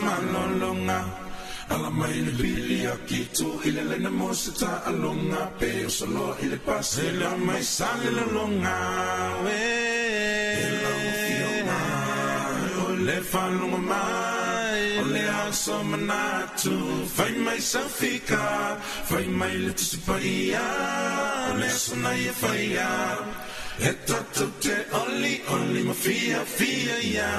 malolonga ala mai le pili a kitu ile le na mosita alonga pe solo ile pase la mai sale longa we la fiona le falunga mai le aso manatu fai mai safika fai mai le tisipaia le sona ia faia etato te only ma fia ya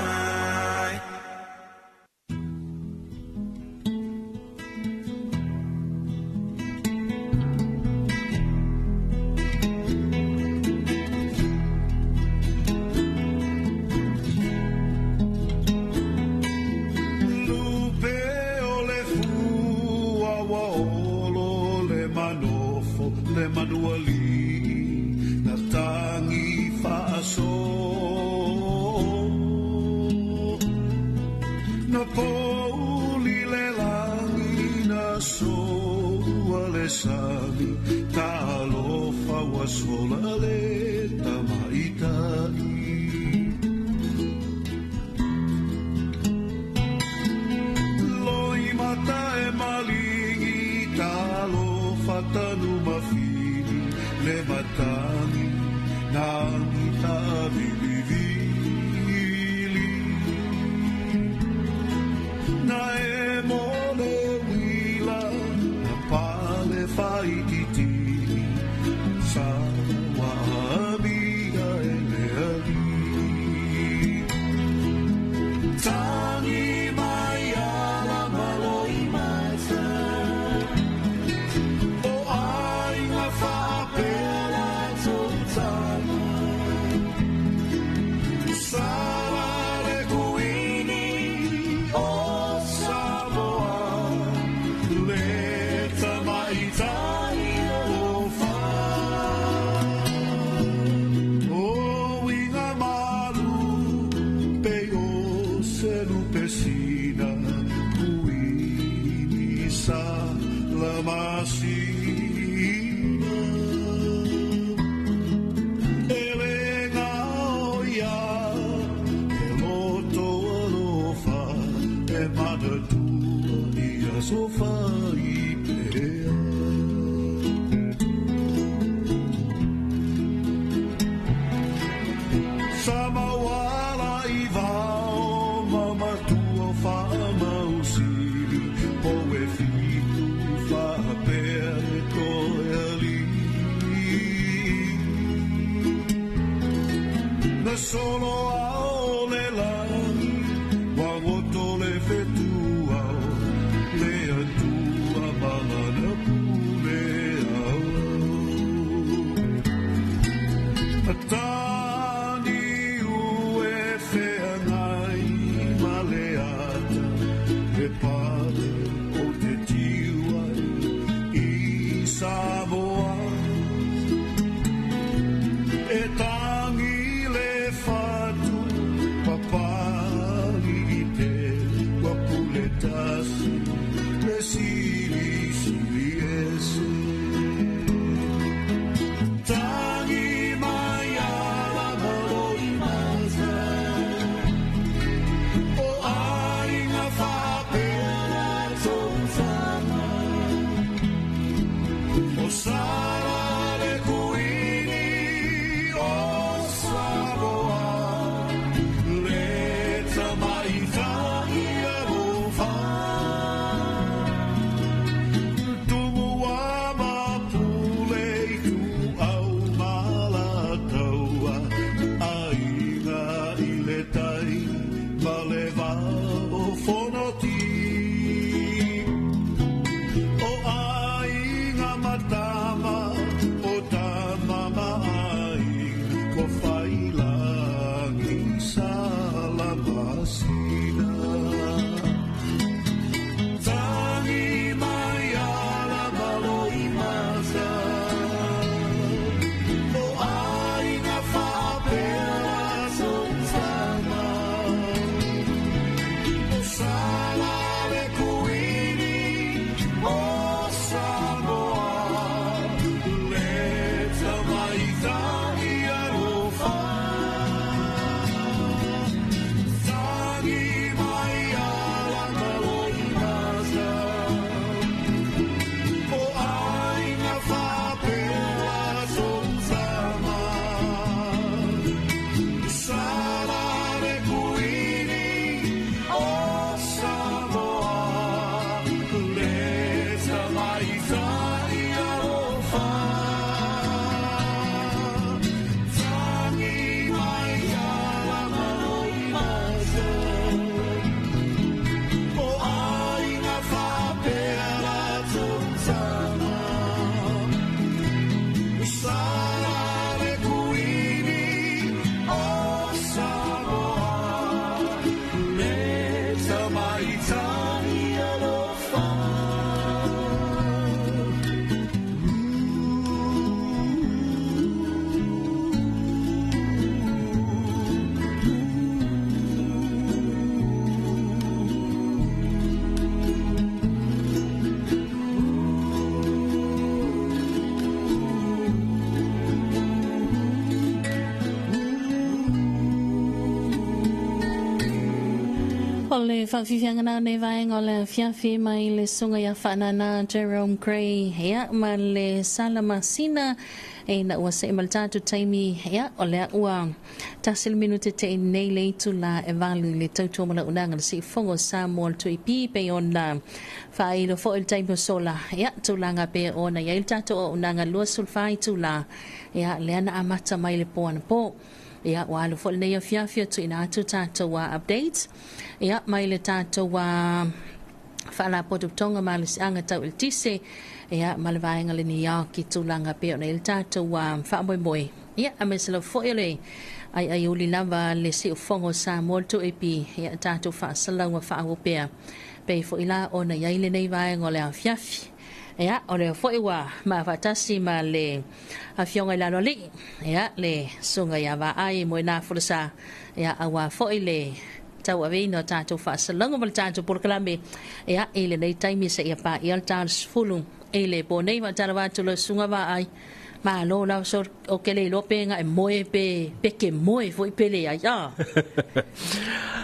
le whawhiwhiangana ne vaenga o le whiawhi mai le sunga ia whanana Jerome Gray hea ma le Salamasina e na ua se imal tātu taimi hea o le ua tasil minute te nei le itu la e valu le tautua mala unanga le si fongo Samuel tui pi pe ona whai lo fo il taimo sola hea tūlanga pe ona ia il tātu o unanga lua sulfai tūla hea le ana amata mai le poana po ia wa lo fo le ia fiafia tu ina atu tātou wa updates ia mai le tātou wa whala potu tonga ma le sianga tau il tise ia ma le vaenga le ni ia ki tūlanga pe ona il tātou wa wha moi ia a me se lo fo ele ai uli lava le si o fongo sa molto epi ia tātou wha salau wa wha awopea pe fo ila ona ia ile nei vaenga o le a fiafi ia o le fo iwa ma fatasi ma le afionga ila noli ia le sunga ia va ai mo na fulsa ia awa fo ile tau ave no tātou fa salongo mal tātou por kalame ia ile nei taimi se ia pa ia tāls fulu ile po nei va tala tu le sunga va ai ma lo la so o ke le lopenga e moe pe ke moe foi pele ia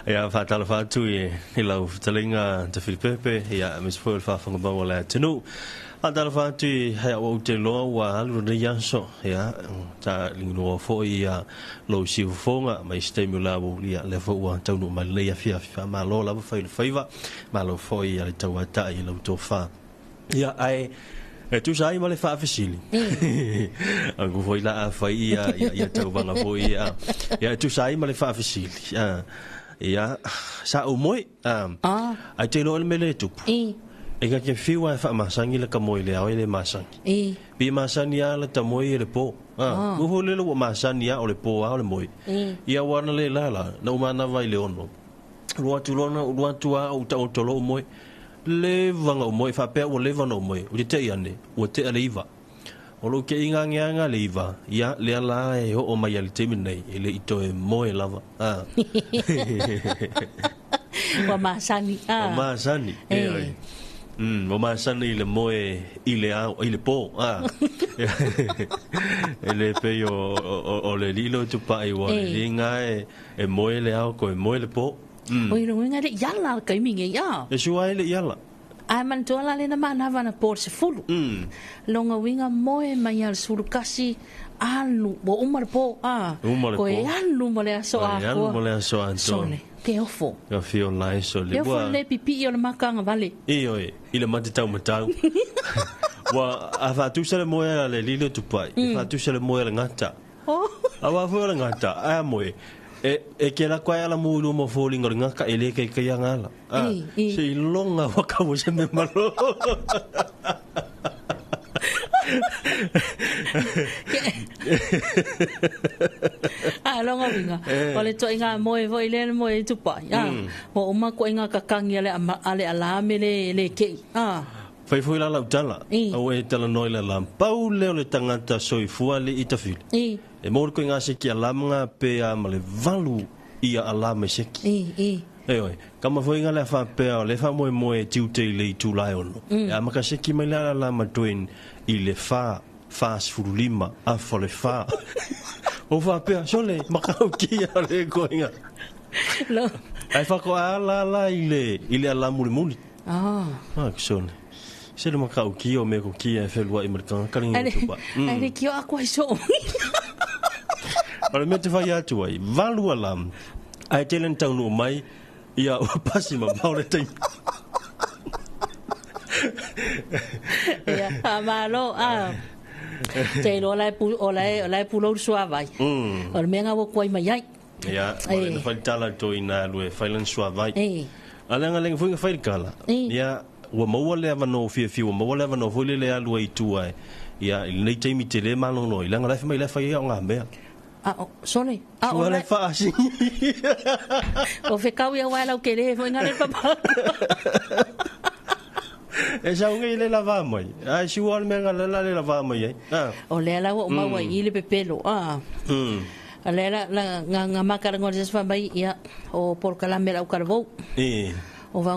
ia fa tala fa tu e lau talinga te filipepe ia mis foi fa fanga ba wala tenu andala fa tu ha o te lo wa alu de yanso ia ta lingno fo ia lo si fonga mai stimula wo ia le fo wa tau no ma le ia fa ma lo la fa faiva ma lo fo ia le tau ta ia lo to fa ia ai e tu sai ma le fa facili angu foi la fa ia tau banga foi ia tu sai ma le fa facili ia sa o moi ai te lo me le tu e ka ke fiwa fa masangi le ka moi le au le masangi bi masani ala ta moi le po mo ho le lo masani o le po o le moi ia wana le la no mana vai le ono lo tu lona lo tu a o to lo moi le vanga o moi fa pe o le vanga o moi o te iane o te aliva o lo ke inga nga le iva ia le ala e o mai ale te minei ele ito e moi lava wa masani o masani o masani le moe ile a ile po ele pe o le lilo tu pa i wa linga e moe le a ko e moe le po oi no nga le yala ka minge ya e shua ile yala ai man to la le na mana vana por se fulu longa winga moe mai al sulu kasi alu bo umar po ko e alu mo le so a alu mo le so anto ke ofo eu feel like so le wa le pipi o le makanga vale oi ile matau wa ava tu sele moe le lilo tu pai fa tu sele moe le ngata ava fo le ngata a moe e ke la kwa la mulu mo fo lingo ngaka ele ke ke ngala se longa wa ka mo se me malo longa vinga ole to inga moe vo ile moe tu pa mo uma ko inga kakangi ale ala me le ke fai foi la tala o e tala noi la pau le tangata soifua le itafili e mo ko inga se ki ala mga pe a male valu ia ala me se ki oi kama foi inga le fa pe le fa moe tiute le tu lai ono ya maka se ki mai la ma twin ile fa fulima a fole fa o fa pe sole maka o ki ale ko inga lo ai fa ko ala ile ala muli sone se le maka o ki o me ko ki e felua i merkan kalinga tu ba ai le ki o akwa so Ora me te fai atu ai, valu alam, ai telen tau no mai, ia o pasi ma maure tei. Ia, amalo, te lo lai pulo sua vai. Ora menga wo koi mai ai. Ia, ora na fai tala to ina lue, fai lan sua vai. Alenga lenga funga fai kala. Ia, wa maua le avano fia, wa maua le avano fo le alu ai tu ai. Ia, nei teimi te le malo no, ilanga lai mai le fai o ngā mea. Sorry. Ole fa asi. O fe kau ia wala o kele foi ngale papa. E sa unga ile lava mai. Ai si wal me ngale la le lava mai. O le la o maua ile pepelo. Ale la nga makara ngor fa mai ia o por kala mera o karvo. O va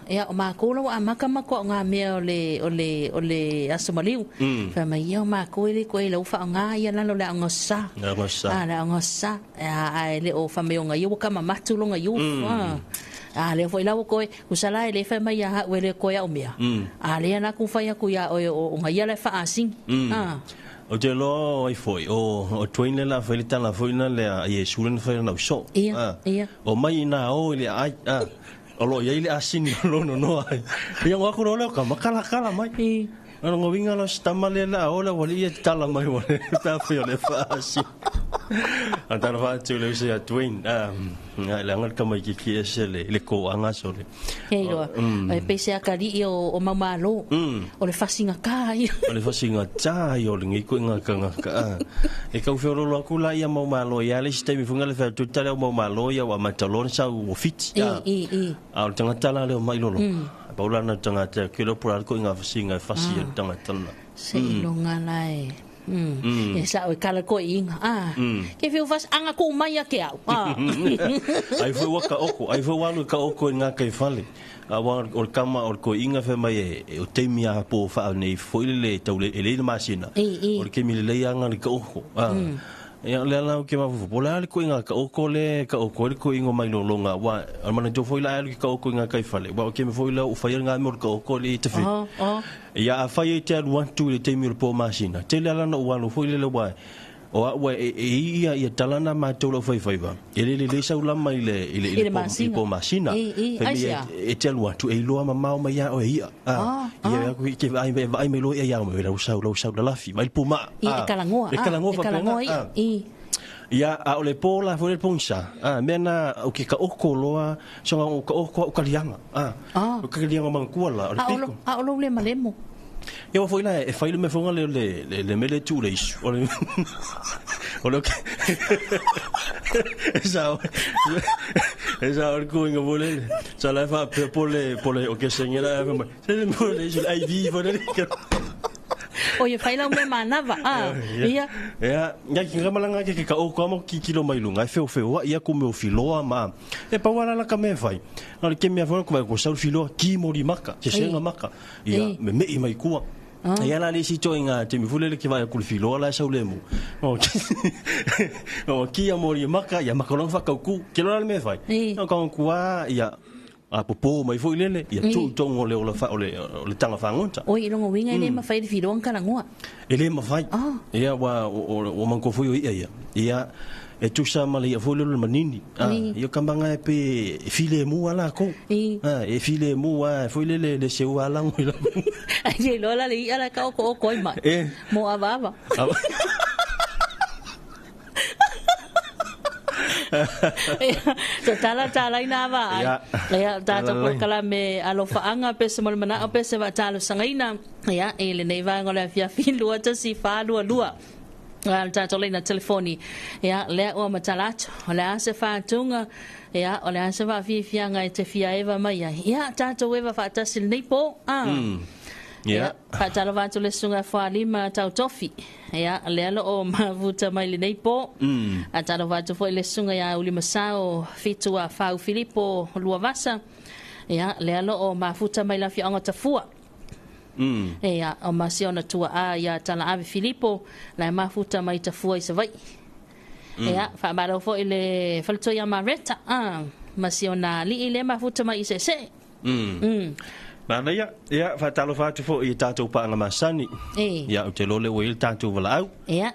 ia o makolo a makamako nga me o le asomaliu fa mai ia mako ile ko ile fa nga ia la le ngosa la ngosa a ile o fa me nga ia ka mamatu longa yu le foi la ko usala le fa mai ya we le ko ya o mea le na ku fa ya ku ya o ngai le fa asing o te lo ai foi o twin la foi ta la foi na le ye sulen foi na so o mai na o le ai o lo ye le asing lo no ai ya wa ku lo ka makala mai ano ngawinga lo stamale la ola wali ya tala mai wala ta foi le fa asing antara fa tu le se twin la ngal ka mai ki ese le ko anga so le lo ai pese akali o mamalo o le fasinga kai o le fasinga tai o le ngi ko nga ka e ka fero lo ku la ya mamalo ya le ste mi funga le fa tu tala mamalo ya wa matalon sa o fit ya a tanga tala le mai lo paula na tanga te kilo por ko nga fasinga fasia tanga tala se lo ngalai sa o kala ko inga ke fiu fas anga ko mai ke au ai foi waka oko ai foi walu ka oko nga kai fale awa o kama o ko inga fe mai o temia po fa nei foi le taule ele masina o ke mi le anga ka oko ya le la ke ma fu pola ko inga ka oko le ko ingo mai no longa wa mana jo foi la ka oko inga kai fale wa ke me foi la o fa nga mo ka oko le te fe ya fa ye te want to le temir po masina te le la no wa no foi le wa o wa ia talana ma to lo fai ba ele le sa ula mai le po masina e te lua tu e lo ma ma ya o ia ia ke ai me lo ia me lo sa la fi mai po ma e kalangoa ia a ole pola foi le ponsa mena o ke ka oko loa so o ka oko o ka lianga o ka lianga mankuala o le piko o lo le malemo eu foi lá e fai me fonga le mele tu le isu o lo que esa o going a voler sa la fa por le o que señora se le mole isu ai vivo le oye fai la me manava ia ya ki ramalanga ke ka o ko ki kilo mai lunga feo ia ko me filoa ma e pa wala la ka me fai no ke me avon ko sa filoa ki mori maka se senga maka ia me mai kuwa ia la le sito inga te mi fule ke vai ku filoa la sa ulemu o ki mori maka ia maka long fa ka ku ke lo me fai no ka kuwa ia a popo mai foi lele ia tu tongo le ola fa ole tanga fa ngonta o i longo winga ne ma fai fi don kala ngoa ele ma fai ia wa o man ko foi ia e tu sa mali foi le manini ia kambanga e pe file mu ala ko e file mu foi le se wala ngula ai lola le ala ka ko ma mo avava so tala ina va ya tata por kala me alo faanga pe se mal mana pe se va talo sangaina ya ele nei va ngola fia fin lua ta si fa lua al tata le na telefoni ya le o matalato la se fa tunga ya o le se va fia ngai te fia eva mai ya tata eva fa ta sil nei po ya patalo va tu le sunga fa lima tau tofi ya le lo o mavuta mai le nei po atalo va tu foi le sunga ya uli masao fitu a fa Filipo lua vasa ya le lo o mafuta mai la fi anga tafua ya o masiona tua ya tala ave Filipo la mafuta mai tafua i savai ya fa baro foi le falto ya mareta masiona li ile mafuta mai se mana ia fa talo fa tu fo i tatou pa nga masani ia o te lole o il tatou vala au ia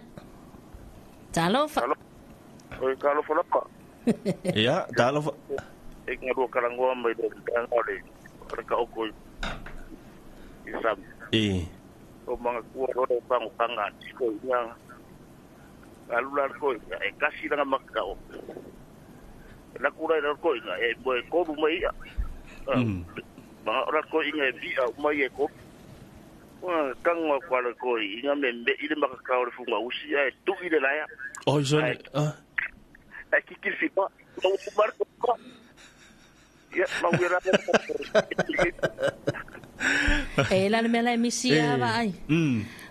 talo fa o kalo fa lapa ia talo fa e ngaro kalangoa mai do ngole ka o ko isam o manga ku ro pang panga ko ia alular ko e kasi nga makao la kura ro ko e boy ko bu mai ba ora ko inga bia mai ko kangwa kwa ko inga membe ile makaka o funga usi ya tu ile la ya o jone kiki fipa no marco ko ya mawira la me la misia vai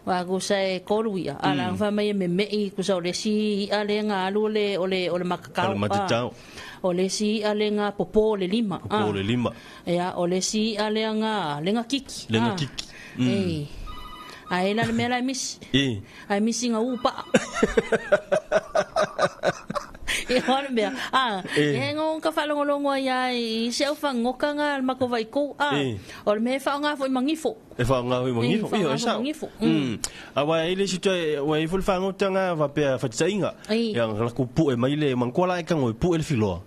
wa go sai koruia ala fa mai me ku so le si ale nga le ole makaka o le si ale nga popo le lima ya o le si ale nga le nga kiki ai la me la mis ai misi nga upa I hon mea. E ngong ka whalongolongo ia I se au whangoka ngā mako vai ko. O me whaonga fo I mangifo. E whaonga fo I mangifo. Iyo, e sao. Awa ele si toi, wa I ful whangotanga wa pia whatisainga. Yang laku pu e maile, mangkuala e kango I pu e le filoa.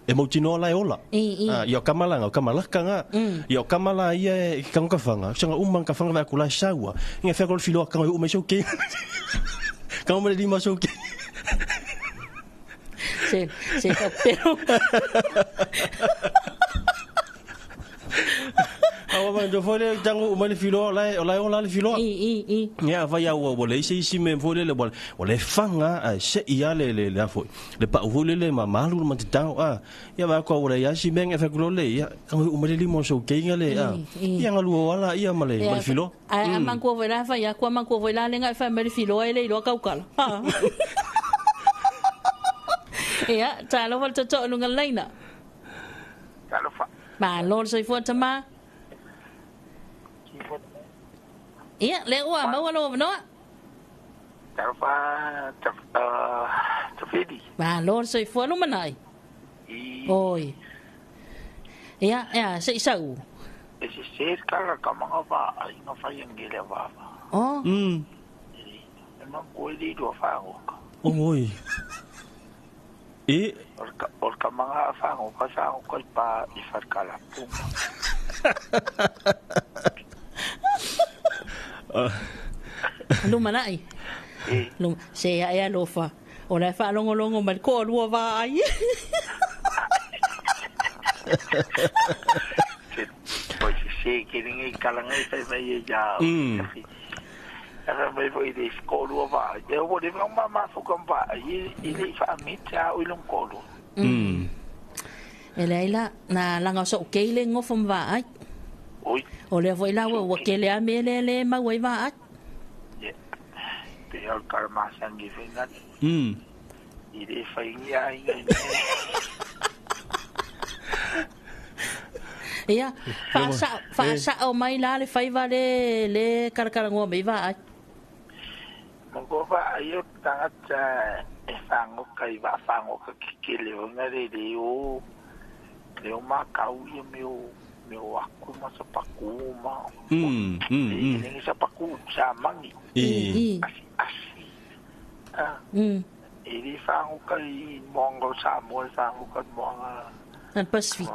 E mau tino lai ola. Ia kamala ngau kamala kanga. Ia kamala ia I kango ka whanga. Sanga umang ka whanga vai kulai saua. Inga whakol filoa kango I umai soke. Kango mele di masoke. Se pero awa man do fole tango umani filo lai ola le filo ya va ya wo le si me fole le le fanga se ia le afo le pa fole le mamalu man tau ya va ko le ya si men e fa le ya kango umani limo so kenga le ya ngalu wala ia male filo man ko vera fa ya ko man ko vera le ngai fa me filo ele lo kaukala ya talo wal to lunga laina talo fa ma lor sai fo tama ya le wa ma walo no talo fa tafidi ma lor sai fo no manai oi ya sai sau ese ser kala kamanga ba ai no fa yengile ba ma ko di do fa oi E orka mga afango kasang ko pa ifarkala po. Lumanai. Saya ya lofa. Ola fa longo mal ko lo va ai. Pois se querem calangai vai já. Ela vai foi de escola vai. Eu vou levar uma massa com vai. Ele fa mita o long colo. Ela na langa so kele ngofom vai. Oi. Ole foi lá o kele a mele ma vai vai. Te al karma sangue venga. Ele foi ia. Ya, fa o mai la le fai va le karkarango mai va. Monggo va yo tanga e fango kai va fango ka kile ona le o ma kau ye meu aku ma sa paku ma. Ni sa paku sa mangi. Asi. Ele fango kai mongo sa mo fango ka monga. An Pacific.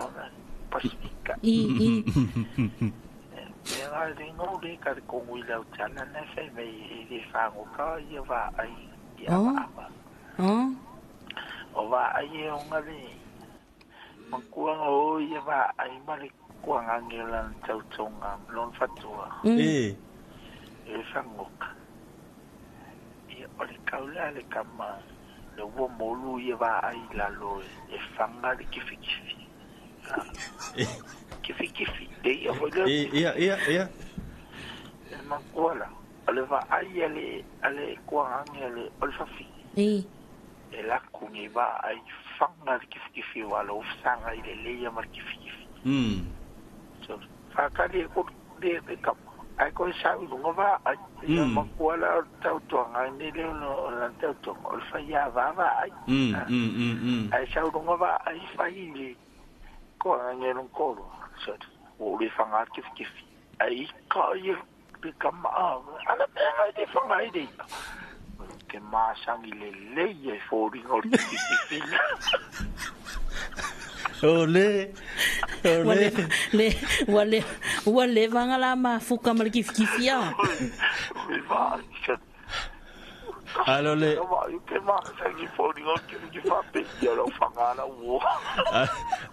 Pasifika. Era ringo de ka ko wila utana na fe me I fango ka ia va ai ia va. O va ai o ngale. Makuang o ia va ai mali kuang angela tau tonga lon fatua. E fango ka. Ia ole kaula le kama le wo molu ia va ai la lo e fanga de kifikifi. Kifi dei ia ma kola ale va ai ale kuang ale olfafi e la kungi va ai fanga kifi wala ufsanga ile leia mar kifi so fa kali ko de kam ai ko sa lunga va ai ma kola tau tonga ni le no la tau tonga olfa ya va ai ai sa lunga va ai fa ile ko ngel ko so o le fanga kif ai ka ye de kama ana me de fanga ide ke ma sangi le ye fo ri ngol kif ole wale vanga la ma fuka mal kif ya alo le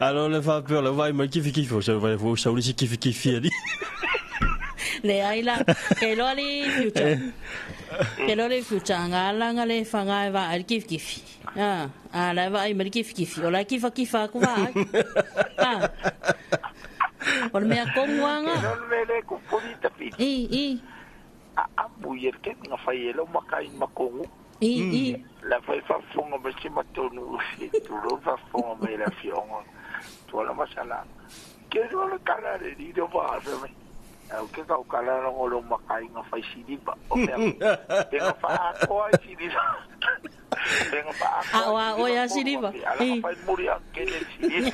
alo le fa pe le vai ma kif so vai vo so li kif ali le ai la ke lo li future ngala le fanga va al kif la va ai ma kif o la kif ku va por me akongwanga no le ku polita pi buyer ke nga fai lo makai makongu la fai fa fonga be si matonu tu lo fa fonga me la fionga tu la masala ke lo kala de di do ba me au ke ka kala lo makai nga fai si di ba o me ke nga fa ko ai si di O ya siliva. Fai muri a kele si.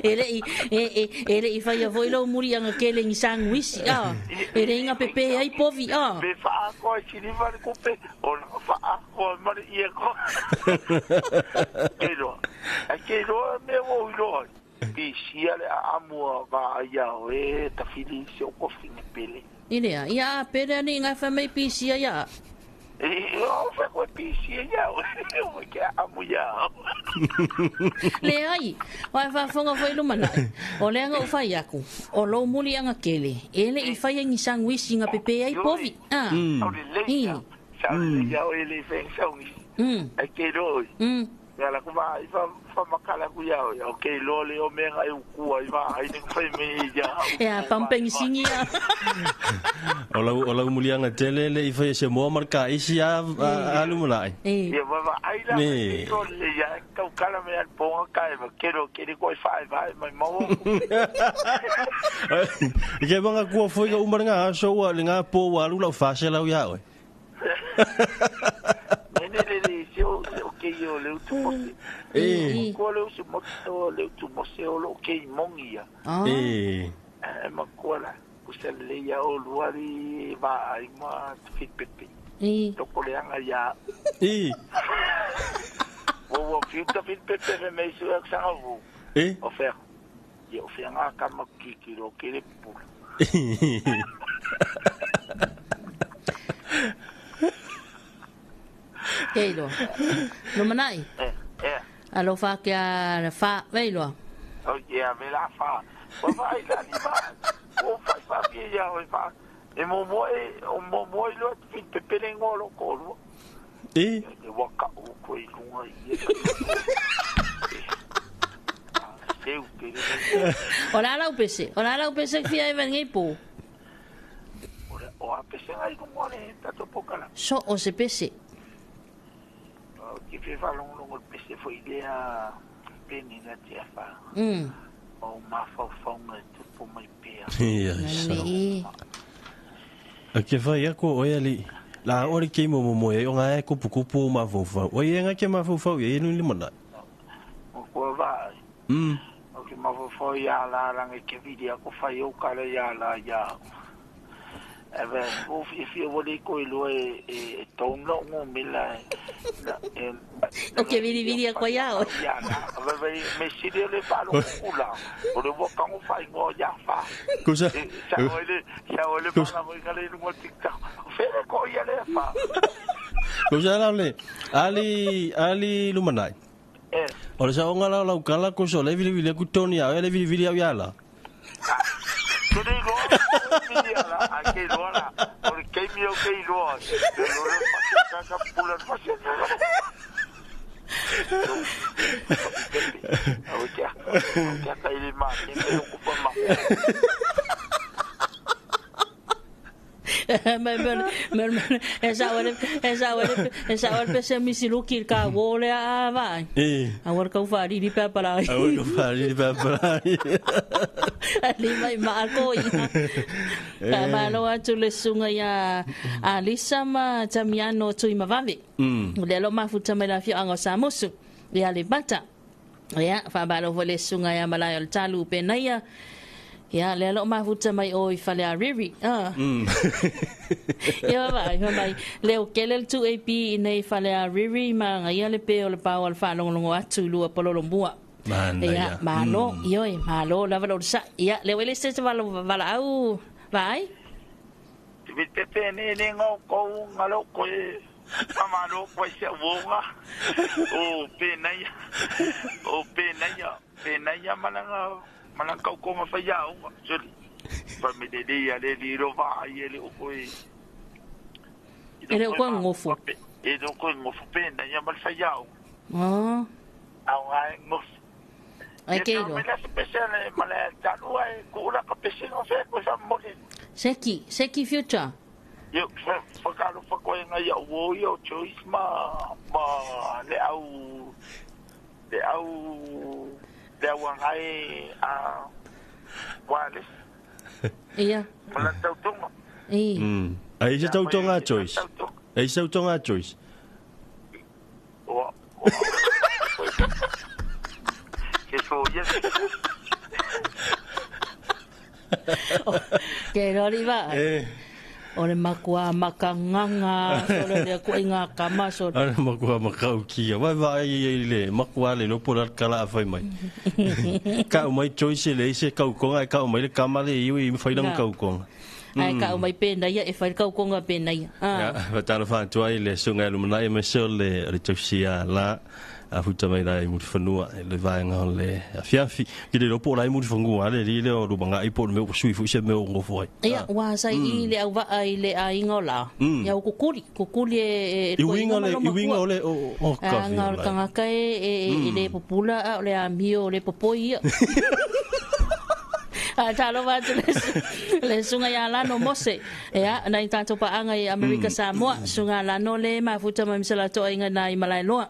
Ele I fai a voi lo muri anga kele ngi sandwich ele inga pepe ai povi Pe fa ko siliva ko pe o fa ko mari ia ko. Kelo me wo lo. Pi sia le amua va ia e ta fili se o ko fini pele. Ile ia pele ni nga fa mai pi sia ia. Eu vou piscina, eu vou que a mulher. Le ai, vai fa fonga foi lo mana. O le nga fa yaku. O lo muli anga kele. Ele I fa ngi sandwich nga pepe ai povi. O le ya o ele feng sandwich. Aquilo. Ela ko va fa makala ku ya o ke lo le o me nga u ku ai va ai ning fa me ya. Ya pampeng singia. Ola mulianga tele le I fa se mo marka isi alu mulai. Ya va ai la ko le ya ka kala me al po ka e quero ko fa vai mai mo. Ke banga ku foi ga umar nga so wa nga po wa lu la fa se la ya we. Yo le tu mose ko le su moto le tu mose o lo ke mongia ma kola ku se le ya o luari va ai ma fit pepe to ko le anga ya o fit pepe me su sa o fer yo fer nga kama ki lo ke le pu Keilo. Lo manai? Alo fa que a fa, veilo. Oh yeah, me la fa. O fa ila ni ba. O fa ya o fa. E mo lo fin pepe ngolo ko. E waka o ko I lunga I. Seu que. Ora la upese fia e vengi pu. O a pese ai ko mo le tato pokala. So o se pese. Che fi fa lungo il peste foi idea penni da fa. O ma fa tutto mai pia. Ke fa ya ko o ya li. La ori ke mo e o nga e kupu kupu ma fo fa. O ye nga ke ma fo fa ye nu li mana. O ko va. O ke ma fo fa ya la ke video ko fa yo kala ya la ya. Ebe, if you would go e don't know mila. Okay, vidi a koyao. Ya, ave me sidio le falo kula. O le boka mo fa ngo ya fa. Cosa? Sa ole pa mo ngale no TikTok. Fere ko ya le fa. Cosa la le? Ali lumanai. Ora sa onga la kala ko so le vidi ku toni ya le vidi ya la. Pero no, aquí no era, porque mi ok no, pero no le pasa que pular pasa. Ahorita está ahí más, me ocupa más. Esa hora pese misilu ka wole a vai. Agora ka fari di paparai. Ali mai marco ina. Ka malo atu le sunga ya Alisa ma Tamiano tu imavave. Le lo mafuta me la fi anga samusu. Ya le bata. Ya fa balo vole sunga ya malayo talu penaya. Ya le lo mafuta mai o fale a riri. Ya vai le o kele tu ap nei fale a riri ma ngai le pe o le pa o le fa longo atu lu apolo lombua. Ya malo yo malo la valo sa ya le wele se valo vala au vai. Vite pene ngo ko ngalo ko amalo ko se wonga. O penaya mana kau ko ma fa ya o sorry pa me de ya le ro va ye le ko ele ko ngofu e do ko ngofu pe na ya mal fa ya o au ai ngof ai que do me la especial mala ta no ai ko la ka pese no fe ko sa mo seki future yo fa ka lo fa ko nga ya wo yo choice ma le au there were high wireless. Iya. Wala tautung. Ai se tautung a choice. Ai se tautung a choice. so yes. Ke rori ba. O le makua makanganga so le ko inga kama so. Ana makua makau kia. Vai le makua le no pola kala fai mai. Ka mai choice le se kau konga ka mai le kama le i fai dang kau konga. Ai ka mai pena ia e fai kau konga pena ia. Ya, va fa toi le sunga le mana me so le retosia la a futa mai dai mu fanua le vai nga le fiafi ki le po lai mu fanua le le o banga i po me ko sui fu se me o ngofoi ia wa sai i le au va ai le ai ngola ia ko kuli e i winga ole o ka fi nga ka kai e le popula le amio le popoi talo va le sunga ya la no mose ya na tanto pa anga i America Samoa sunga la no le ma futa ma misala to inga na i malai loa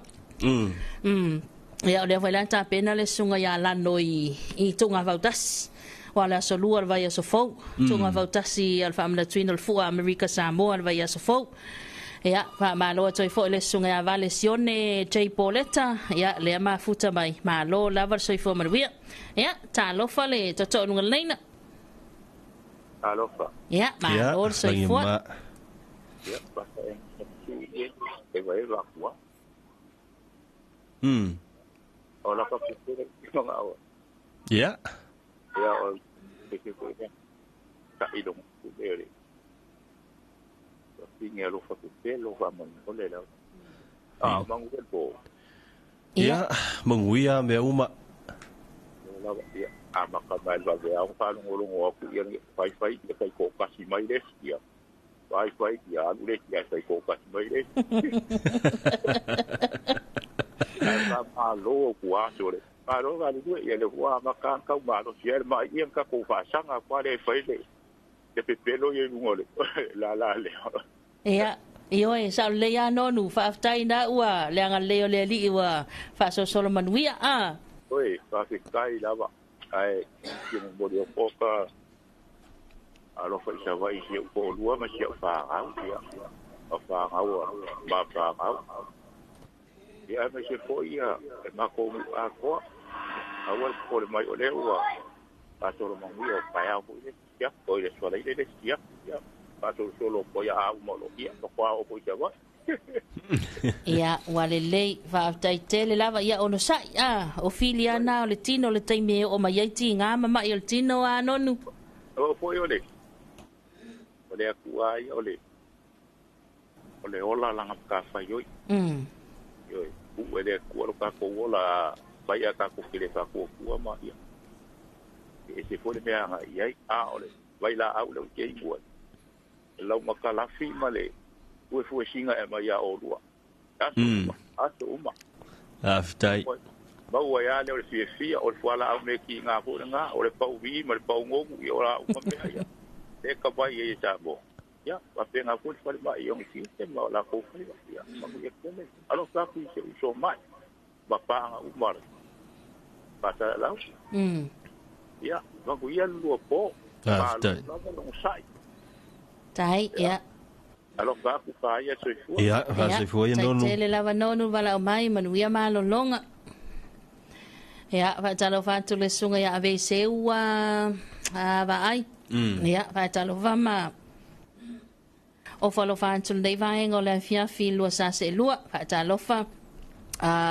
ya le vai lanta pena le sunga ya la no i tunga vautas wala so luar vai so fo tunga vautas i al famna twin al fu America Samoa vai so fo ya fa malo to fo le sunga ya valesione J Poleta ya le ma futa mai malo lava so fo marvia ya talo fa le to to nunga leina talo fa ya malo so fo ya pa e vai la kwa ola ka pute no nga o ya o ke ko ka idong le tinha lo fa pelo va mon ole la mangu el po ya manguia me uma la ya amaka ba ba ya fa lo ngo ku ya fai ya kai ko kasi mai des ya fai ya le ya sai ko kasi mai des ma lo ku a sore pero ga ni ya le wa maka ka ba lo si el ma yen ka ko fa sanga kwa le fai le de pelo ye ngole la le ia io e sa le ya no nu fa tai na ua le nga le le li ua fa so Solomon wia oi fa se kai lava ai ki mo bodi o poka alo fa sa vai si ko lua ma si fa au ya fa au ma fa au ya me se foi ya ma ko a ko awal ko mai o le ua fa Solomon wia fa au ya ko le so le ya pato solo poia a mo ia no kwa o poia wa ia wale le va tai tele lava ia ono sai o filiana o le tino le taime o mai ti nga mama i le tino a nonu o poio le ole ku ai ole ola langa ka fa yo yo u ele ku o ka ko ola vai a ka ko kile ka ko ku ma ia e se pone me anga ia ole vai la au le ke i lau makalafi male ue fue singa e mai a orua aso uma aftai ba ua ya le o le fia o le fuala au me ki ngā pūna ngā o le pau vi ma le pau ngogu i ora uma mea ia le ka pai e sa bo ya pa pe ngā pūna whare mai i ongi si ma la kou whare mai ia ma kui e kene alo kaku i se uso mai ma pāanga umara pa ta lau ya ma kui ia lua po aftai tai ya alo ka ku ka ia so fu ya va se foi no tele lava nonu vala o mai manuia malo longa ya va talo fa tu le sunga ya ave se ua va ai ya va talo va ma o falo fa tu le va en o le fia fi lo sa se lua va talo fa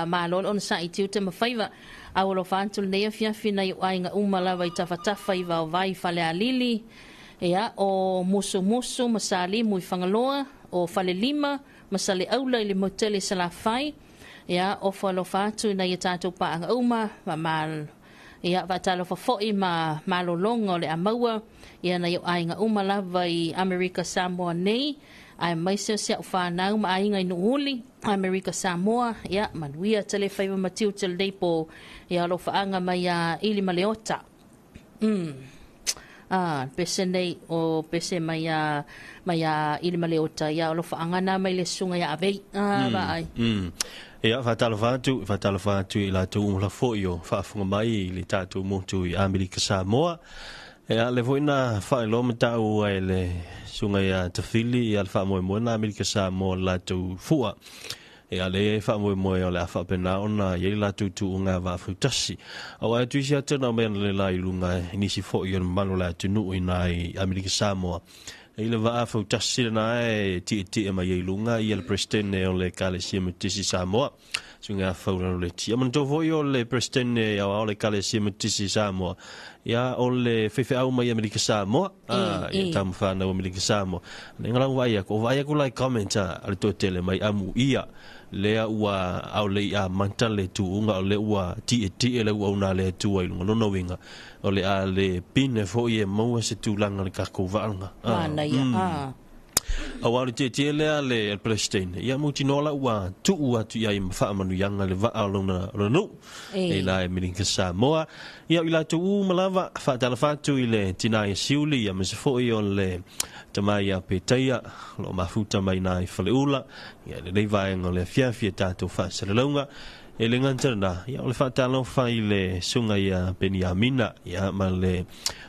malo on sa i te ma faiva a lo fa tu le fia fi na ai nga umala vai ta fa faiva vai fa le alili ia o musu masali mui whangaloa o whale lima masali aula i le motele sala whai ia o whalo whātu na ia tātou paanga uma mal ia whatalo whafoi ma malolonga o le amaua ia na iau ainga uma lava i America Samoa nei ai maiseo sia u whanau ma ainga i nuhuli America Samoa ia manuia tele whaiva matiu tele deipo ia lo whaanga mai a ili maleota pese nei o pese mai a ili maleota ia lo faangana mai le sunga ia avei va ai ia fatalo fatu i la tu la foio fa funga mai le tatu motu i America Samoa ia le voina fa lo mata o le sunga ia tafili ia fa mo na America Samoa la tu fua e ale fa mo mo le fa pena ona ye la tu nga va futasi o ai tu sia tena men le la ilunga ni si fo yo malo la tu nu inai Amerika Samoa e le va futasi na e ti ma ye ilunga i el presidente o le kale si metisi Samoa sunga fa le ti man to vo yo le presidente o le kale si metisi Samoa ya o le fefe au mai Amerika Samoa ya tam fa na Amerika Samoa ngala vai ko like comment al to tele mai amu ia lea ua au le a mantale tu unga o le ua ti le ua una le tu ai lunga no winga o le a le pine fo ye mo se tu langa le kako vanga ana ya awali te le el presidente ia mutinola ua tu ia fa manu yanga le va alona ronu e la Amerika Samoa ia ila tu malava fa tala fatu ile tinai siuli ia mesfo i le tamai a peteia lo mafuta mai nai faleula ia le vai ngole fiafia tatu fa selonga e le ngantana ia le fa talo fa ile sunga ia Beniamina ia male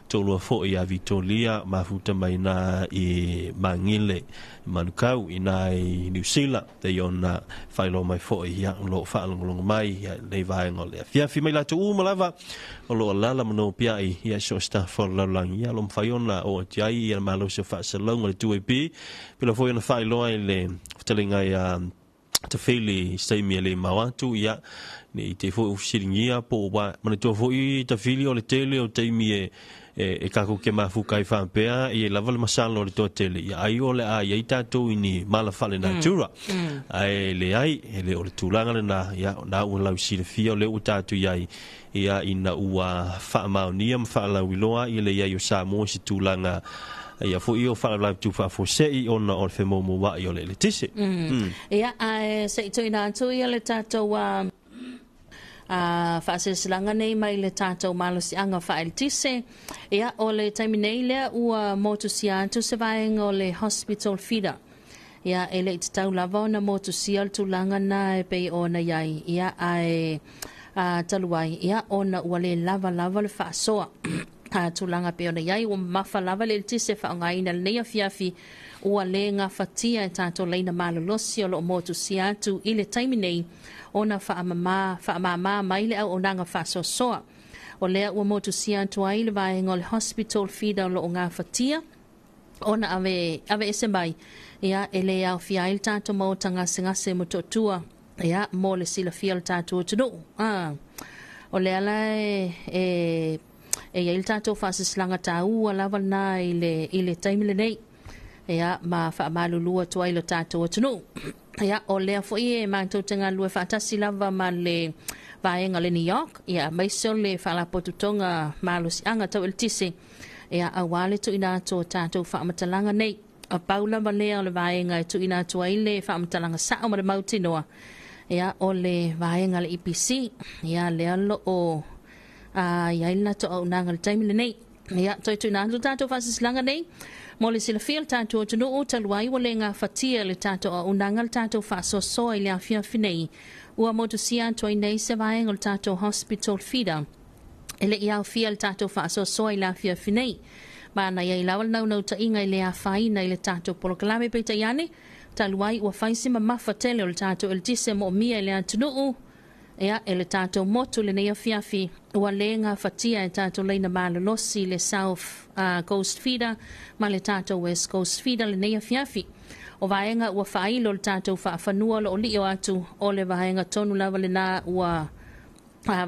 tolo fo ia Vitoria mafuta mai na i mangile manukau inai New Zealand te ona fa lo mai fo ia lo fa long mai le vai ngole fiafi mai la tu malava o lo lala mano pia ia so sta for la lang ia lo fa ona o tiai ia malo se fa selonga le tu epi pelo fo ona fa lo le telinga ia te fili stay mi le mawatu ia ni te fo siringia po wa mana to fo i te fili o le tele o te mi e kako ke mafu kai fa pea i lava le masalo le to tele ia ai o le ai ita to ini mala fale natura ai le ai le o le tulanga le na ia na o la si le fio le uta tu ia ia ina ua fa mauniam fa la wiloa i le ia yo sa mo si tulanga ia fo io fa la tu fa fo sei ona o fe mo wa io le tisi ia ai se to ina to ia le tato wa fa se slanga nei mai le tato malo si anga fa el tisi ia o le time nei le ua moto sia to se vai o le hospital feeder ia ele tau lava na moto sia tu langa na e pe ona yai ia ai taluai ia ona ua le lava le fa soa tulanga pe ona yai o mafa lava le tise fa ngai na le fiafi o le nga fatia tato leina malolosi o lo motu siatu ile time nei ona fa mama mai le o nanga fa soa o le o motu siatu ai le vai ngol hospital feeder lo nga fatia ona ave ese mai ia ele ya fiail tato mo tanga singa se mototua ia mo le sila fial tato tudo o le ala e il tato fa se slanga tau ala wana ile time le nei ia ma fa malulu to ile tato tuno ia o le fo e ma to tanga lu fa tasi lava ma le vai ngale New York ia mai so le fa la potutonga malus anga to el tisi ia awale to ina to tato fa matalanga nei a paula balea le vai ngai to ina to ile fa matalanga sa o le mautinoa ia o le vai ngale IPC ia le lo o ia ina to o nangal time le nei ia to ina to tato fa slanga nei mo le sila fiel tato to no talwai wale nga fatia le tato o nangal tato fa so ile afia finei ua moto sia to nei se vai ngol tato hospital feeder ele ia fiel tato fa so ile afia finei mana ia lawal no ta inga ile afai na ile tato poloklame pe tayane talwai ua faisima mafatele o tato el tise mo mia ile atunu ia ele tato motu le nei fiafi ua lenga fatia e tato leina malolosi le South Coast Feeder ma le tato West Coast Feeder le nei fiafi o vaenga ua failo le tato fa fanua lo lio atu o le vaenga tonu lava le na ua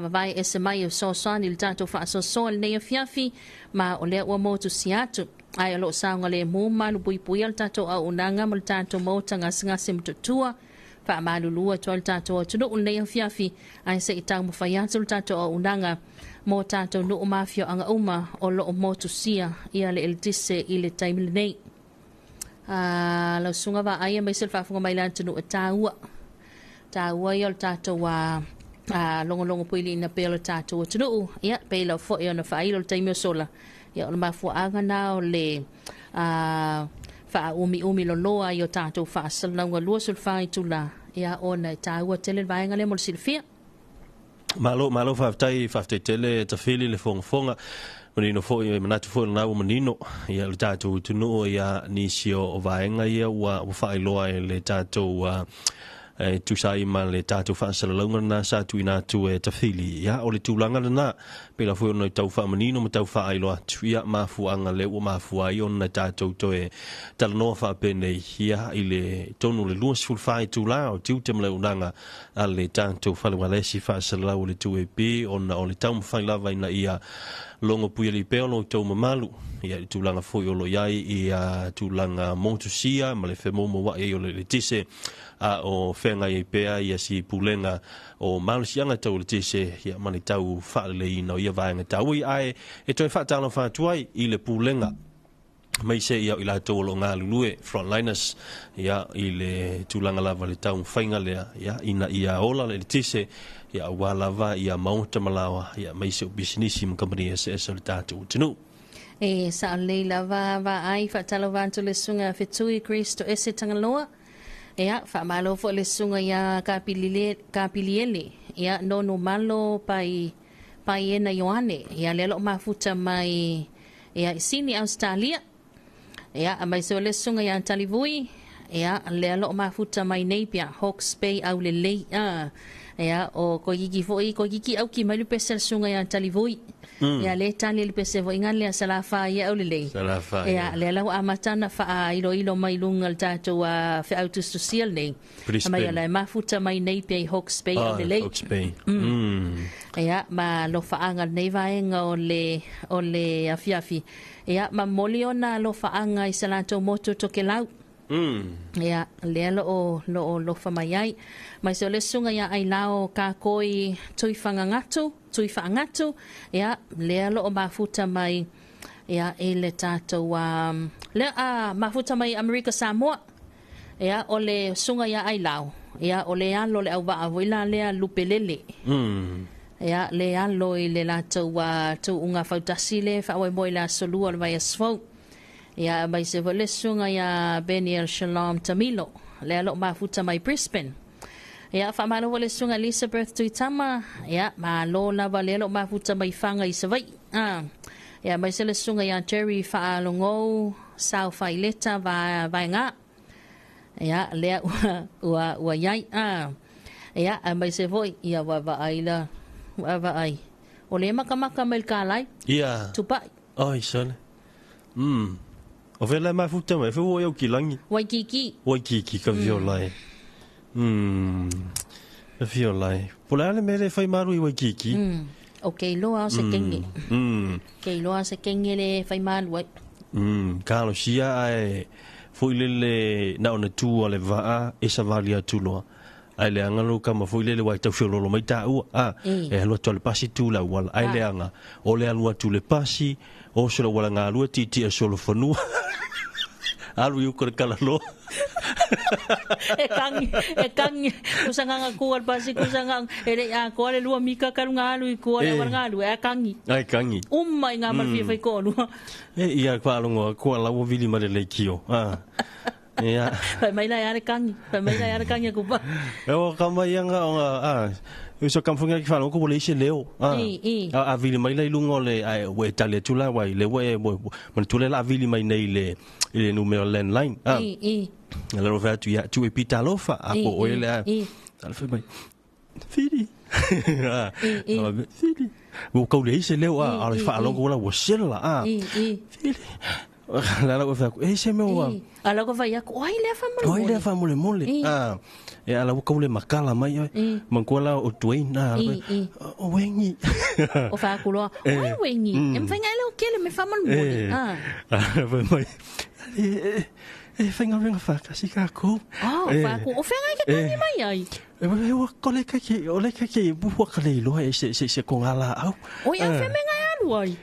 vai ese mai o soani le tato fa so le nei fiafi ma o le ua motu siatu ai lo sanga le mo malu pui al tato a unanga mo le tato mo tanga singa simtutua fa malulua to tato to no le fiafi ai se itang mo fayatul tato o unanga mo tato no mafio anga uma o lo mo tu sia ia le eltise ile time le nei la sunga va ai mai se fa funga mai lan no taua yo tato wa longo puili na pelo tato to no ia pelo fo yo na fa ilo time sola ia o mafu anga na o le fa umi lo loa yo tato fa salanga lo sul fai tula ia ona taua tele vai ngale mo silfia malo fa tele ta fili le fonga Manino fo i manatu fo na manino ia le tato tuno ia nisio o vaenga ia wa fa iloa le tato tu sai ma le tatu fa sa longa na sa tu ina tu e tafili ya o le tulanga na pe la fu no tau fa manino ma tau fa ai lo tu ya ma fu anga le o ma fu ai on na tatu to e tal no fa pe nei ya ile tonu le luas fu fa tu la o tu tem le unanga ale tatu fa le wale si fa sa la o le tu e pe on o le tau fa la vai na ia longo pui li pe lo to mamalu ia tu langa fo yo lo yai ia tu langa montusia ma le femo mo wa yo le tise a o fenga i pe ia si pulenga o malsianga to le tise ia mani tau fa le ino ia va nga tau ai e to fa tano fa tuai i le pulenga mai se ia ila to lo nga lue frontliners ia i le tu langa lava le tau fainga le ia ina ia ola le tise ia wala va ia mauta malawa ia mai se business im company se so tatu tunu e sa le lava va ai fa talo vanto le sunga fetui Cristo ese tangaloa ia fa malo fo le sunga ia kapiliele ia no malo pai ena Yohane ia le lo mafuta mai ia sini Australia ia mai so le sunga ia talivui ia le lo mafuta mai Napier Hawke's Bay au le ia o ko gigi au ki mai le pesel sunga ia talivui ia le tali le pesel vo ingale sala fa ia au le ia le la amatana fa ilo mai lunga le tato a fa auto social nei mai la mafuta mai Napier Hawke's Bay au le Hawke's Bay ia ma lo fa anga nei vaenga o le afiafi ia ma moliona lo fa anga i sala to moto to ke lau ia le lo fa mai ai mai se le sunga ia ai lao ka koi tui whangangatu ia le lo o mafuta mai ia e le tato le mafuta mai America Samoa ia o le sunga ia ai lao ia o le alo le au wa avoila le lupelele ia le alo i le lato tu unga fautasile fa wai moi la solua le vai asfau ia mai se le sunga ia Beniel Shalom Tamilo le alo mafuta mai Brisbane ia fa malo le sunga Elizabeth Tuitama ia ma lo na vale alo mafuta mai fanga i savai ia mai se le sunga ia Jerry fa longo South Faileta va nga ia le wa yai ia mai se voi ia va aila va ai o le makamaka mel kalai ia tupai ai sole o vela mafuta mai fo yo kilangi waikiki ka violai violai pola le mele fai maru i waikiki okay loa se kenge okay loa se kenge le fai maru wai kalo sia ai foi le na ona tu ole va e sa valia tu loa ai le anga lo kama foi le wai tau fiolo mai ta u e lo tole pasi tu la wala ai le anga o le alua tu le pasi o se lo wala nga alua titi e solo fanua alu yu kala lo e kangi kusanga nga kual pasi kusanga ele a ko le lua mika karunga alu i ko le wala alu e kangi mai nga mal fi ko lu ia kwa longo ko la wo vili ma le kio ia fa mai la ya kangi ku ba o kama yanga so kam funga ki falo ko le se leo a vili mai lai lungo le ai we tale tula wai le we man tule la vili mai nei le numero landline la lo fa tu e pitalo fa a ko o le al fa mai fidi fidi wo ko le se leo a fa lo ko la wo sela fidi la la fa se me wa ala ko fa ya ko le fa mole e ala ko le makala mai man ko la o tuina o wengi o fa ko lo o wengi em fa ngale o kele me fa mal mole fa mai fa ngale fa kasi ka ko fa ko o fa ngale ka mai ai e o ko le ka ke bu ka le lo se ko ala au o ya fa me ngai alu ai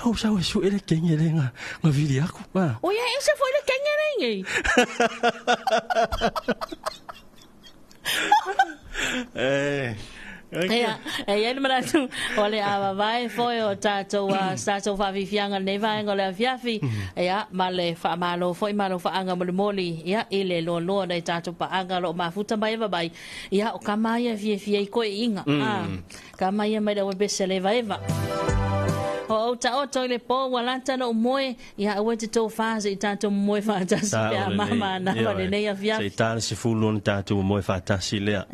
o sa o su ele kenge le nga vili aku o ya ese foi le kenge ngai ia maratu ole ava vai foi o tato fa vifianga nei vai ngole afiafi ia male fa malo foi malo fa anga moli ia ile lo nei tato pa anga lo mafuta mai va bai ia o kamaia fie ko inga kamaia mai da besele vai va O ta o toi le po wala tano moe ia awe te tō whāse I tātou moe whātasi pia mama na wale nei a fiafi. Se tāna se fulu on tātou moe whātasi lea.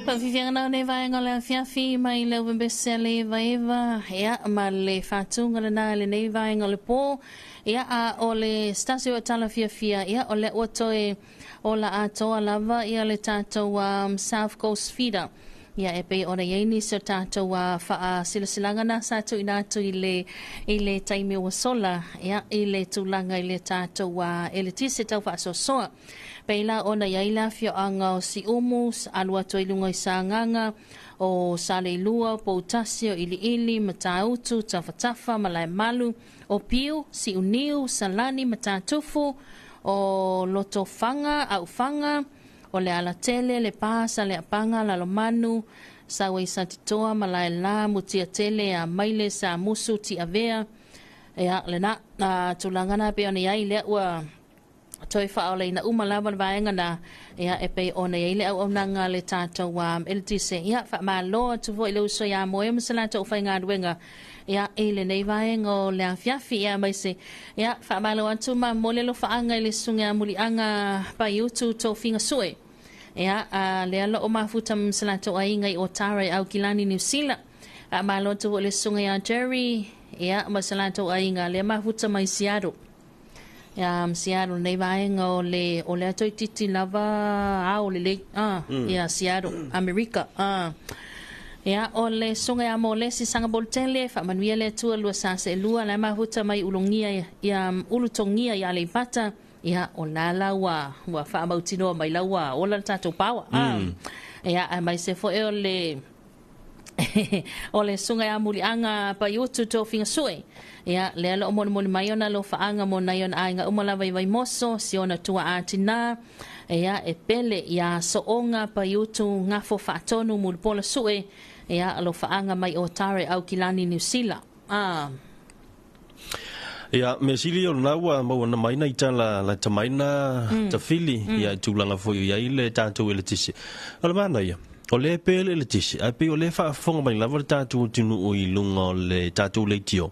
Paviviana ne vai ngala fiafi mai le wembesele vaeva ya ma le fatunga na le nei vai ngale po ya a ole stasio tala fiafia ya ole otoe ola atoa lava ya le tato South Coast Feeder ya e pe ona yeni so tato fa silsilanga na sato inato ile taimi wa sola ya ile tulanga ile tato ele tise tau fa soa peila ona yaila fio anga o si umus alua to ilunga isanganga o sale lua potasio ili matautu tafatafa malai malu o piu si uniu salani matatufu o lotofanga au fanga o le ala tele le pasa le apanga la lomanu sawe santitoa malai la mutia tele a maile sa musu ti avea ya le na tulangana pe ona yaile wa toi fa ole na umalawa vaenga na ya epe ona ile au nanga le tato LTC ya fa malo tu vo ile so ya moe msala to fa nga wenga ya ile nei vaenga le afiafi ya mai se ya fa malo antu ma mole lo fa anga ile sunga muli anga pa YouTube to finga soe ya le alo o mafuta msala to ainga o tare au kilani New Zealand malo tu le sunga ya Jerry ya msala to ainga le mafuta mai siado ya Seattle nei vaenga o le atoi titi lava o le ya Seattle America ya o le sunga ya mo le si sanga boltele fa manuia le tua lua sase lua la mahuta mai ulongia ya ulutongia ya le pata ya o lala wa fa mautino mai lawa o la tato pawa ya mai se fo e o le sunga ya muli anga pa yutu to finga sue ya le alo mo mai ona lo fa anga mo na yon anga umola vai moso si ona tua atina ya e pele ya so onga pa yutu ngafo fa tonu mul pola sue ya lo fa anga mai o tare au kilani New Zealand ya mesili o nawa mo na mai na itala la tamaina tafili ya tulanga fo ya ile tanto ile tisi almana ya o le pele le tisi a pe o le fa fonga mai lava tatu tinu o i lunga le tatu le tio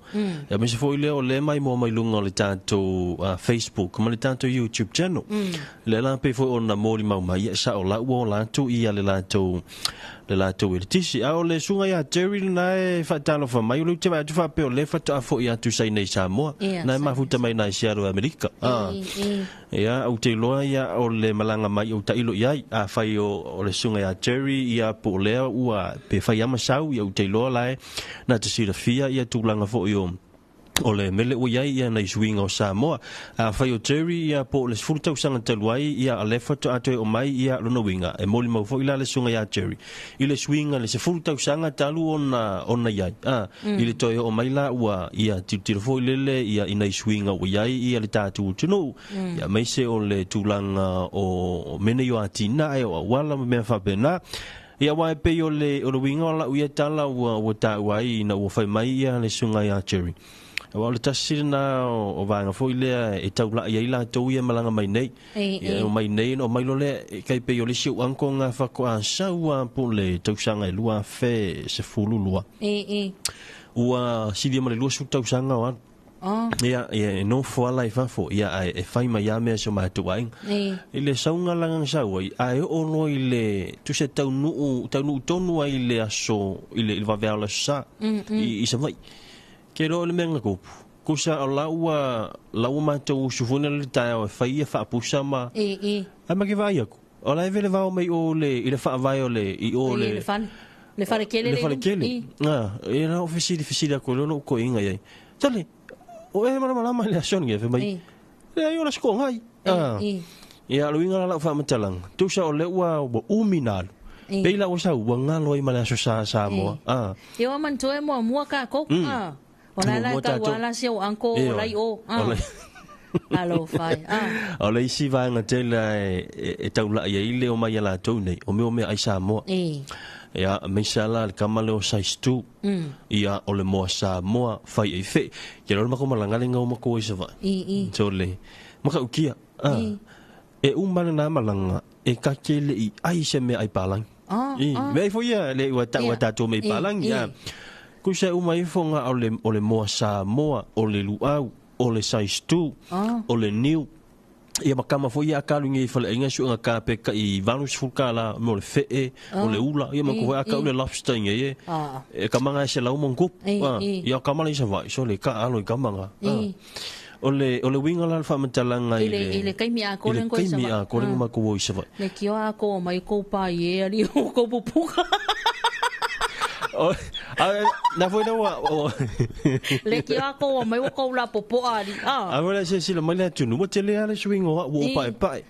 ya me se fo ile o le mai mo mai lunga le tatu Facebook ma le tatu YouTube channel le la pe fo ona mori mau mai sa o la wo la tu i le la tu le tisi a o le sunga ya Jerry na e fa talo fa mai lu te va tu fa pe o le fa ta fo ya tu sai nei Samoa na ma futa mai na sia ro America ya o te loa ya o le malanga mai o tailo ia a fai o le sunga ya Jerry ia po le ua pe fai ama sau ia o te loa lai na te sira fia ia tulanga fo yo o le mele o ia na swing o Samoa a fai o Jerry ia po le futa usanga te luai ia a le foto ate o mai ia lona winga e moli mau fo ila le sunga ya Jerry ile swing le se futa usanga talu ona ia ile toi o mai la ua ia tiro fo ile ia ina swing o ia le tatu tunu ia mai se o le tulanga o mene yo atina e o wala me fa pena ia wa pe yo le o winga la ia tala o ta wai na o fai mai ia le sunga ya Jerry wa le tasina o vanga foi le e tau la ia to ia malanga mai nei o mai nei no mai lo le kai pe yo le si anko nga fa ko a saua po le tau sanga lua fe se fulu lua ua si dia male lua su tau sanga wa ia no fo la fa fo ia e fai mai ya me so ma tu ai ile saunga langa sau ai o no ile tu se tau nu tonu ai le aso ile va vers le sa i se vai ke lo le menga ko kusa laua matou sufuna le tae o fai fa pusa ma a ma ke vai ko ola e vele va mai o le ile fa vai o le i o le le fa kele e na ofisi ko lo ko inga ai tale o e mala le ason ge fe mai e ai ola sko ngai ia lo inga la fa matalang tu sa o le wa uminal peila o sa wanga lo i mala so sa mo yo man to e mo ka ko ona la ka wala se o anko lai o alo fai o le si va nga tela e taula ia ile o mai la to nei o me ai sa mo ia me sala kamale o size 2 ia o le mo sa mo fai e fe ia lo ma ko malanga le ngau ma ko se va tole ma ka ukia e umana na malanga e ka kele i ai se me ai palang me fo ia le wa ta to me palang ia kusa umai fonga o le moa sa moa o le luau o le size 2 o le new ia makama foi ia kalu ngi fale inga su nga ka pe ka I vanus fulkala mo le fe o le ula ia mako aka le lobster ngi e kamanga se la mo ngup ia kamala isa vai so le ka alo kamanga o le winga la fa matalanga ile kai mi a ko len ko isa kai mi a ko len ma ko isa vai le kio a ko mai ko pa ye ali ko pupuka na foi na wa le ki a ko mai ko la popo ali wala se la mai tu no te le ala swingo wo pai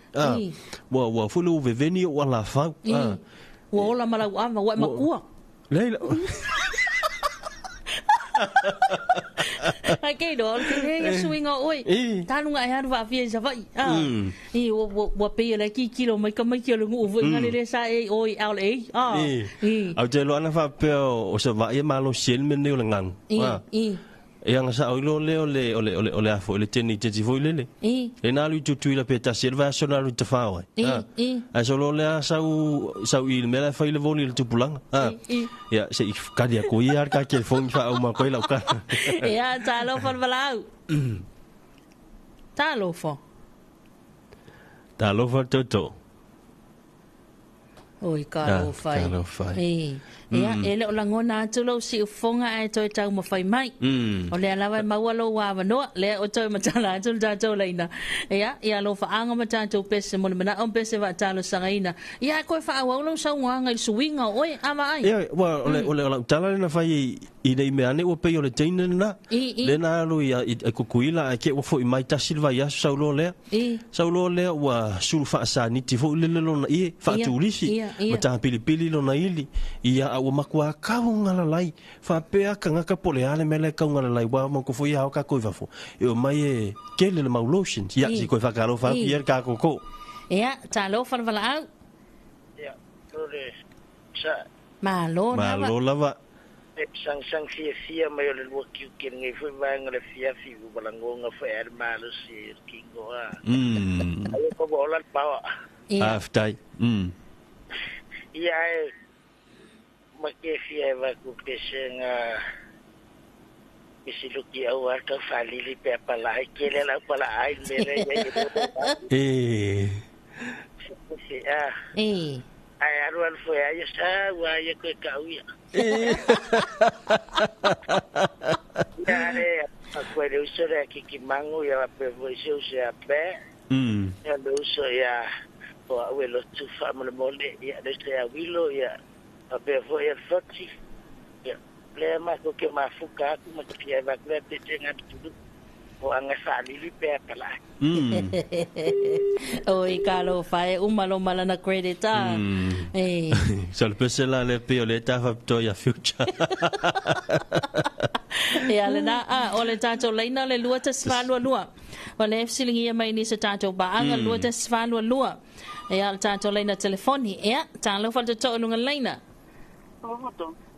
wa fulu veni o la fa wo la mala wa makua leila okay do ke swingo oi tanu ngai har va fie sa vai wo pe le ki kilo mai ka mai kilo ngu vo ngale le sa oi la au te lo na fa pe o se va ia malo sel men ne o ngang e anga sa o le afo le teni te voi le e na lu tu la peta silva sona lu te fa oi a so lo le sa I me la fa le voli le tu pulang ya se ka dia ko ia ka ke fon fa o ma ko la ka ya ta lo fa valau ta lo fa toto oi ka lo fa ia ele o langona tu lo si fonga e toi tau mo fai mai o le alawa mawalo wa no le o toi matala tu ta leina ia lo fa anga mata tu pese mo na on pese va talo sangaina ia ko fa wa lo sa nga I suinga oi ama ai ia wa o tala na fai I nei me ane o pe o le teina na le na lo ia ko kuila ke o fo mai ta silva ia sa lo le wa sulfa sa ni ti fo le lo na I fa tu lisi mata pili lo na ili ia o makua ka ngala lai fa pe ka ngaka pole ale mele ka ngala lai wa mo ko fo ia ka ko va fo e o mai e ke le mau lotion ia si ko fa ka lo fa pier ka ko ia ta lo fa vala ia tore sa malo lava sang fia mai le lo ki ke ngai fo va ngale fia fi bu balango nga fa er malo si kingo ai ko bola pa aftai ia makefia va ku pesenga isiluki au ka falili pe pala kele la pala ai mere ai aruan foi ai sa wa ye ko ka uia ya ko le usore ki mangu ya pe vo se ape ya lo so ya o awelo tu fa mo le ya de se awilo ya ape foi el foti ya le ma ko ke ma fuka ku ma ki va kle te tenga tu o anga sa li pe pala oi kalo fai umalo malana credita sal pesela le pioleta fa to ya future ya le na ole tato leina le lua te svalu lua ole fsilingi mai ni se tato ba anga lua te svalu lua ya le tato leina telefoni ya talo fa to lunga leina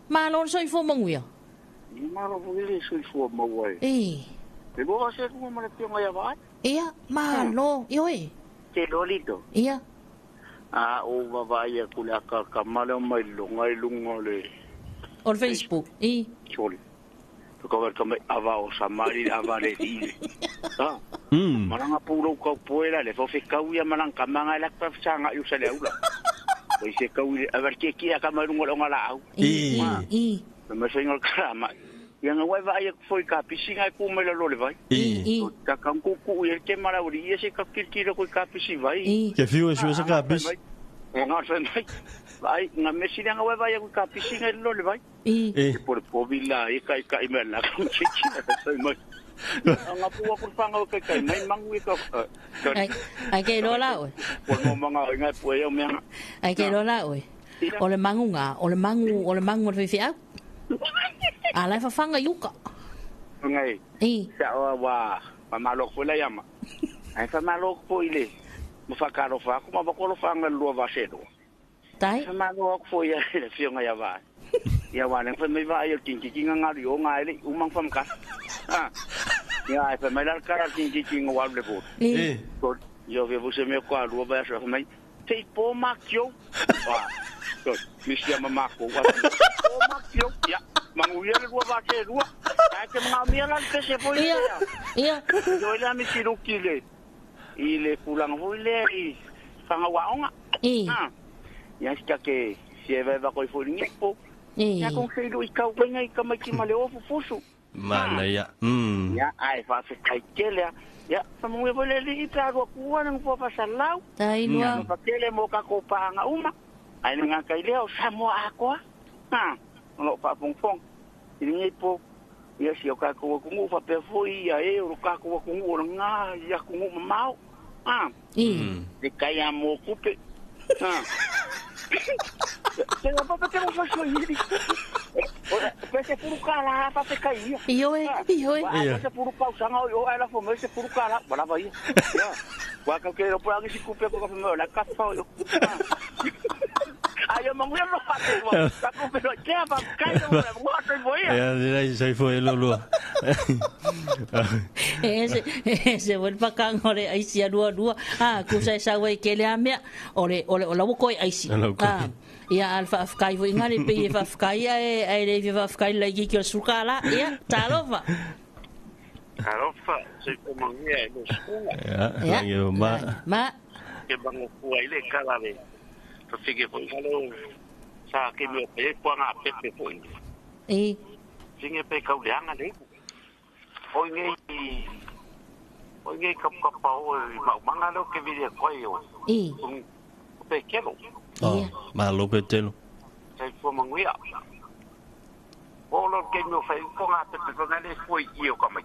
ma lo so ifo manguia ma lo vile so ifo mawai e bo se como me tengo ya va ia ma lo yoi te lolito ia o va ya kula ka kamale mai lunga le on Facebook choli to cover como ava o samari ava le di maranga puro ka poela le fo fe kauia maranga kamanga la pa sanga yu sale ula o se kaui aver ke ka marunga la au me sengo krama yang wai vai foi ka pisinga ku me lo le vai ta kan ku ye ke mara uri ye se ka kirkiro ko ka pisi vai ke fiu se ka pisi no se vai na me sina wai vai ku ka pisinga lo le vai por povila e kai me la ku chichi sai mai nga pu ku panga ko kai mai mangu ko ai ke lo la oi por mo manga nga pu yo me ai ke lo la oi ole mangu fe fia ala fa fanga yuka ngai sa wa malok fo la yama ai fa malok fo ile mo fa karo fa kuma ba ko lo fanga lo va sedo tai fa malok fo ya le fio nga ya va ya wa ne fa me va yo tinki nga ri o nga ile u mang fam ka ya fa me la kara tinki nga wa le bo ko yo ve vous me quoi lo va sa mai te po makyo so mi si ama mako wa po makyo ya manguia le rua va ke rua ai ke mga mia lan ke se foi ia yo la mi siruki le i le pulang hui le i whangawaonga. Ia sika ke se veva koi furingi po. Ia kong seido i kau wenga i kamaiki ma le ofu fusu. Mana ia. Ia ai whawhekai kelea. Ia, whamungi wale li i tārua kua nang whapasalau. Tai lua. Ia, whakele mo ka ko paanga uma. Ai nga kai leo Samoa akoa. Ngo whapongfong. I ngai po. Ia si o ka ko kungu whapewhoi ia e o ka ko kungu o ngā ia kungu mamau. Te kai a mō kupe. Se nga papa te mo whasoi hiri. Pese purukala pa pe kai ia. Ioe. Pese purukau sanga o ai la fo me se purukala. Wala va ia. Wa ka ke ro pa ngi si kupe ko ka me la ka fa yo. Ai mo ngi no pa te mo. Ka ko pe no ke pa kai no mo te voi. Ya, dai sai foi lo. Se vuel pa kang ore ai sia dua. Ku sai sa wai ke le amea. Ore la ko ai si. Ia alfa afkai vo ingari pe fa afkai ai le fa afkai la ki o sukala ia talova se ko mangia e no skula ya yo ma ke bango ku ai le kala le to fige po halo sa ke me pe ko na pe po singe pe ka le anga le o ngai kap pa o manga lo ke vi ko yo pe kelo ma lo petelo sai fo manguia o lo ke no fai ko nga te ko ngale foi io kama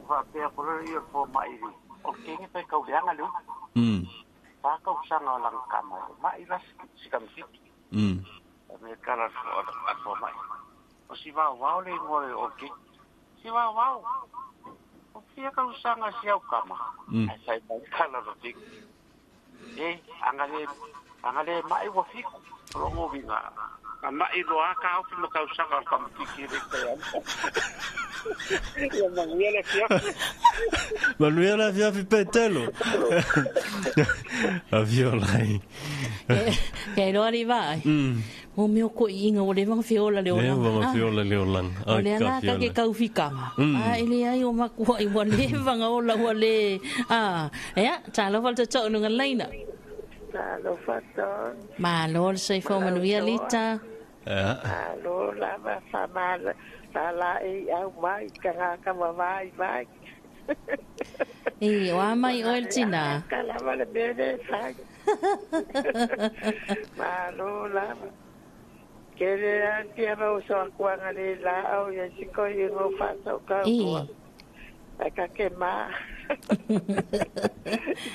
va pe ko io fo mai o ke ni pe ka uanga lu pa ka usanga lang kama mai ras sikam sik me kala fo mai o si va le ngore o ke si va o fia ka usanga si au kama sai ba kala ro tik angale mai wo fiku rongo vinga mai do aka o fino ka usaka ka mtiki rekta ya Manuela via petelo a violai ke ro arriva o meu ko inga o le viola le ola o le ana ka ke ka ufikama ele ai o maku ai wa le vanga ola wa le talo falta to no ngalaina talo fato malo sei fo manuia lita alo la va fa mal la e au mai ka vai wa mai oil tina kala vale bene sai malo la kere antia va uso kuanga le la au ya siko i no fato ka ka ke ma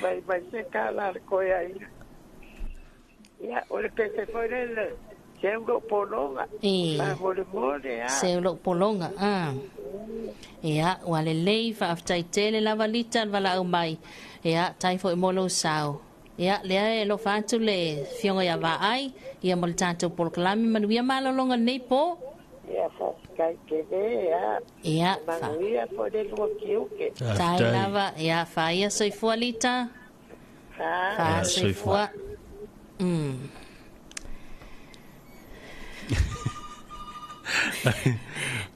vai se kala ko ya ole pese foi le Seulo polonga. Seulo polonga. Ia, wale lei fa aftai tele lava lita wala au mai. Ia, tai fo molo sao. Ia, lea e lo fatu le fionga ya va ai. Ia mol tato pol kalami manuia malolonga nei po. Ia, fa kai kede, ia. Ia, fa. Manuia po de lua kiuke. Tai lava, ia, fa ia soifua lita. Fa soifua.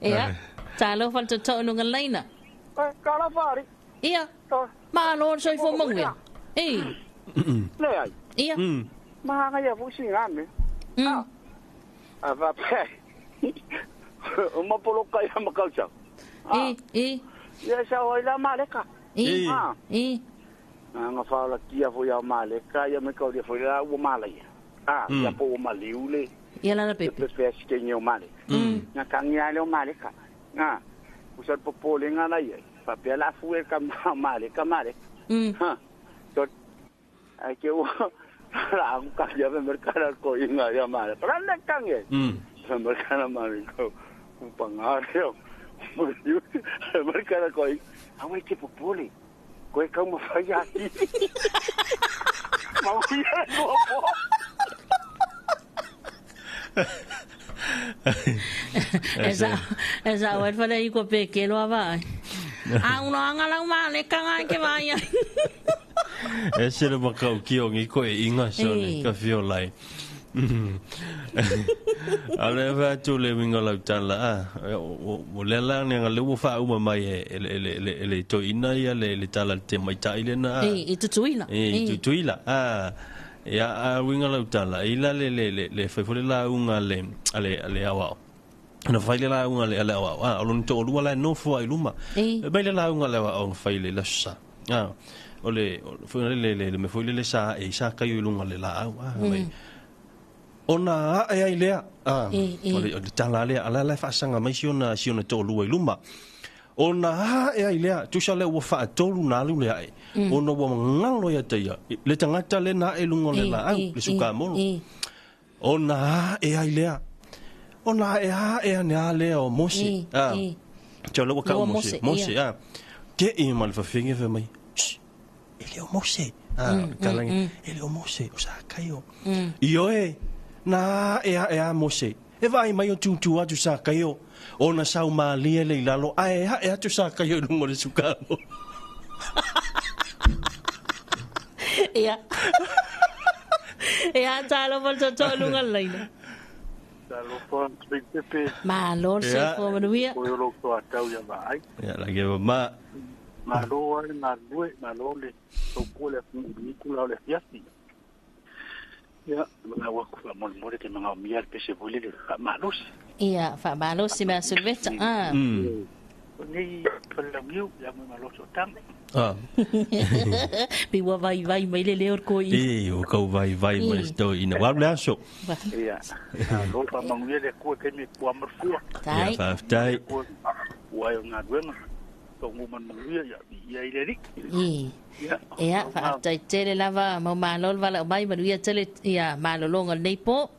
Ia, talo falta to no ngalaina. Kala fari. Ia. Ma lo soi fo mangwe. Le ai. Ia. Ma nga ya fu singame. Va pe. Uma polo kai ma kaucha. Ya sa oi la maleka. Nga fa la kia fu ya maleka ya me ko dia fu la u malai. Ya po maliule. Ia la pepe. Pepe que nyo male. Na kangia le male ka. Usar popole nga na ye. Pa pe la fu ka male ka male. So ai ke u la un ka ya mercado ko inga ya male. Para na kange. Mercado male ko un pangario. Mercado ko. Awai ke popole. Ko ka mo fa ya. Mau ya no. Esa wet fa dei ko pe ke lo va. Uno angala male kanga ke vai. E se le makau ki o ngi ko e inga so ka fio lai. Ale va tu le winga la tala o le la nga le wo fa uma mai le to ina ya le tala te mai tai le na e tutuila tutuila ya a winga la tala ila le fa fo la unga le awa na fa le la unga le awa o lo to lu la no fo ai luma ba le la unga le awa o fa le la sa o le fo le me fo le sa e sa ka yu lunga le la mai ona ai lea o le tala lea ala la fasanga mai siona tolu ai luma ona ai lea tu sa le wo fa tolu na lu lea ona wo ngalo ya tia le tangata le na e lungo le la le suka mono ona ai lea ona e na le o mosi cho lo ka mosi ke e mal fa finge fa mai ele o mosi kalang ele o mosi o sa kayo io na ea mose e vai mai o tu atu sa kaio ona sau malia le lalo ai ha atu sa kaio lungo le sukamo ia talo por to lunga leina talo por pepe malo se ko manuia o lo to atau ya vai ya la que ma malo le to pole ni kula le fiasti ya na wa ku mo ke mga miar pe se bole le malos ia fa malos si ma sulveta ni pala miu ya mo malos tam bi wa vai mai le leor ko o ko vai mai sto ina wa bla so ia lo pa manguia le ko ke mi po amor fu tai tai wa nga dwen to mo manguia ya ile ri ia fa tai tele lava mo malol vala mai manuia tele ia malolonga nei po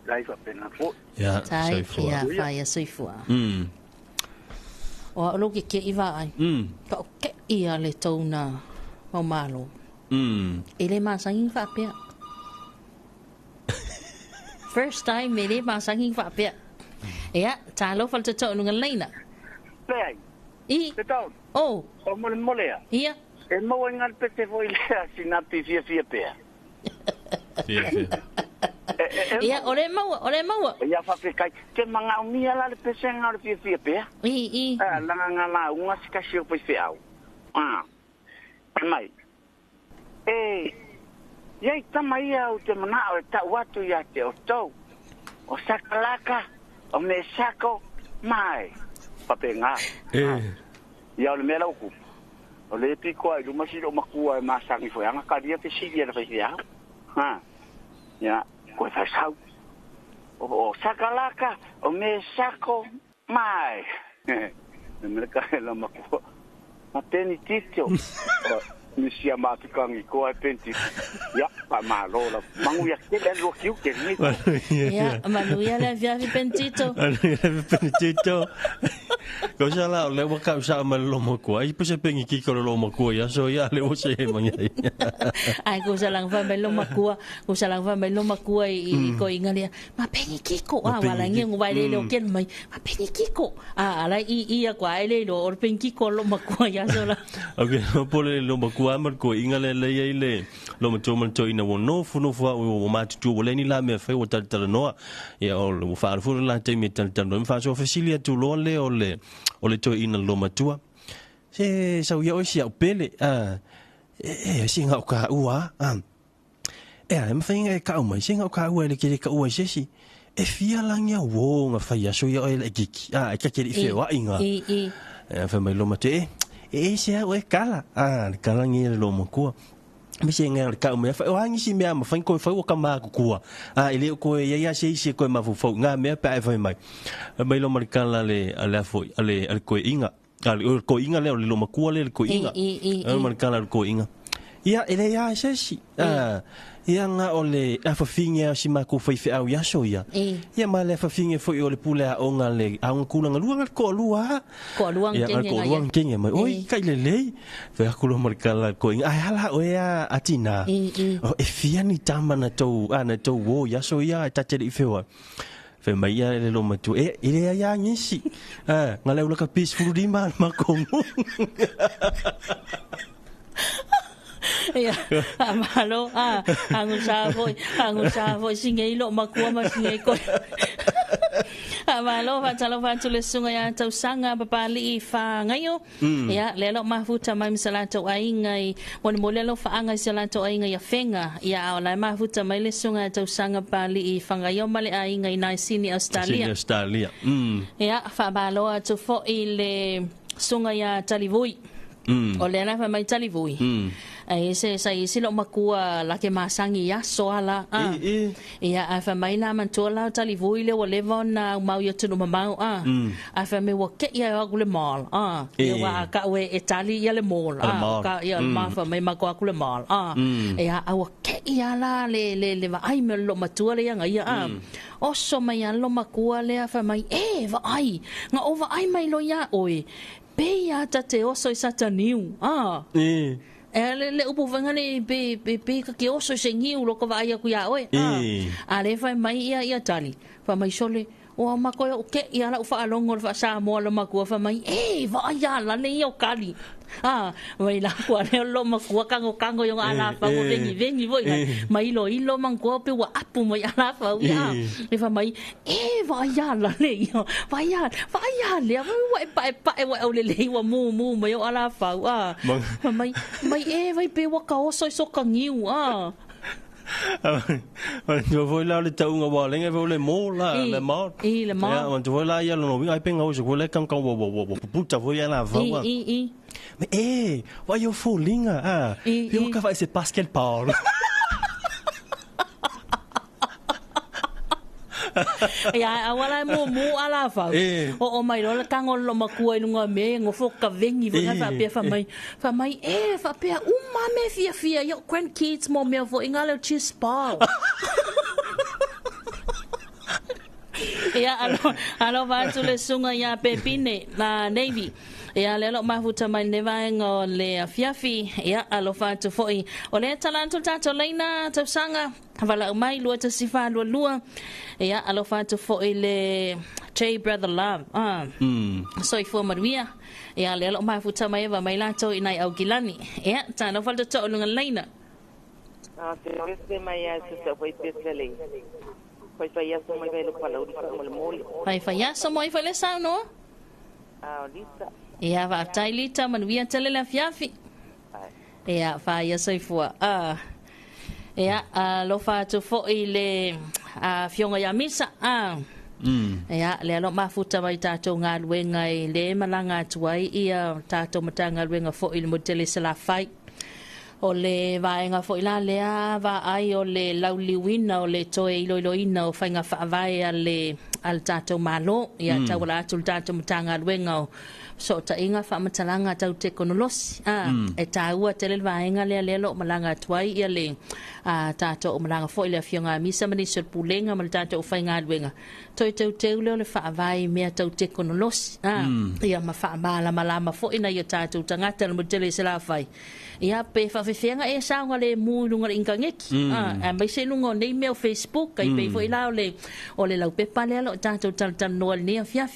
dai fa pena po ya tai ia fa ia soifua o lo ke iva ai ka ke ia le tona mo malo ele masangin fa pe first time ele masangin fa pe ia talo falta to nunga leina play te tau o mole ia e mo ngal pete foi le sina fia pe ia ore mau ia fa pe kai ke manga umia la le pese ngal fia pe la ngala unga ska sio pe fiao mai ia tamai au te mana o ta watu ya te o to o sakalaka o me sako mai papenga ia le mela ku o le piko ai luma si lo makua ma sangi foi anga ka dia te si dia fa ia ya ko fa sau o sakalaka o me sako mai me ka la makua ma teni tito ni sia ma ti kangi ko ai penti ya pa malo la mangu ya ke le lo kiu ke ni ya manu ya le via vi pentito ko sa la le wa ka sa ma lo mo ko ai pese pengi ki ko lo mo ko ya so ya le o se manya ai ko sa lang fa me lo makua ko sa lang fa me lo makua i ko ingalia ma pengi ki ko wala ngi ngu vai le lo ken mai ma pengi ki ko ala i ya kwa le lo or pengi ko lo makua ya so la okay po le lo makua mar ko ingale le ile lo mo to ina wo no fu o ma tu wo le ni la me fe o tal no ya o lo fa fu la te mi tal no fa so facilia tu lo le o le to ina lo matua se sa ya o si au pele singa ka ua me fainga ka mai singa ka ua le ke ka ua sesi fia langa wo nga fa ya so ya le kiki ka ke fe wa inga fa mai lo mate se o kala kala ngi lo mo ko me se nga ka me fa wa ngi si me ma fa ko fa o ka ma ko ile ko ya se ko ma fo nga me pa fa mai lo mar kala le ala fo ale ko inga ko inga le lo ma ko le ko inga mar kala ko inga ia ele ya sesi ia nga ole a fa finge si ma ko foi fe au ya so ia ma le fa finge foi ole pula o nga le a un kula nga luang ko luang kenge mai oi kai le fe ko lo markala ko ai hala o ya atina o e fia ni tama na to wo ya so ia ta te fe wa fe mai ia le lo matu ile ya ngisi nga le ka peaceful di ma ko Ia, malo, angu sa foi singe ilo makua ma singe ko. Malo fa talo fa tu le sunga ya tau sanga papali fa ngayo. Ia, lelo mafuta mai misalato ai ngai, mon molelo fa anga misalato ai ngai afenga. Ia, ola mafuta mai le sunga tau sanga pali fa ngayo male ai ngai na sini Australia. Australia. Ia, fa malo atu fo ile sunga ya talivui. O le ana fa mai talivui. Ai se lo makua la ke masangi ya soala ia fa mai la man tola talivui le o le vona mau yo tunu mau fa me wo ke ya gule mal ia wa ka we Italy ya le mall ka ya ma fa mai ma ko gule mal ia a wo ke ya la le va ai me lo matua le nga ia o so mai ya lo makua le fa mai va ai nga over ai mai lo ya oi pe ya ta te oso sa ta niu le upu vangane pe ka ke oso se ngiu lo ka vai ku ya oe ale fa mai ia tali fa mai sole o ma ko o ke ia la fa longo fa sa mo lo ma ku fa mai va ya la le o kali mai la ku ale lo ma ku kango yo ala fa o vengi voi mai lo ilo man ko pe wa apu mai ala fa ya le fa mai va ya la le yo va ya le wa wa o le wa mu mai o ala fa mai vai pe wa ka o so ka ngiu tu voi la le tau nga wa lenga vo le mo la le mo le mo ya tu voi la ya lo no ai penga o se le kam kam wo puta voi la va wa mais wa yo folinga eu ka vai se Pascal Paul ya awala mo ala fa o mai lo kango lo makua lunga me ngo foka vengi va fa mai fa pe uma me fia yo grandkids mo me vo ingalo chispa ya alo va tu le sunga ya pepine na navy ya lelo mafuta mai neva ngo le afiafi ya alo fa tu foi o le talanto tato leina tu sanga vala mai lua te sifa lua ya alo fa tu foi le J brother love so ifo maria ya lelo mafuta mai va mai lato inai au gilani ya tano falta to lunga leina se mai ya se foi pesele foi ya so mai velo pala uri fa mol foi ya so mai fale sa no lista ia va tailita man via tele la fiafi ia fa ia soi fua ia lo fa tu fo ile fionga ya misa ia le lo mafuta mai tato nga luenga le malanga tuai ia tato matanga luenga fo ile modele sala fai o le vaenga fo ila lea va ai o le lauliwina o le toe iloiloina o fainga faavai al tato malo ia tawala atul tato matanga luenga so ta inga fa matalanga tau teknolosi e taua tele vaenga le lo malanga tuai ia le tato o malanga fo ile fionga misa mani sur pulenga mal tato o fainga luenga toi tau le faavai mea tau teknolosi ia ma fa malama fo ina ia tato tangata le modele sela fai ia pe fa fenga e sanga le mu lunga ingangeki mai se lunga nei meu Facebook kai pe fo ila o le lau pe pale lo tato tal no le fia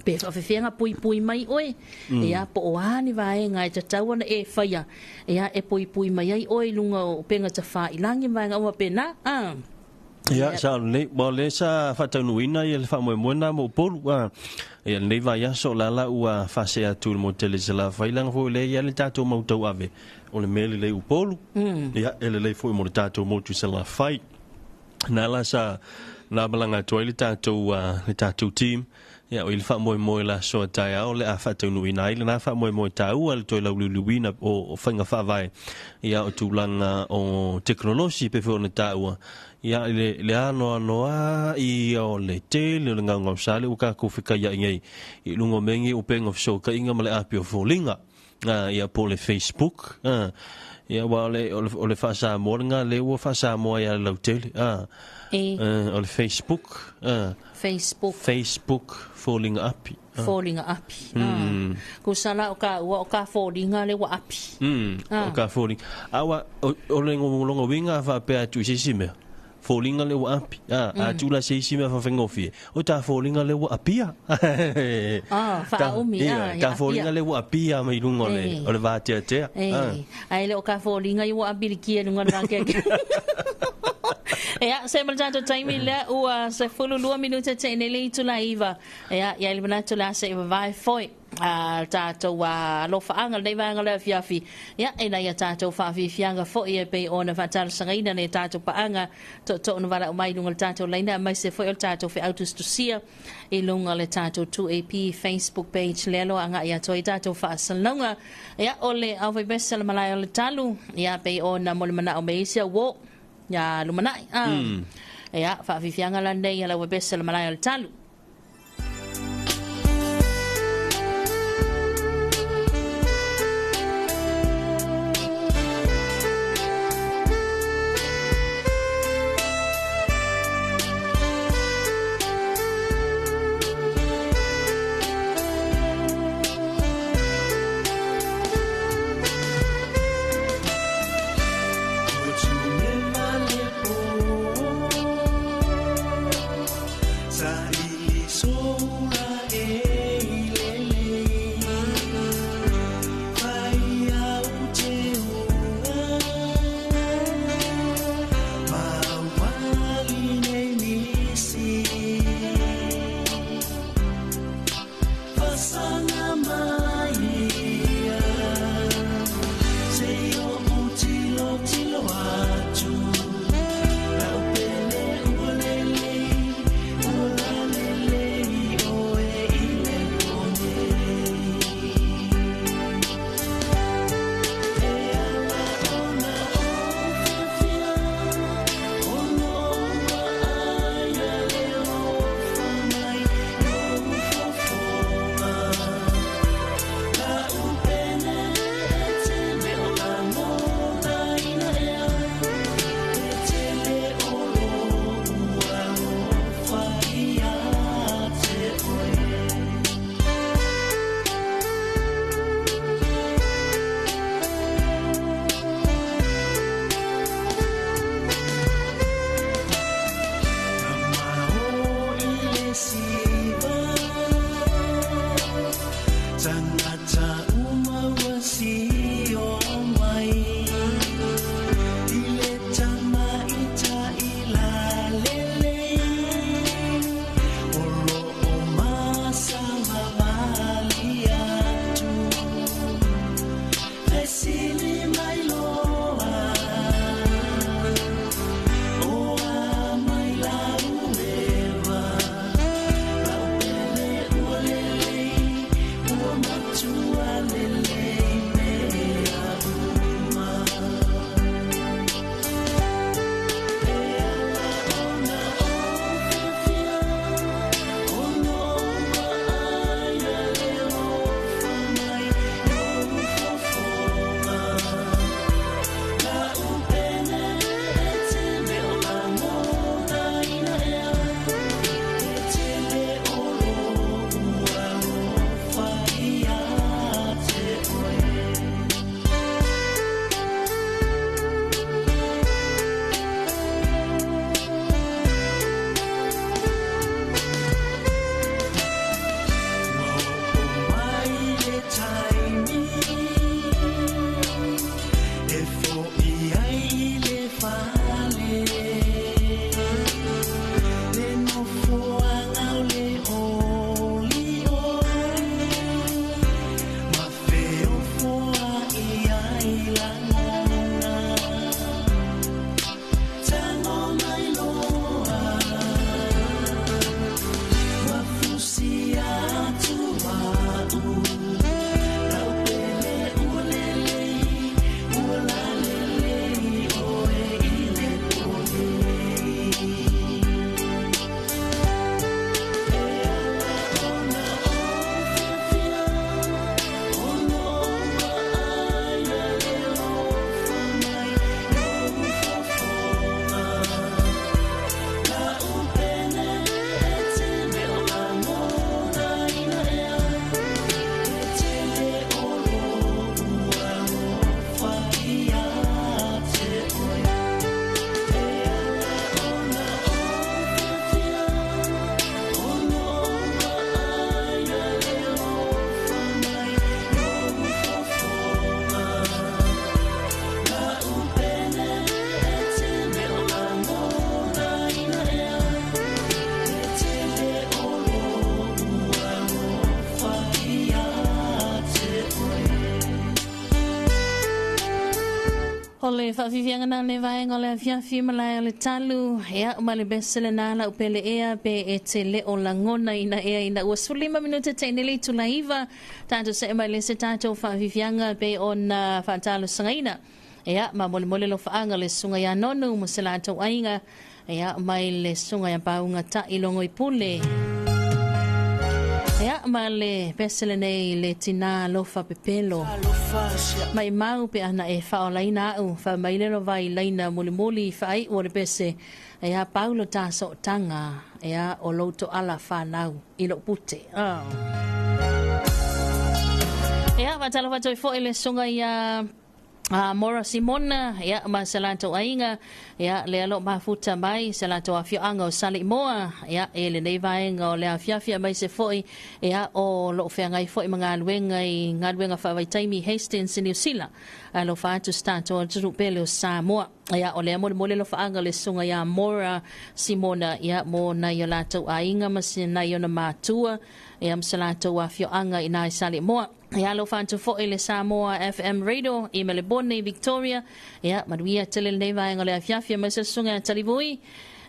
pe fa fenga pui mai oi ia po ani vai ngai tau na e faia ia e pui mai ai oi lunga o penga ta fa ilangi vai nga o pena ya sa le bole sa fa tanu ina ia le fa mo na mo polu ia nei vai ya so la ua fa se atu mo telesela fa ilang fo le ia le tato mo tau ave o le mele le upolu ia ele le fo mo tato mo tu sela fai na la sa la balanga toileta tato team ia o il fa mo la so tai o le fa tanu ina ile na fa mo tau al to la luina o fanga fa vai ia o tulanga o teknologi pe fo na tau ia le ano i o le te le ngau sale u ka ku fika ia ngai i lungo mengi u peng of so ka inga male api o folinga ia po le Facebook ia wa le fa sa mornga le u fa sa mo ia le tele o le Facebook falling api ko sala o ka fallinga le wa api o ka falling awa o le ngolongo winga fa pe atu sisime folinga le wa api tula sei me fa fengo fi o ta folinga le wa apia fa umi ta folinga le wa apia mai lungo le va te ai le o ka folinga i wa api ki lungo na ke se maljato taimi le ua se fululua minuta te nele tula iva ia le mana tula se vai foi tātou lofa anga nei vanga le fiafi ia ina ia tātou whaafi fianga fo ia pe ona whatara sangaina ne tātou paanga to no wala mai lunga le tātou laina mai se fo il tātou fi autos to sia i lunga le tātou 2AP Facebook page lelo anga ia toi tātou whaasalonga ia ole au vai besa le malai o le talu ia pe ona mo le mana o meisia wo ia lumanai ia whaafi fianga la nei ia le besa le malai o le talu Sa O le whawhiwhianga na le vaenga o le awhiawhi malai o le talu, ea umale besele nala upele ea pe e te le o langona ina ea ina ua sulima minuta te nili tula iwa, tātou se ema le se tātou whawhiwhianga pe o na whaatalo sangaina. Ea ma mole mole lo whaanga le sunga ya nonu mo se lātou ainga, ea mai le sunga ya paunga ta ilongo i pule. Ea ma le pesele nei le tina lofa pepelo. Mai mau pe ana e whaolaina au, wha mailero vai laina muli muli whai o le pese. Ea paulo tāso tanga, ea o louto ala whanau, ilo pute. Ea watalo watoi fo ele sunga ia Mora Simona, ea ma salato ainga, ea le alo mafuta mai, salato awhianga o sali moa, ea e le nei vaenga o le awhiawhia mai se foi, ea o lo whengai foi mga ngaluenga whawaitaimi Hastings in New Zealand, a lo whaatu stato o Turupele o Samoa, ea o le amore mole lo whaanga le sunga ia Mora Simona, ea mo na i o lato ainga masi na i o na mātua, ea msalato awhianga i nai sali moa. Ia lo fantu fo ele Samoa FM Radio i Melbourne Victoria ia maduia tele nei vai ngole afiafia mai se sunga talivui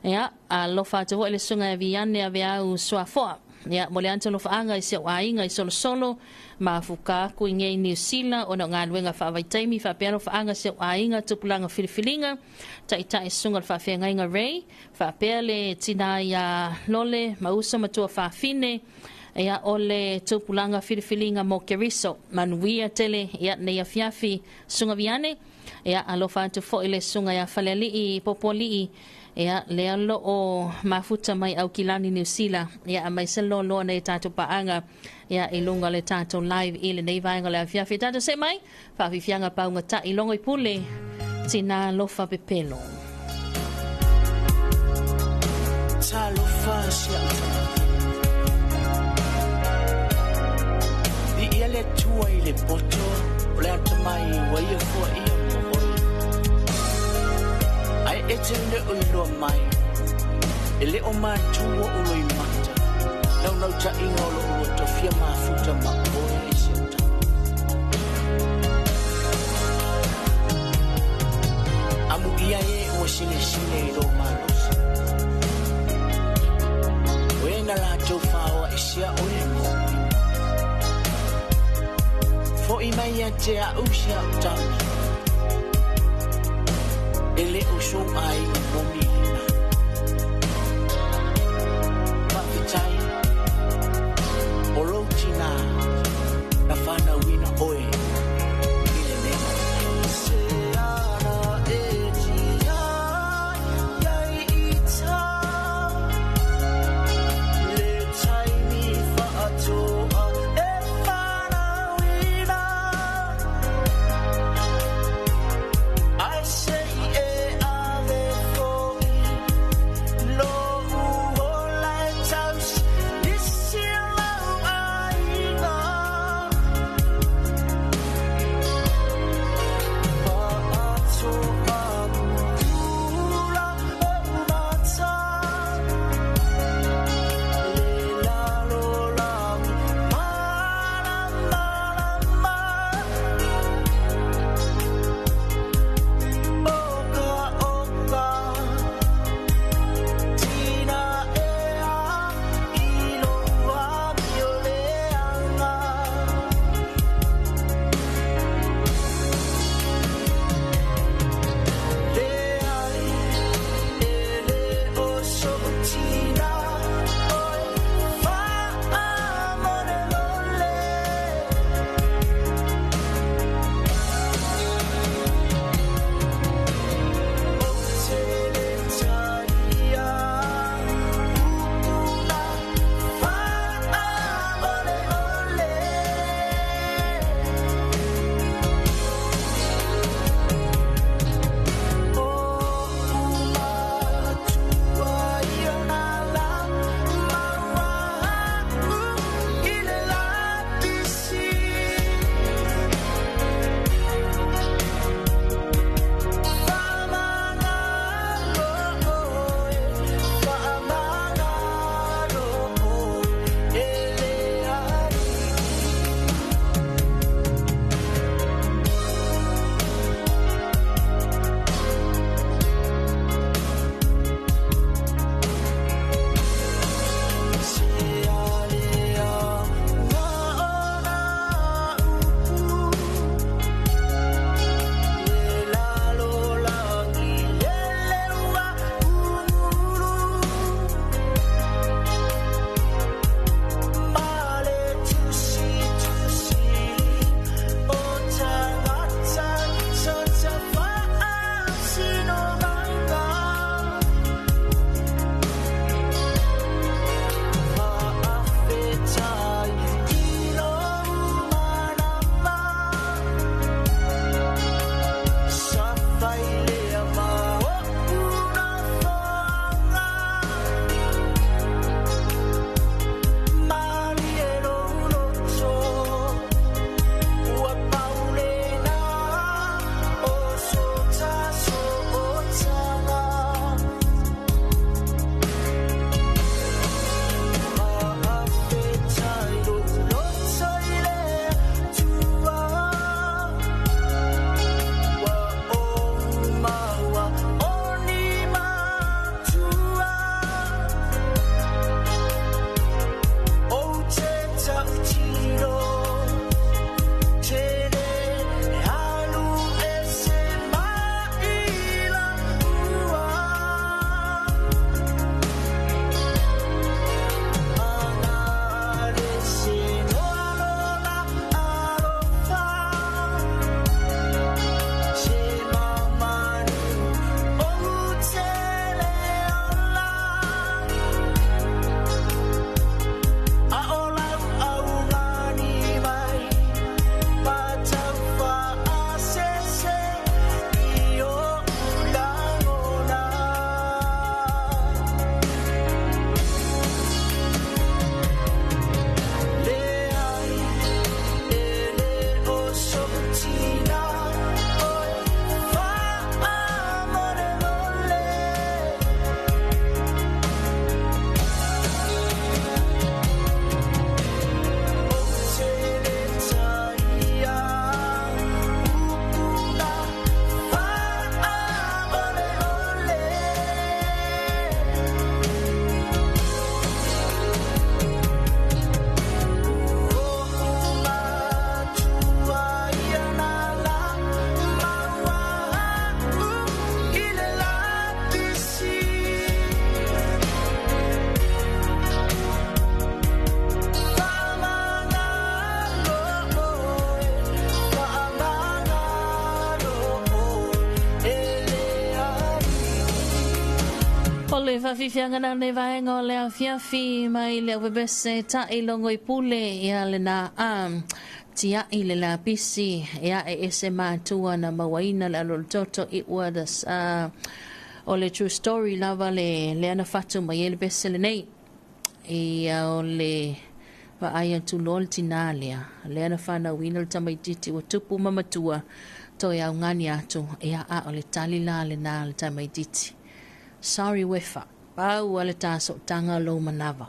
ia a lo fantu fo ele sunga viane avea u swafoa ia mole anto lo faanga i se wainga i solo ma fuka ku nge New Zealand ona ngalwenga fa vai taimi fa pero faanga se wainga tupulanga filifilinga tai sunga fa fenga inga rei fa pele tina ya lole mausa matua fa fine ea ole tupulanga filifilinga mo keriso manuia tele ea nei afiafi sunga viane ea alofa atu fo ile sunga ya faleli i popoli ea lealo o mafuta mai au kilani New Zealand ea mai selo lo nei tatu paanga ea ilunga le tatu live ile nei vaenga le afiafi tatu se mai fa fifianga paunga ta ilongo i pule tina lofa pepelo ta lofa siya ia le tua i le poto o le atamai wa ia fua ia mohoi ai e te le o iloa mai e le o mātua o loi mata nau ta inga o lo ua tofia mafuta ma oe e siata amu ia e o sile i lo malosa o e na la tau whaoa e sia o le mohoi fo i mai a te a usia o tau e le o so ai o momina mafitai o routina na whana wina oe i le nema se ana e tia iai i ta le taimi whaatoa le fafifianga na le vaenga o le afiafi mai le webese ta ilongo i pule ia le na tia i le la pisi ia e ese mātua na mawaina le alo toto i uadas o le true story lava le ana fatu mai le bese le nei ia o le wa aia tu lol tinalia le ana fana wina le tamaititi wa tupu mamatua to ia ngani atu ia a o le talila le na le tamaititi. Sorry wefa. Pau ale taso tanga lo manava.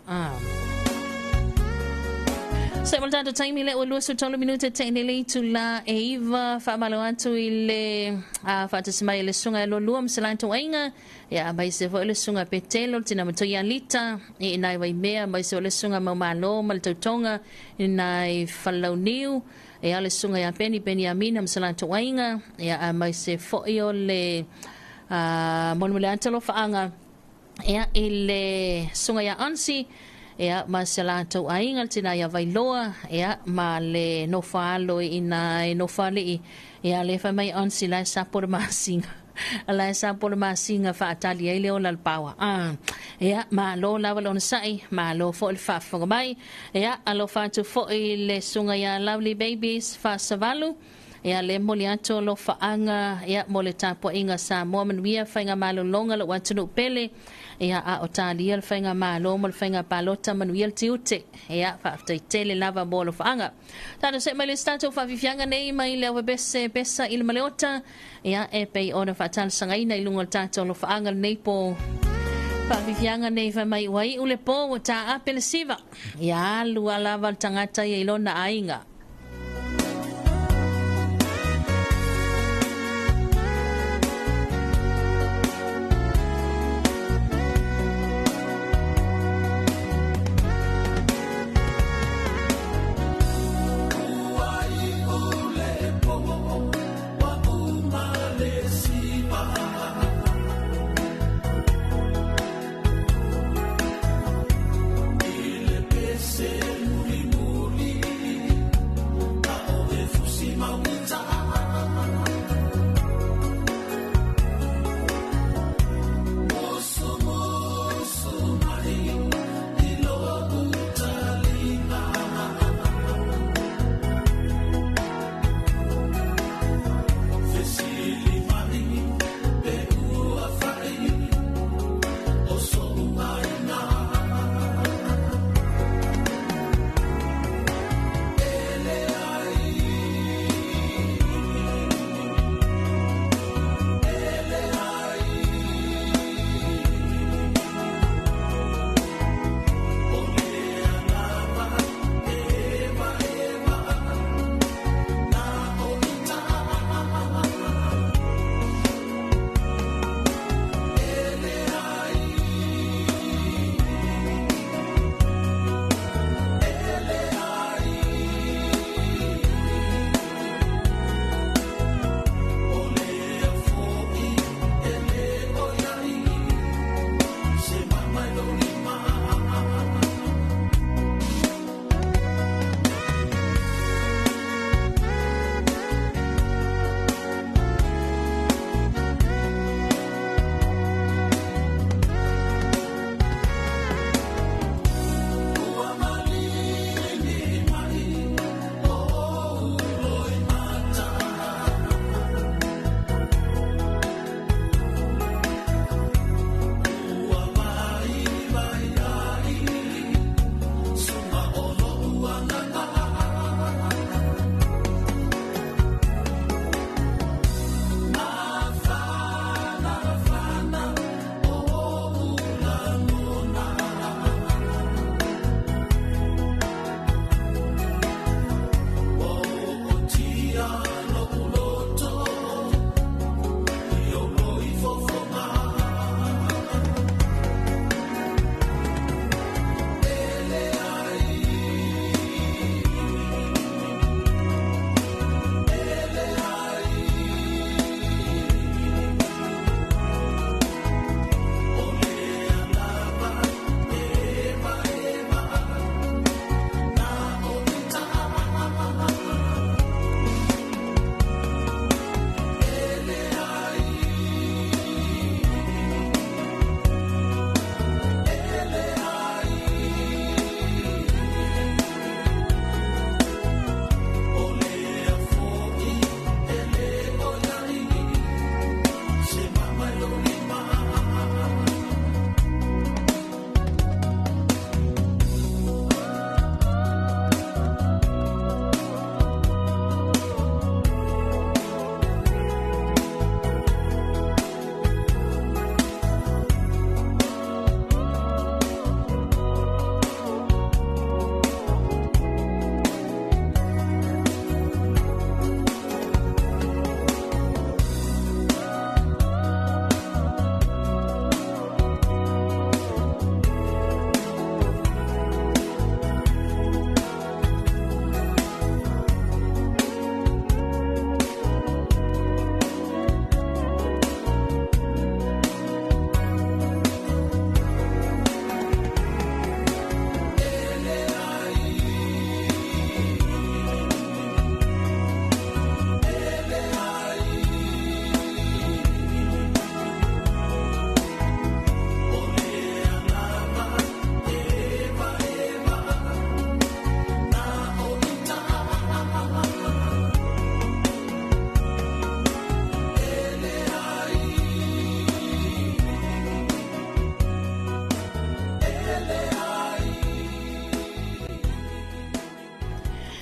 Se voltato taimi le ulu su tolo minute tenili tu la eiva fa malo atu ile fa tsima ile sunga lo luam selanto ainga ya mai se vo ile sunga petelo tina mato ya lita e nai vai mea mai se ile sunga mamalo mal totonga nai faloniu e ale sunga ya peni amina selanto ainga ya mai se fo io le monmule antelo faanga ea ile sunga ya ansi ea masalato ainga tina ya vailoa ea ma le nofalo ina nofali ea le fa mai ansi la sapor masinga ala sapor masinga fa atali ile o lalpawa ea ma lo lava lo sai ma lo fo il fa fo mai ea alo fa tu fo ile sunga ya lovely babies fa savalu ia le moliato lo faanga ia mole tapo inga sa momen wia fainga malo longa lo watunu pele ia a otalia fainga malo mol fainga palota manuel tiute ia fa tele lava bolo faanga tano se mai stato fa vifianga nei mai le webese pesa il maleota ia e pe ona fatal sangaina ilunga tato lo faanga nei po fa vifianga nei fa mai wai ule po ta apelesiva ia lu lava tangata ia ilona ainga.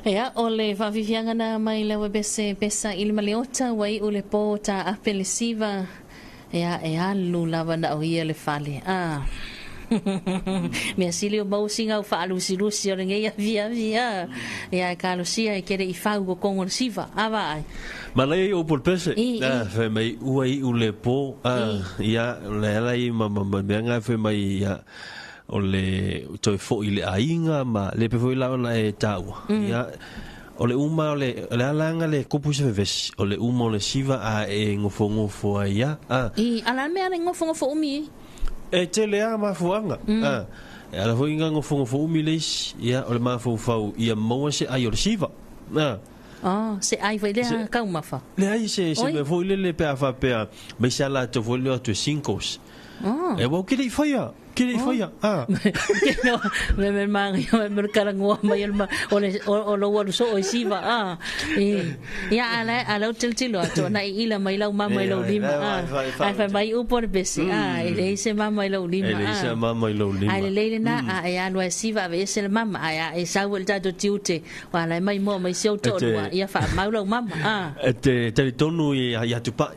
Ea, o le whawhiwhianga na mai lewa bese pesa ili maleota wai ule po ta apele siva. Ea, e alu lava na oia le fale. Mea sili o mausinga u whaalusi-lusi o ringeia via. Ea, ka alusia e kere i whau ko kongo siva. Awa ai. Malai o por pese. Fe mai uai ule po. Ia, le alai meanga fe mai ia. O le toi fo ile ainga ma le pe foi la na e taua ya o le uma o le alanga le kupu se ves o le uma o le siva a e ngofo ia ala me ale ngofo umi e te le a ma fuanga ala foi nga ngofo umi le ya o le ma fo fau ia mo se ai o le siva se ai vai le ka uma fa le ai se me foi le pe a fa pe me sa la te foi le to cincos e wo que le foi Kiri foia. Me mangi me karangua mai o lo waru so o siva ia ala tiltilo to na ila mai lau mama mai lau lima ai fa mai upor besi ele se mama mai lau lima ele se mama mai lau lima ai le na ai alo siva ve se mama ai sa wel ta do tiute wala mai mo mai se to ia fa mai lau mama te tonu ia tupa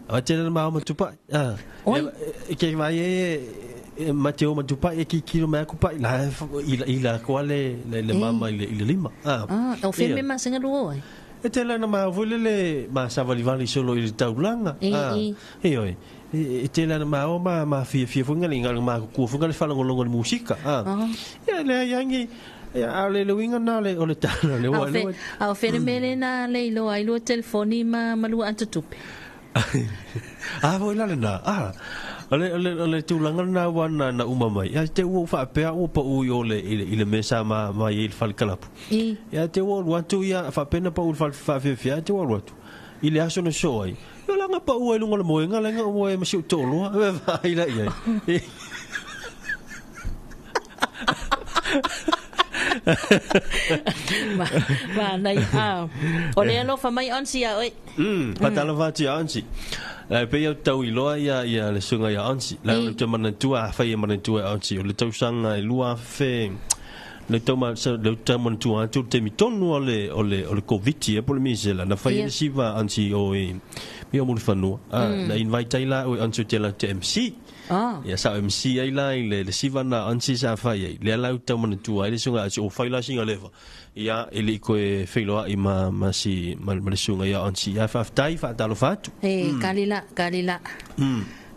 a te na ma tupa ke vai Mateo matupa e ki kilo mai ku pai la ila kwale le mama ile lima o fe me ma senga do ai e te la na ma vole le ma sa valivali solo il taulanga oi e te la na ma fi funga linga ma ku funga le fala ngolongo de musika ya le yangi ya le winga na le o le tana le wa le a fe mele na le lo ai lo telefoni ma lu antutupe voi la na ole tulanga na wana na umamai ya te u fa pe u pa u yo le ile mesa ma il fal kalapu ya te u watu ya fa pena pa u fal fa fe te u watu ile aso no show ai yo la pa u lu ngol mo nga la nga mo e masi tolo va ila ia ma nai ole no fa mai onsi oi patalo vati onsi pe ia tau iloa ia le sunga ia ansi la te manatua fai manatua ansi le tau sanga lua fe le tau ma le tau manatua tu te mitonu ole covid e por mi sela na fai siva ansi o mi o mulfanu na invite ila o ansi te la MC ia sa MC ai la le siva na ansi sa fai le la tau manatua le sunga o fai la singa leva ia ele ko e feloa i ma si ma sunga ia ansi ia fa tai fa talo fatu kalila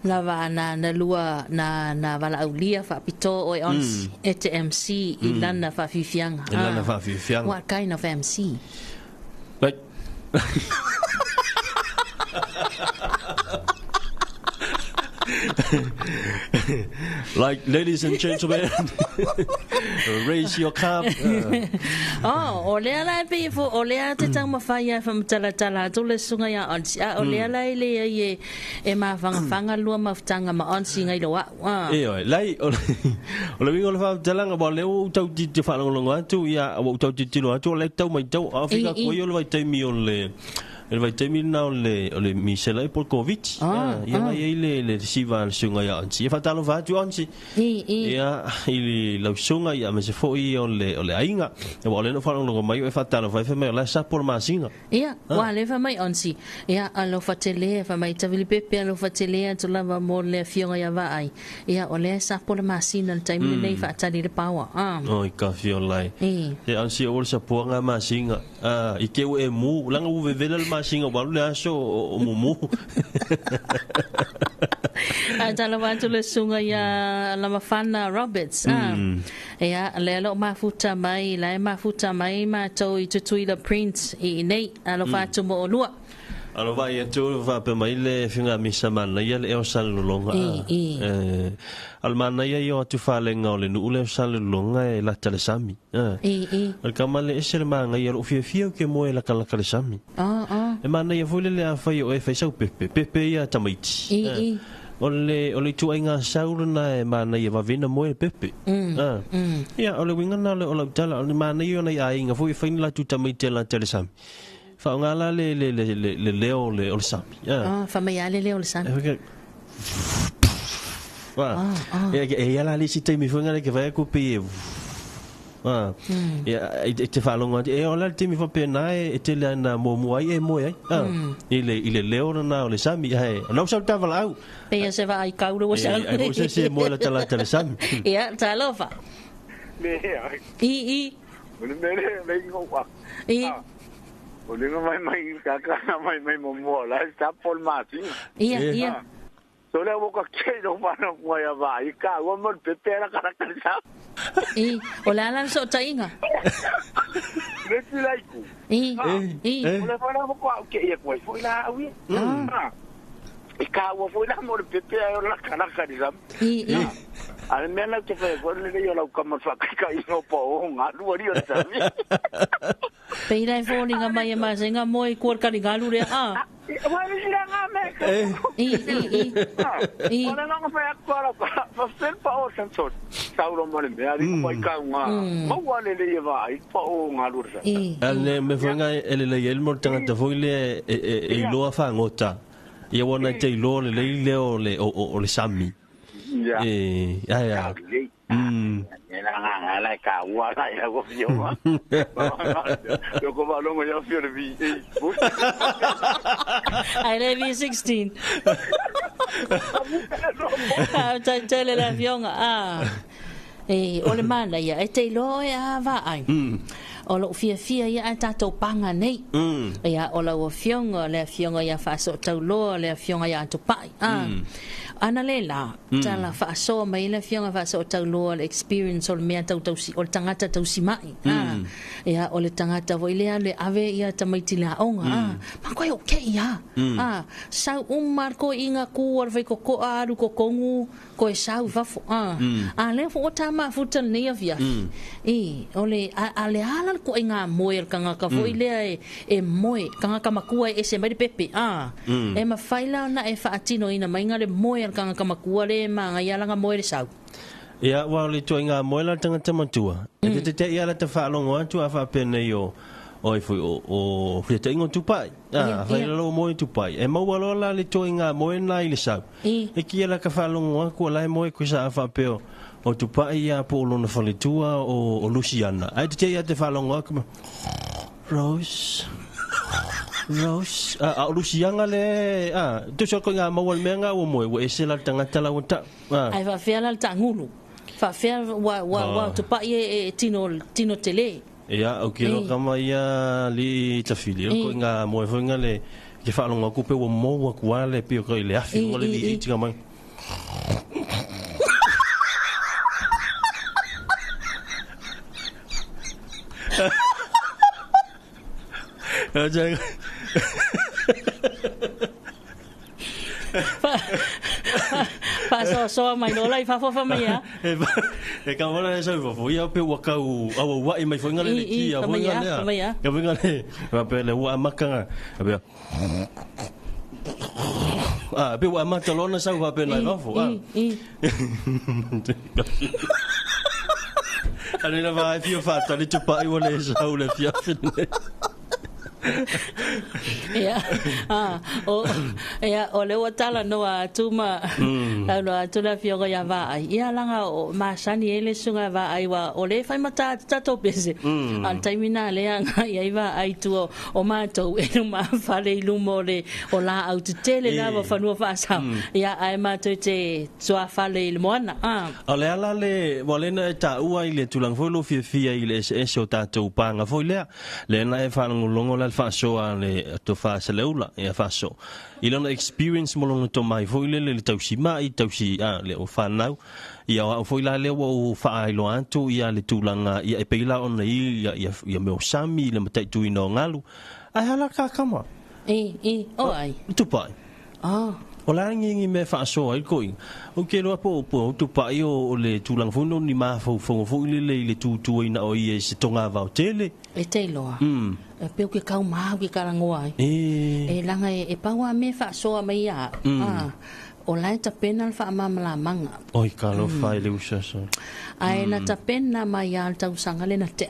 lava na lua na vala aulia fa pito o ansi ETMC ilana fa fifianga what kind of MC like like ladies and gentlemen raise your cup ole ala pe fo ole te tang ma faia fa tala to le sunga ya ansi ole ala ile e ma fanga lua ma tanga ma ansi ngai lo lai ole wingo le fa tala nga ba le o tau ti te fa longo atu ya o tau ti lo atu le tau mai tau afrika ko yo le vai te mi ole ele vai terminar le misela e por covid ia vai le siva le sunga ia ansi e fatalo va tu ansi ia ili la sunga ia me se foi ole ainga e ole no falo no mai e fatalo vai me la sa por masinga ia wa le fa mai ansi ia alo fatele fa mai tavili pepe alo fatele to lava mo le fionga ia vai ia ole sa por masina le time nei fa tali le power oi ka fiolai e ansi o sa por nga masinga i ke e mu langa u vevela singa baru le aso o mumu tala watu le sunga ya la mafana Roberts ya lelo mafuta mai ma to i tutui la print i nei alo fatu mo olua alo vai tu va pe mai le finga misamana ya le osal longa almana ya yo tu fa le ngole nu le osal longa e la tele sami al kamale esel manga ya fio ke mo la kala kala sami e mana ya vole le afa yo e fa sau pepe ya tamaiti ole tu ainga sauna e mana ya va vena mo e pepe ya ole winga na ole tala ole mana yo na ya inga foi fa la tu tamaiti la tele sami fa ngala le leo le olsami fa mai ale le olsami e ya la li si te mi funga le que vai ku pe ia te whalonga e ola te mi whapena e te lea na momuai e moe ile leo na o le sami ai nau sau tavala au Pea se va ai kauru o sa ai se moe la tala tala sami ia talofa i me ngwa o le mai kaka mai momo la sta por mati ia so le wo ka ke no para mo ya va i ka wo mo pepe la cara sa o la lan so tainga le ti lai ku o le para mo ko ke ia ko foi la wi i ka wo foi la mo pepe la cara sa al mena te fe por le yo la como fa ka i no po nga lu ri o sa mi Peira e fōninga mai e masenga moi kuar kari galu rea Wai ni sila nga me Wala nga nga whai akwara Pa whenpa o sansot Sauro mare mea Riko mai ka nga Maua le le wa I pa o nga lura Ane me whanga ele le elmor tangata foile e loa whangota Ia wana te ilo le leo o le sami Ya Ya Nga lai ka ua lai a ko fio ma. Yo ko ba longo ya fio de vi. I love you 16. Tele la fionga ole mana ia e te lo ia va ai. O lo fia ia ta to panga nei. Ia o lo fionga le fionga ia fa so tau lo le fionga ia to pai. Ana lela tala fa so mai le fionga fa so tau lo experience ol mea tau si ol tangata tau si mai ia ol tangata voi le ave ia tamaiti la onga ma ko okay ia sa marco inga ku or ve ko aru ko kongu ko sa va ale fo tama futa nei avia ole ale ala ko inga moer kanga ka foi le e moe kanga ka makua e se mai pepe e ma faila na e fa atino ina mai ngale moe kanga kamakua le manga ia langa moe le sau ia wa le toinga moe la tangata matua e te ia la te whaalongo atu a whapene o i fui o whiata ingo tupai whaila lo moe tupai e maua lola le toinga moe na i le sau e kia la ka whaalongo aku a lai moe kuisa a whapeo o tupai ia po lona whalitua o Luciana ai te ia te whaalongo aku Rose Luciana le tu so ko nga mawal menga o mo e se la tangata la wata ai va fia la tangulu fa fia wa to pa e tino tele ia o kilo kama ia li tafili ko nga mo e nga le ke fa longa ku pe o mo wa kwa le pe ko le afi mo le di tinga man fa so mai no lai fa mai ya e ka wala so fo ia pe wa ka u wa i mai fo ngale ki a wa ngale ka ngale va pe le wa makanga pe pe wa ma tolona sa va pe na fo ale na va fio fatta le tupa i wala sa u le fia o le watala no a tuma no a tula fiogo ya va ia langa o masani ele sunga va ai wa o le fai mata tato pese an taimina le anga ia va ai tu o mato e no ma fale lumo le o la au tele la va fanu fa sa ia ai mato te soa fale le mona ale ala le volena ta ua ile tulang fo lo fia ile so tato panga fo le na e fa ngolongo la fa so ale to fa se leula e fa so ilona experience molongo to mai fo ile le tausi mai tausi le o fa nau ia o fo ile le o fa ai lo antu ia le tulanga ia e peila on ia me o sami le matai tu ino ngalu ai hala ka kama o ai tu pai o la ngi me fa so ai koi o ke lo po tu pai o le tulang fundo ni ma fo le tu ina o ie se tonga va tele e te loa pe o ke kau ma o ke karango ai e langa e paua me fa so mai a o la ta pena fa mamla manga oi ka lo fa le usa so ai na ta pena mai al tau sanga le na te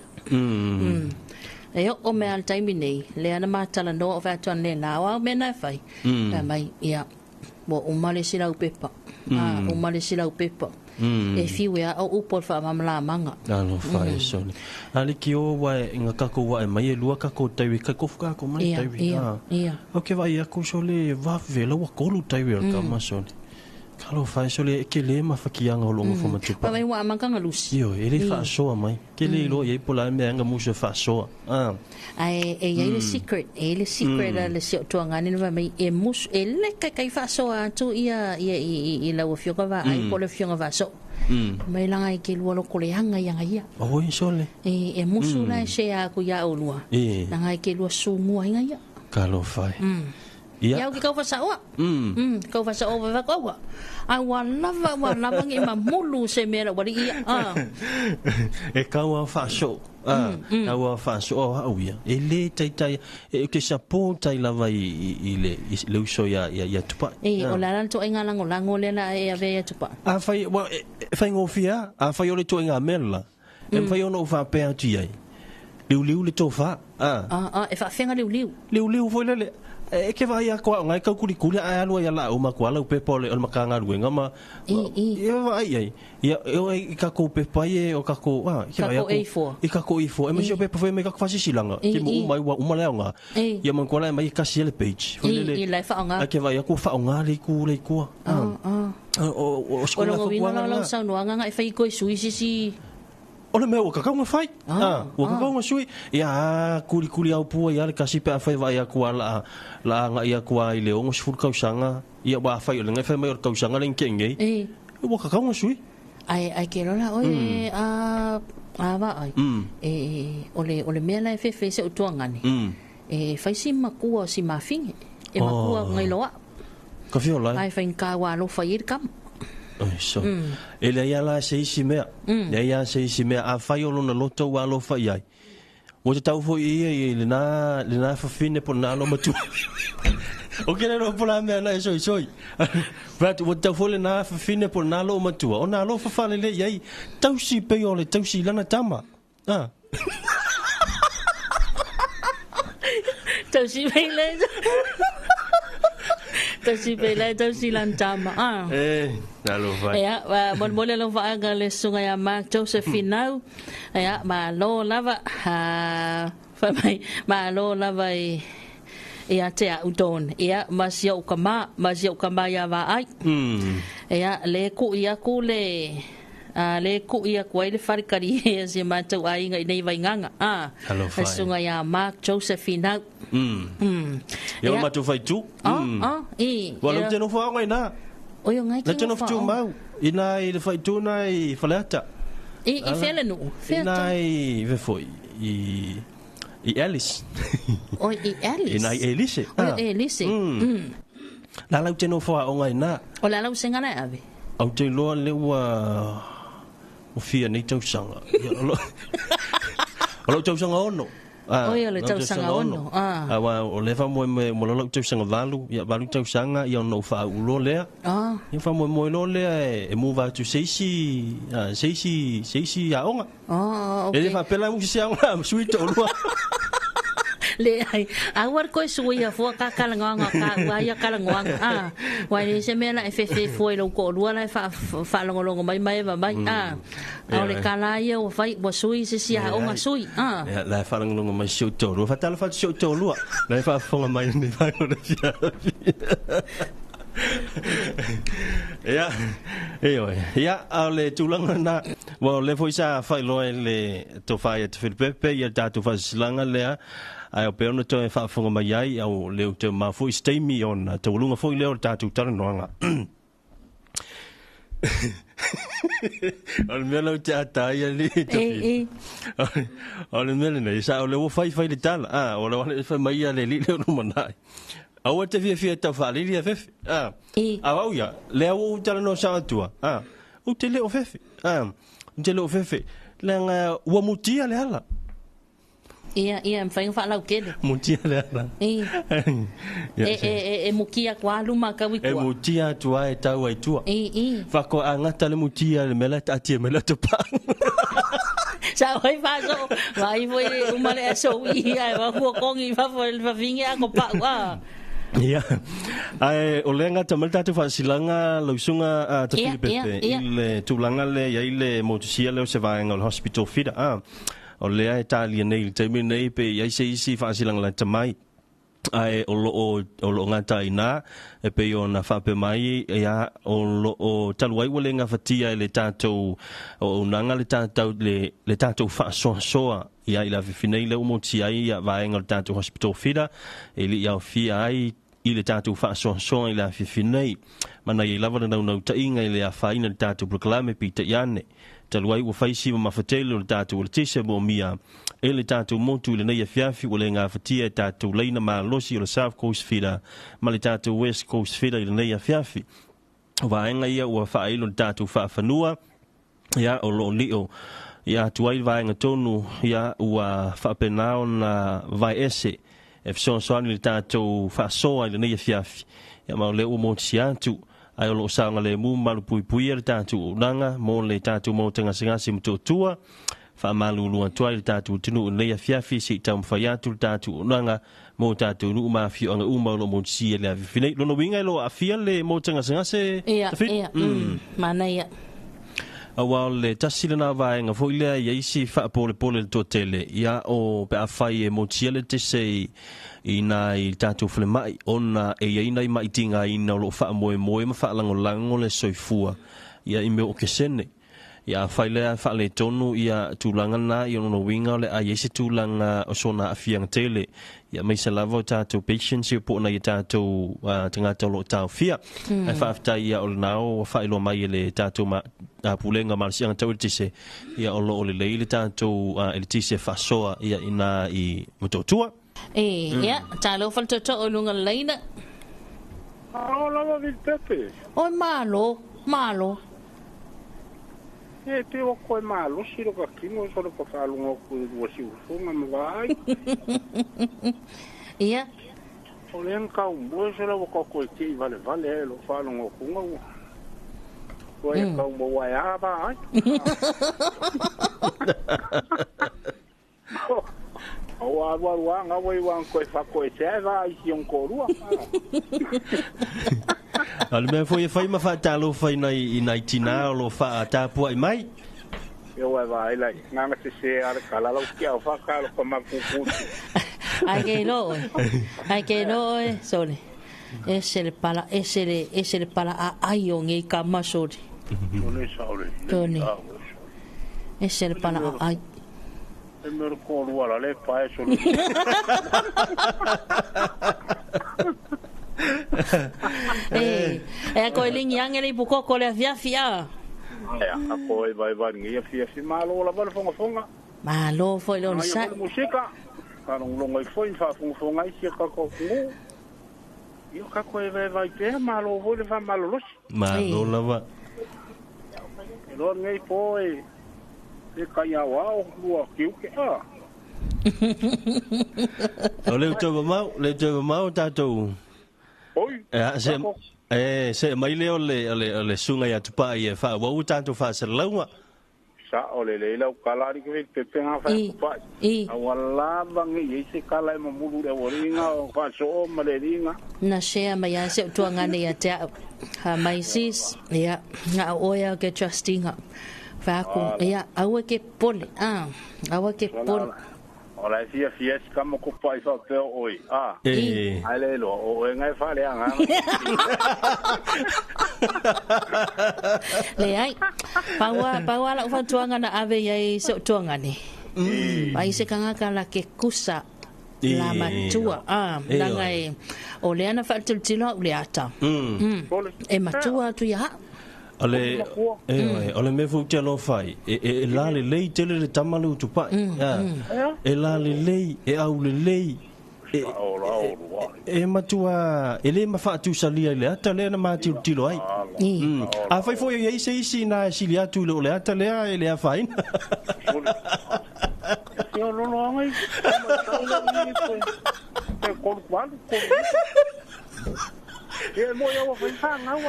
e o me al time nei le ana matala no o fa ton le na wa me na fai mai ia bo o male sila upepa o male sila upepa e fiwe au upol fa mamla manga alo fai so ali ki o wa nga kako wa mai lua kako tai ka ko fuka ko mai tai ia okay vai ko so le va vela wa ko lu tai ka ma so kalo fai so le ke le ma fakianga o longo fo matu pa vai wa manga lusi io ele fa so mai ke le lo ye pola me nga mu se fa so ai le secret le se to ngani va mai e mus ele kai fa so tu ia la o fio va ai po le fio va so mai langa ke lo ko le hanga yang ia o so le e musu la se a ku ya o lua langa ke lo su mu nga ia kalo fai ia ki kau fasa o kau fasa o va ko ai wa lava ngi ma mulu se mera wa ia e kau fa so kau fa so o ia ele tai e ke sapo tai lava i le so ya tupa o la to inga lango le na e ave tupa a fai ngofia a fai o le to inga mela e fai o no fa pe ati ai liu le to fa e fa fenga liu foi le e ke vai a ko ngai ka kuli a alu ya la o ma kwala pe pole o makanga ruenga ma e vai ai ia e ka ko pe pai o ka ko ke vai e ka ko e me jo pe foi me ka fasi silanga ke mo mai wa uma leonga ia man kwala mai ka sile page i lai fa nga ke vai ko fa nga le ku o skola ko wa la sa no nga e fai ko sui si o le mea o kakao nga whai. O kakao nga sui. Ia kuri au pua ia le kasi pe a whai vai a kua la nga ia kua i leo ngos furu kausanga. Ia wa whai o le ngai whai mai o kausanga le nkenge. O kakao nga sui. Ai ke rola oi a va ai. O le mea lai whai se o tuangani. Whai si makua si mafinge. E makua ngai loa. Ka whio lai. Ai whai nka wa lo whai ir kam. So ele ia la se isi mea ia se isi mea a fai o lona loto wa lo fai ai o te tau fo i le na fa fine po na lo matu o ke no pola mea na soi but o tau fo le na fa fine po na lo matu o na lo fa fa le ai tau si pe o le tau si lana tama tau si pe le tasi pela tasi lantama nalo vai ya bon mole lo va ga le sunga ya ma Josephine ya ma lo lava fa mai ma lo lava ia te udon ia masio kama ya va ai ya le ku ia ku le ku ia ku ile farikari e se ma tau ai nei vai nganga sunga ya ma Josephine ia ma tu fai tu wala te no fa ngai na o yo ngai te no tu mau ina i le fai tu na i falata i fele no ina i ve foi i Alice i Alice ina i Alice la la te no fa ngai na o la la senga na ave au te lo le wa o fia nei tau sanga o lo tau sanga ono Oia le tau sanga ono. Awa o le fa mo lo tau sanga valu, ia valu tau sanga ia no fa ulo le. Ia fa mo lo le e mo va tu seisi ya onga. Okay. Ele fa pela mo se anga sweet o lo. Le ai awar ko suia fo ka kalanga ka wa ya kalanga wa ni se mena e fe foi lo ko lo la fa longo mai au le kala ia o fai bo sui se sia o nga sui la fa longo mai sio to lo fa tala fa sio to lo la fa fonga mai ni fa no sia ya ale tulanga na wa le foi sa fa lo le to fa te Filipe ya ta to fa slanga le ai o pe ona to e fa fonga mai ai au le te ma foi stay me on to lunga foi le ta tu tara noanga al melo te ata ia li te al melo nei sa o le wo fai le tala o le fa mai ia le li le no manai au te fia ta fa li ia fefe au ia le o tala no sa tua o te le o fefe te le o fefe le wa mutia le ala ia mfai fa lau kele mutia le ala e mukia kwa luma ka wi kwa e mutia tua e tau ai tua fa ko angata le mutia le mela tatia mela to pa sa oi fa so vai foi uma le so ia wa ko kongi fa vinga ko pa Ia. Ai o lenga tamalta te fasilanga lausunga te Filipepe ile tulanga le ia ile motosia le se vaenga o hospital fida o le Italia nei te me nei pe ia se isi fasilanga la tamai ai o lo ngata ina e pe ona fa pe mai ia o talwai wole nga fatia le tato o nanga le tato fa soa ia ila finei le motosia ia vaenga le tato hospital fida ele ia fia ai ile tatu fa so ile finei mana i lava na no tainga ile a faina tatu proclame pita yane talwai wo faisi ma fatelo tatu le tise mo mia ele tatu motu ile nei fiafi wole nga fatia tatu leina ma losi ile South Coast fida ma le tatu West Coast fida ile nei fiafi va enga ia wo fa ile tatu fa fanua ya o lo lio ya tuai va enga tonu ya wa fa penao na vai ese e son le tatou fa soa le nei fiafi ya ma le o mo tsiatu ai lo sanga le mu malu pui le tatou nanga mo le tatou mo tanga singa sim totua fa malu lu antua le tatou tinu nei fiafi si tam fa ya tu tatou nanga mo tatou nu ma fi anga uma lo mo tsi le fine lo no winga lo afia le mo tanga singa se mana ia awal le tasile na vaenga fo ile ia isi fa pole le totele ia o pe afai e motiele te sei ina I tatu flemai ona e ina I mai tinga ina lo fa moe ma fa lango le soifua ia I me o kesene ia fai le fa le tonu ia tulanga na ia no winga le a isi tulanga o sona afiang tele ia mai se lavo tatu patience ia po na ia tatu tanga tolo tau fia ai fa afta ia o nao fa ilo mai le tatu ma pulenga mal siang tau tise ia o lo le tatu ele tise fa soa ia ina I mototua ia talo fal toto o lunga leina lava Filipepe o malo e te o koe malo siro ka kimo so ko fa lunga ko wasi ufunga ma vai ia o len ka un bo se lo ko ko ti vale lo fa lunga ko ngo ko e ka un bo wa ya ba ai wa nga wai wan ko fa ko se va I on ko rua al me foi fai ma fa talo fai nai tina lo fa ta pu ai mai yo wa vai lai nga se ar kala lo kia fa ka lo ma ku ai ke no sole ese le pala a ayo ngi ka masori toni ese le pala a ai e me ko rua le pa eso ko ling yang ele buko ko le fia ko vai ngi fia malo la ba fonga malo foi lo sa música para un longo foi fa fonga I si ka ko io ka ko vai te malo foi fa malo los malo la va lo ngai foi e kaya wao lua kiu ke o le tō mau tātou oi se mai leo le sunga ia tupai e wha wau tātou wha se launga sa o le lau kalari ke te penga fa tupai awala bangi se kala e mamulu le woringa o fa so ma le ringa na share mai a se tuanga ne ia te ha mai sis ia nga oia ke trusting Faku ia awa ke pole Ola fia kama ko pai fa pe oi ale lo o ngai fa le anga le ai pawa la fa tuanga na ave ai so tuanga ni ai se kanga kala ke kusa la matua ngai o le ana fa tilo le ata e matua tu ya ole me fu te lo fai e la le lei tele le tamalu tu pai e la le lei e au le lei e matua e le ma fa tu salia le ata le na ma ti lo ai a fai foi e se na silia tu le ata le e le a fai io non lo mai e con quando e mo eu vou pensar não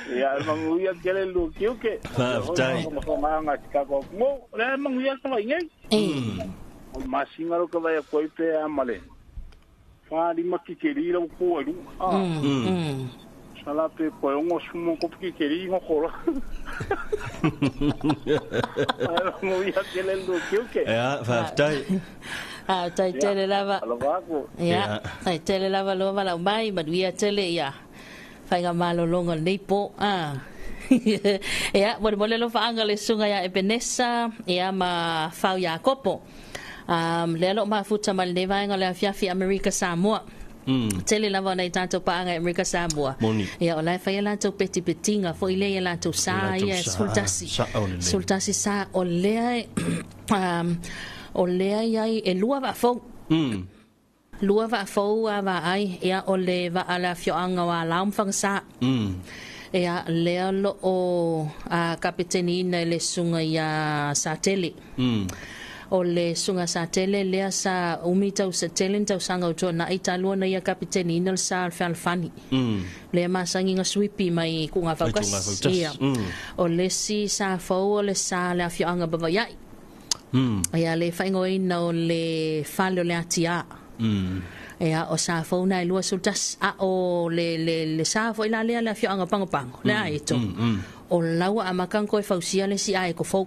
ya manguia kele lu kiu ke tai mo nga tika ko mo le manguia so ngai masinga ro ka vai ko pe amale fa di makikeri ro ko ru sala pe ko ngo sumo ko kikeri ngo ko mo ia kele ndo kiuke ya fa tai tai tele lava ya tai tele lava lo vala mai maduia tele ya fa nga malo longa nepo ya mo lo fa anga le sunga ya Ebenesa ya ma fa ya kopo lelo ma futa mal neva nga le fiafi America Samoa tele lava na tanto pa anga America Samoa ya ola fa yala to peti petinga fo ile yala to sa ya sultasi sa ole olea ia e lua va fo lua va fo va ai ia ole va ala fioanga wa lam fangsa ia lea lo o a kapiteni na le sunga ia satele o le sunga satele lea sa umita satele tau sanga o na italo na ia kapiteni na sa falfani le masangi nga swipi mai ku nga focus ia o le si sa fo le sa le fioanga baba ia ia le whaingoina no le whalo le atia ia o sa fauna i lua sultas o le sa fo ila lea le fioanga pangopango le aito o laua a makanko e fausia le si ai ko fau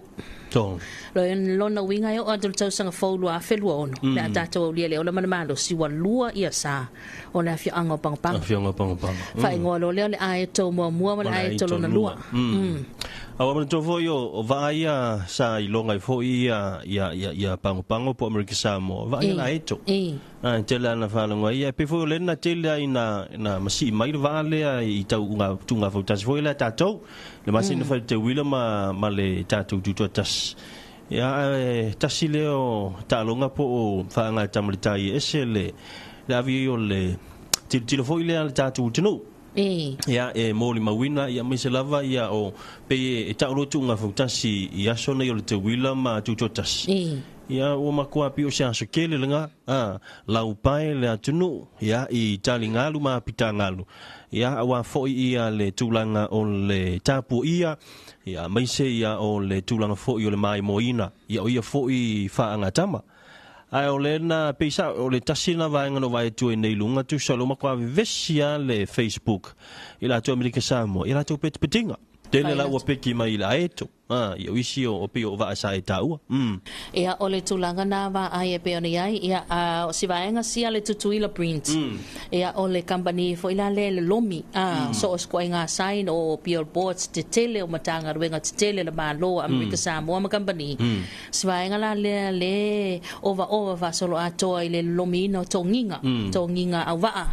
lo en lona winga yo adul tau sanga fau lua felu ono le atato le o le manamalo si wa lua ia sa o le fioanga pangopango whaingoa lo le aito mua le aito lona lua awa mana tofo yo o vaia sa i longa i fo ia pango po Amerika Samoa vaia la eto tela na whalangoa ia pe fo lena tela ina masi mai vale i tau tunga fo tas fo ila tatou le masina fa te wila ma le tatou tuto tas ia tasi leo talonga po o whaanga tamalitai esele la vi o le tilo fo ile tatou tino ia moli mawina ia mai se lava ia o pe e taulo tunga futasi ia sona yo te wila ma tutotas ia o makua pi o sia sokele lenga lau pai le atunu ia i talingalu ma pitangalu ia awa foi ia le tulanga o le tapu ia mai se ia o le tulanga foi o le mai moina ia o ia foi faanga tama ai o lena peisa o le tasina vaenga no vai tu nei lunga tu solo makwa vesia le Facebook ila tu Amerika Samoa ila tu petinga tele la o peki mai la eto ia isi o pe o va sa eta u ia o le tulanga na va ai e pe oni ai ia o si vaenga sia le tutuila print ia o le company fo ila le lomi so o skoinga sign o billboards te tele o matanga ruenga te tele le malo Amerika Samoa ma company si vaenga la le over va solo ato ile lomi no tonginga au va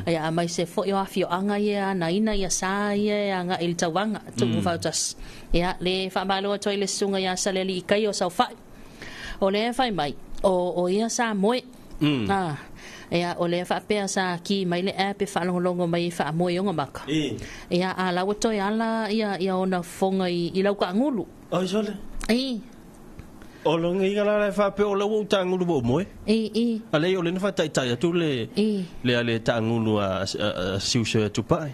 ia mai se fo yo afio anga ia na ina ia sa ia anga il tawanga tu fautas ia le fa malo to ile sunga ya saleli kai o saufa o le fai mai o ia sa moi ia o le fa pe sa ki mai le app fa longo mai fa moi o maka ia ala o to ia ona fonga i lau ka ngulu o sole o lo ngi gala fa pe o lo tangulu bo moi ale o le fa tai tu le ale tangulu a siu tu pai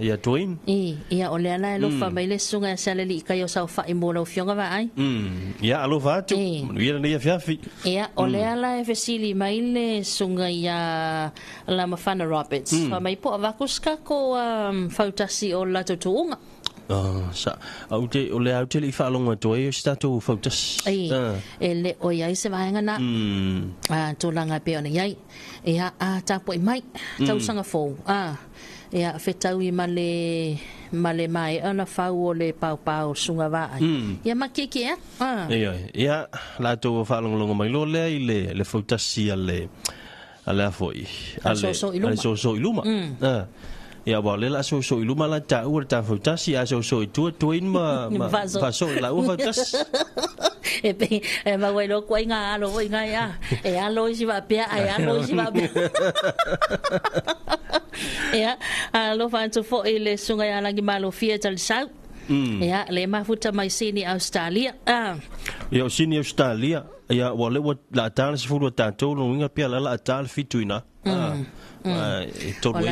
ia toin ia o le ala lo fa mai le sunga sale li kai o sa fa i mo lo fionga va ai ia alo fa tu ia ni fiafi ia o le ala e fesili mai le sunga ia la Mafana Roberts fa mai po va kuska ko fautasi o la tuunga sa au te o le au te li fa longa to e sta to focus ele o ia se vaenga na to langa pe ona ia ia ta po mai tau sanga fo ia fetau i male mai ona fa o le pau sunga va ia makiki ia la to fa longa mai lo le focus le ala foi ale so iluma ia wale la so iluma la ta ur ta futasi a so tu in ma fa so la u futas e ma welo ko inga alo inga ya e alo si va pe alo si va pe ia alo fa to fo ile sunga ya langi malo fieta sa ia le ma futa mai sini Australia ia sini Australia ia wale la ta si fu ta to no inga pe la ta fituina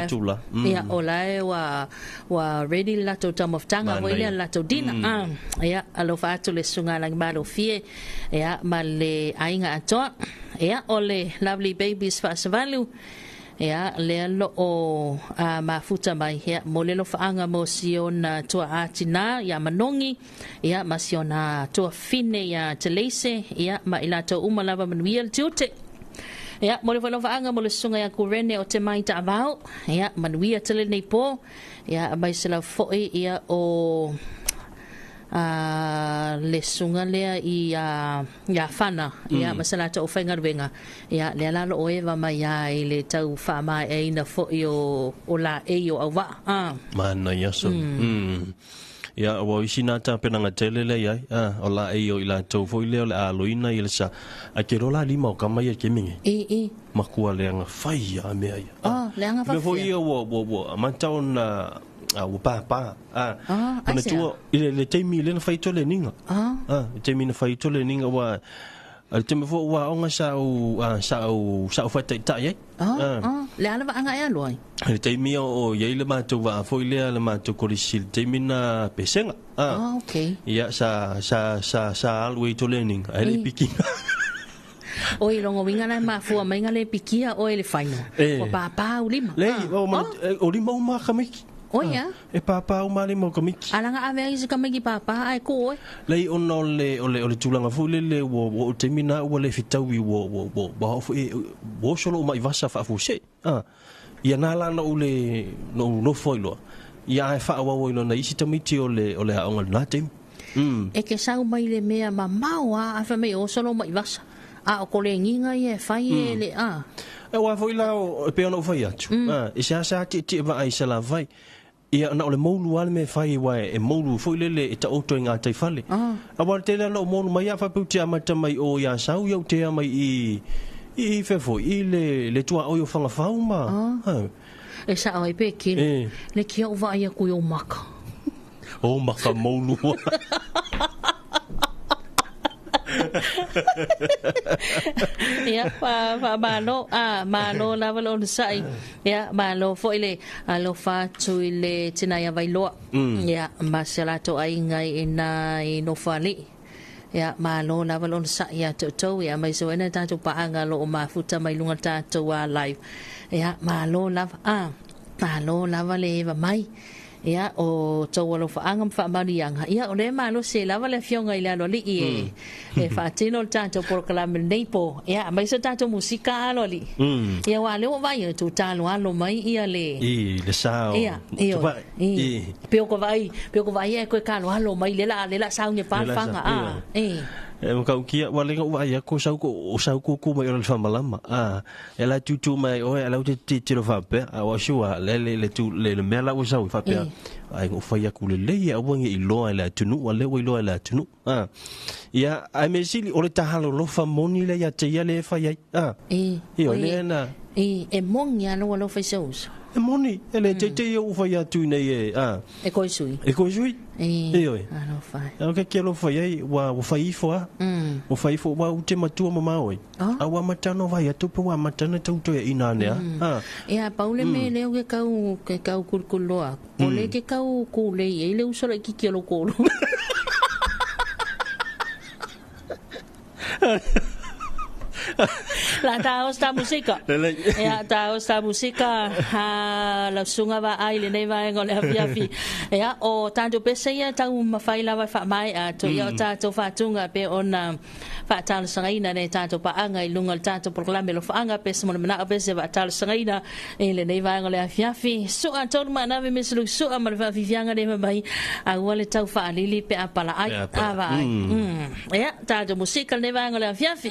tula ia ola wa ready lato tamoftanga wa ile lato dina ia alo fa atu le sunga lang malo fie ia male ainga ato ia ole Lovely Babies Fa'asavalu ia le lo o mafuta mai ia mo le lo faanga mo siona tua atina ia manongi ia ma siona tua fine ia telese ia ma ilato umalava manuia tute ia mo le faanga mo le sunga ia kurene o te mai ta avao ia manuia tele nei po ia mai sela foi ia o le sunga lea ia fana ia masala ta ofenga venga ia le la lo eva mai ai le tau fa mai ai na fo o la e o ava mana yaso ia o isina ta penanga tele le ia o la e o ila tau fo le a loina ile sa a ke rola lima o kama ia ke mingi makua le nga fai a me ai le nga fai le fo ia wo mantau na o papa ona tua ile teimi le na fai tole ninga teimi na fai tole ninga wa te me fo wa onga sa fa ta ye le ala anga ya loi le teimi o ye le ma tu va fo ile le ma tu ko sil teimi na pesenga okay ya sa alwe tole ninga ele piki o i longo winga na ma fu mai ngale pikia o ele faino o papa o lima le o lima o ma kamiki o ya e papa o mali mo komiki ala nga ave isi kamiki papa ai ko lei ono le tulanga fu le wo temina o le fitawi wo ba fu wo solo mai vasa fa fu se ia na la no le no foilo ia fa wa wo no na isi tamiti o le aonga na tem e ke sa mai le mea mamawa a fa me o solo mai vasa o ko le nginga ye fai le e wa foila o pe ono fai atu e sa ti va ai sala vai ia na ole molu ale me fai wa e molu foi le ta auto nga tai fale a wa te la no molu mai fa puti amata mai o ya sau yo te mai i fe foi le tua o yo fanga fauma e sa ai pe ki le ki o va ia ku yo maka o maka molu ya fa malo la valo sai ya malo fo ile alo fa tu ile tina ya vailo ya masalato ai ngai ina no fali ya malo la valo sai ya to ya mai so ena ta tu pa anga lo mafuta mai lunga ta to live ya malo la vale va mai ia o tawalo fa angam fa marianga ia o le malo se lava le fionga ile lo li e fa tino tanto por clam nepo ia mai se tanto musica lo li ia wa le o vai tu talo alo mai ia le sao ia pe ko vai e ko kalo alo mai le la sao ni fa fanga e mo ka kia wa le wa ia ko sau ko mai o fa malama ela tu mai o ela te lo fa pe a wa shua le tu le mela o sau fa pe ai go fa ia ku le ia o ngi lo ela tunu wa le o lo ela tunu ia ai me sili o le tahalo lo fa moni le ia te ia le fa ia o le na e mong ya lo fa sau e moni ele te o fa ia tu nei e ko sui oi no fai okay ke lo fa ia wa fai fo o fai fo wa u te matua mama oi a wa matano vai tu po wa matana tu to ina ne ia paule me le ke kau kulkuloa o le ke kau ku le e le uso le ki ke lo ko la taos ta música ya taos ta música la sunga va ai le nei va ngole afi ya o tanto pese ya ta uma faila va fa mai to ya ta to fa tunga pe ona fa tal sangaina ne ta to pa anga i lunga ta to proclame lo fa anga pese mo na pese va tal sangaina le nei va ngole afi so to ma na ve mislu so ma va vivianga ne mai a wale ta fa lili pe apala ai ava ya ta to música ne va ngole afi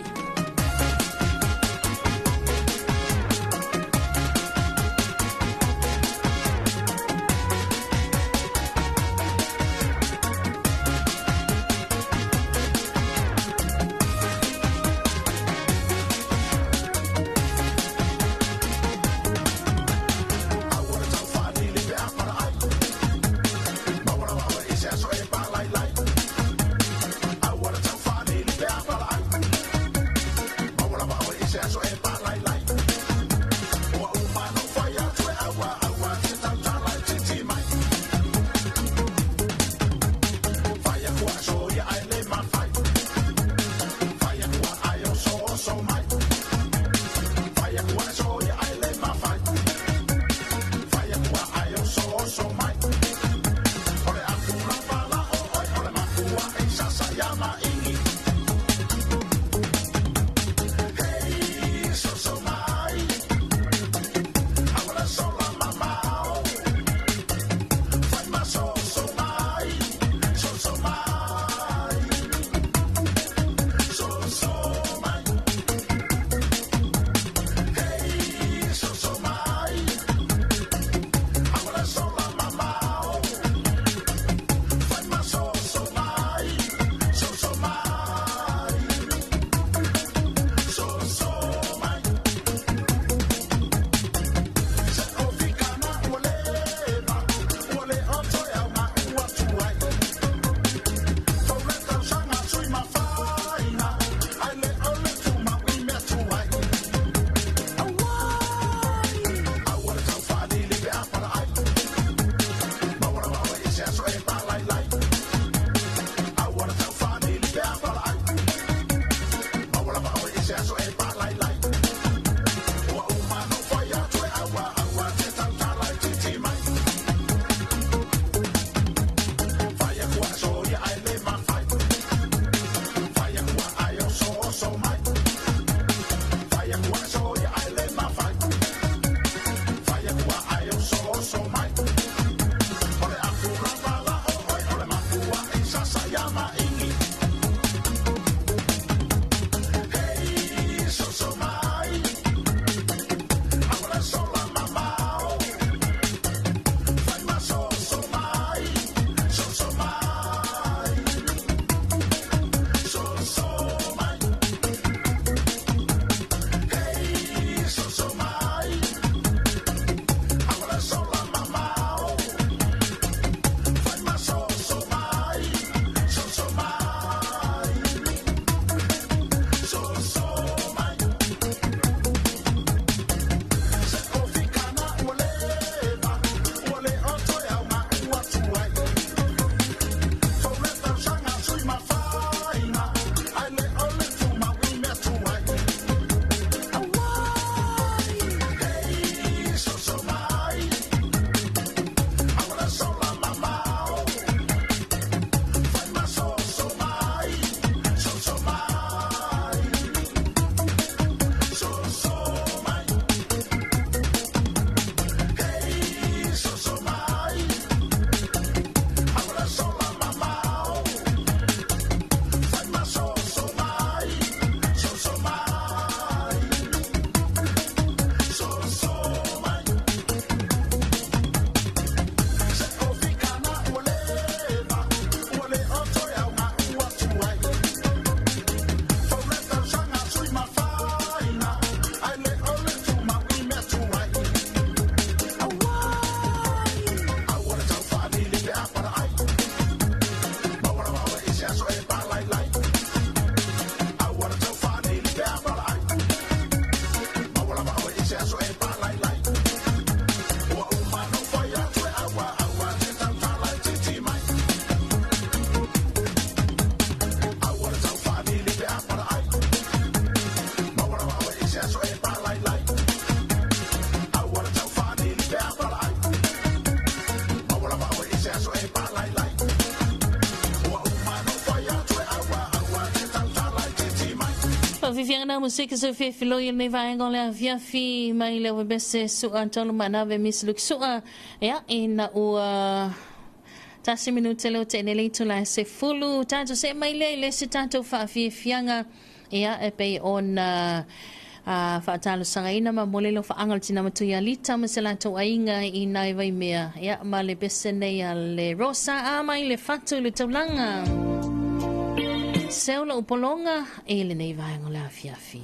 Viviana musik so fe filo yel me vai ngole via fi mai le bese su antolo manave mis luk su ya ina u tasi minute le te nele tu la se fulu tanto se mai le se tanto fa fi fianga ya e pe on fa talo sangaina ma molelo fa angal tina matu ya lita masela to ainga ina vai mea ya ma le bese ne ya le rosa mai le fatu le tolanga Seula upolonga ele nei vai ngola fiafi.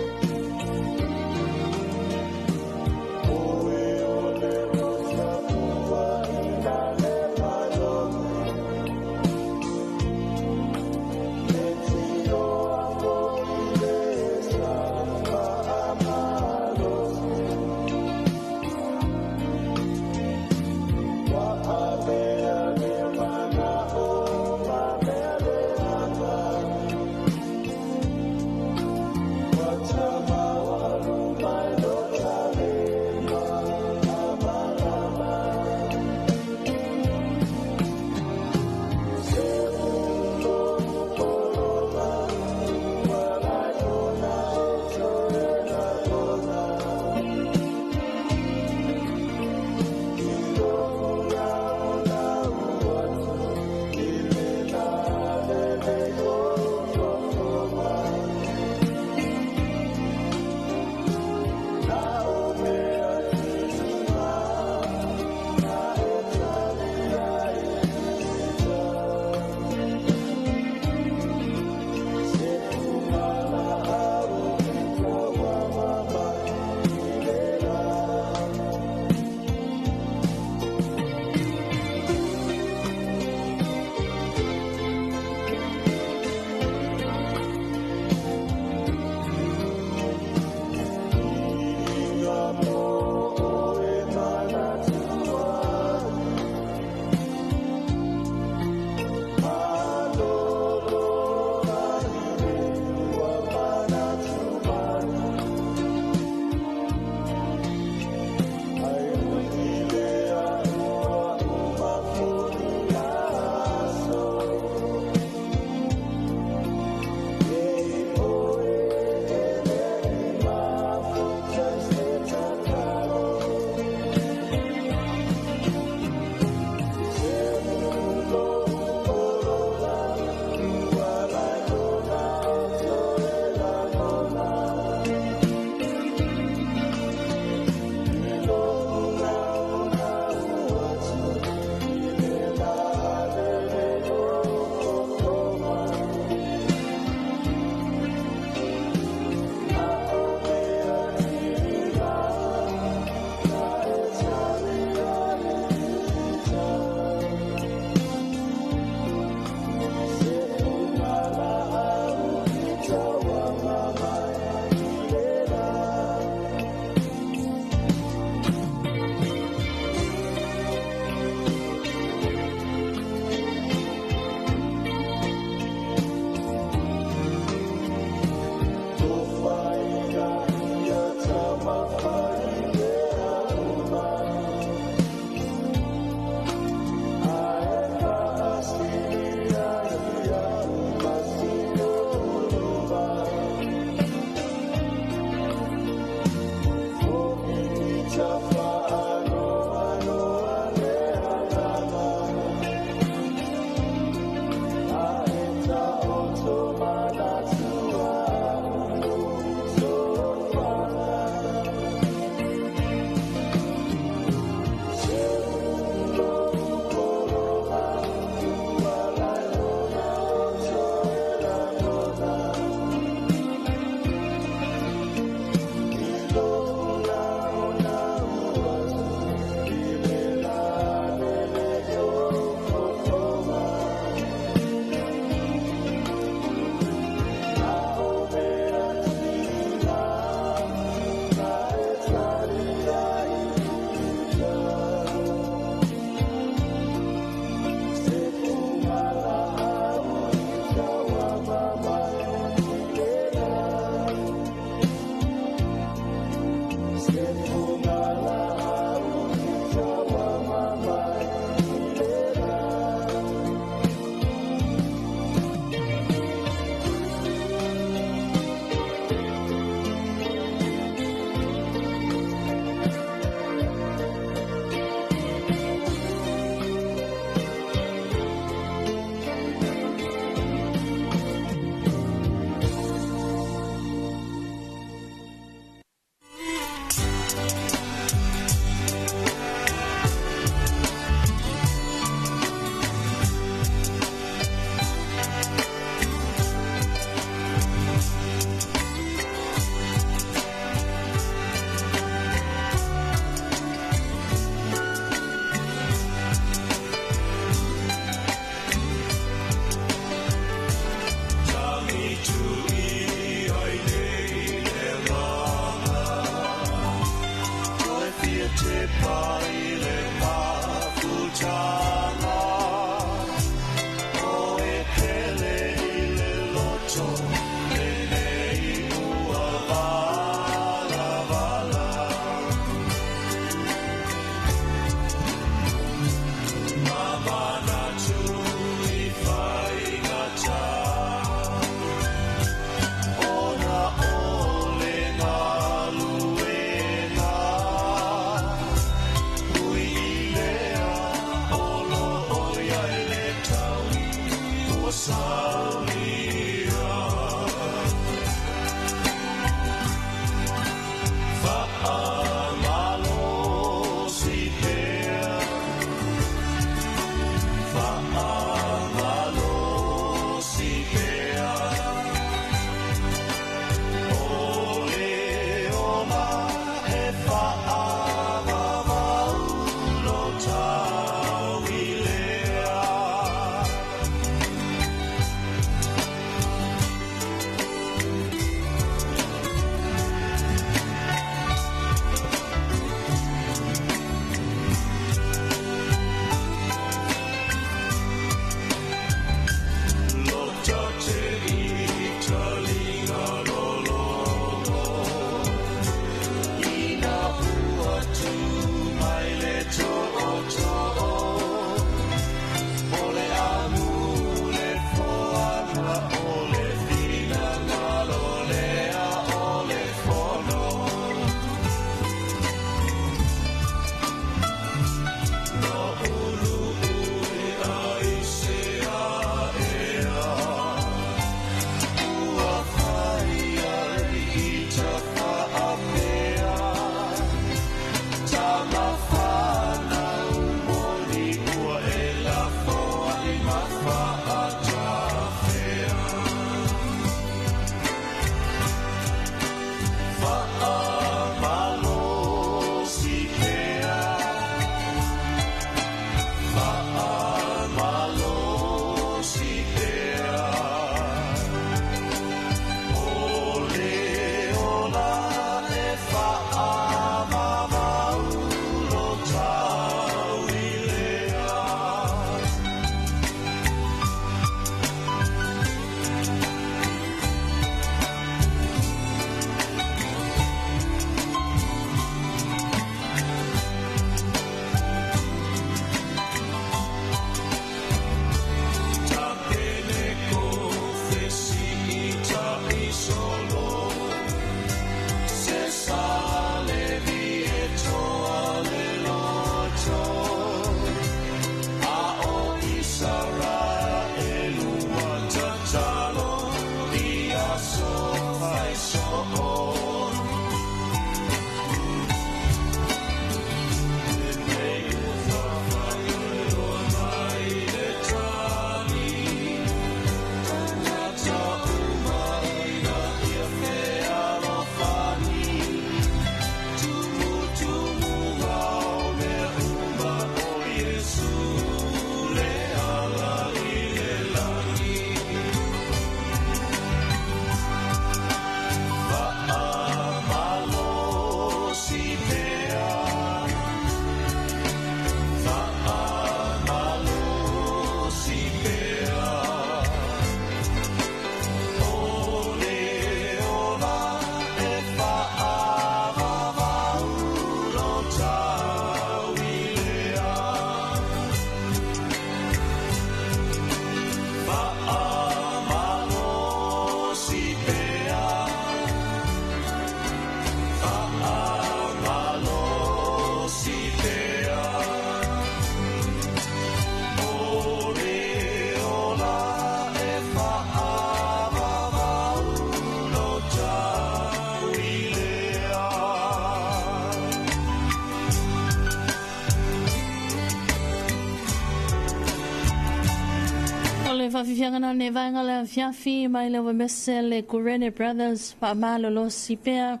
le whawhiwhianga na ne vaenga le fiafi mai le wamese le Kurene Brothers pa malo lo sipea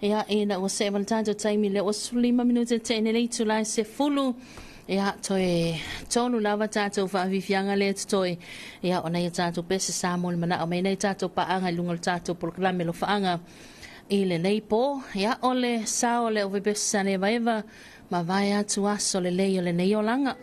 ia e na o se maltato taimi le o sulima minute te ne leitu lai se fulu ia toe tonu lava tato whawhiwhianga le toi ia ona ia tato pese samol mana o mei tato paanga lungal tato proklame lo whaanga i le leipo ia ole sao le o vebesa ne vaeva ma vai atu aso le leio le neiolanga.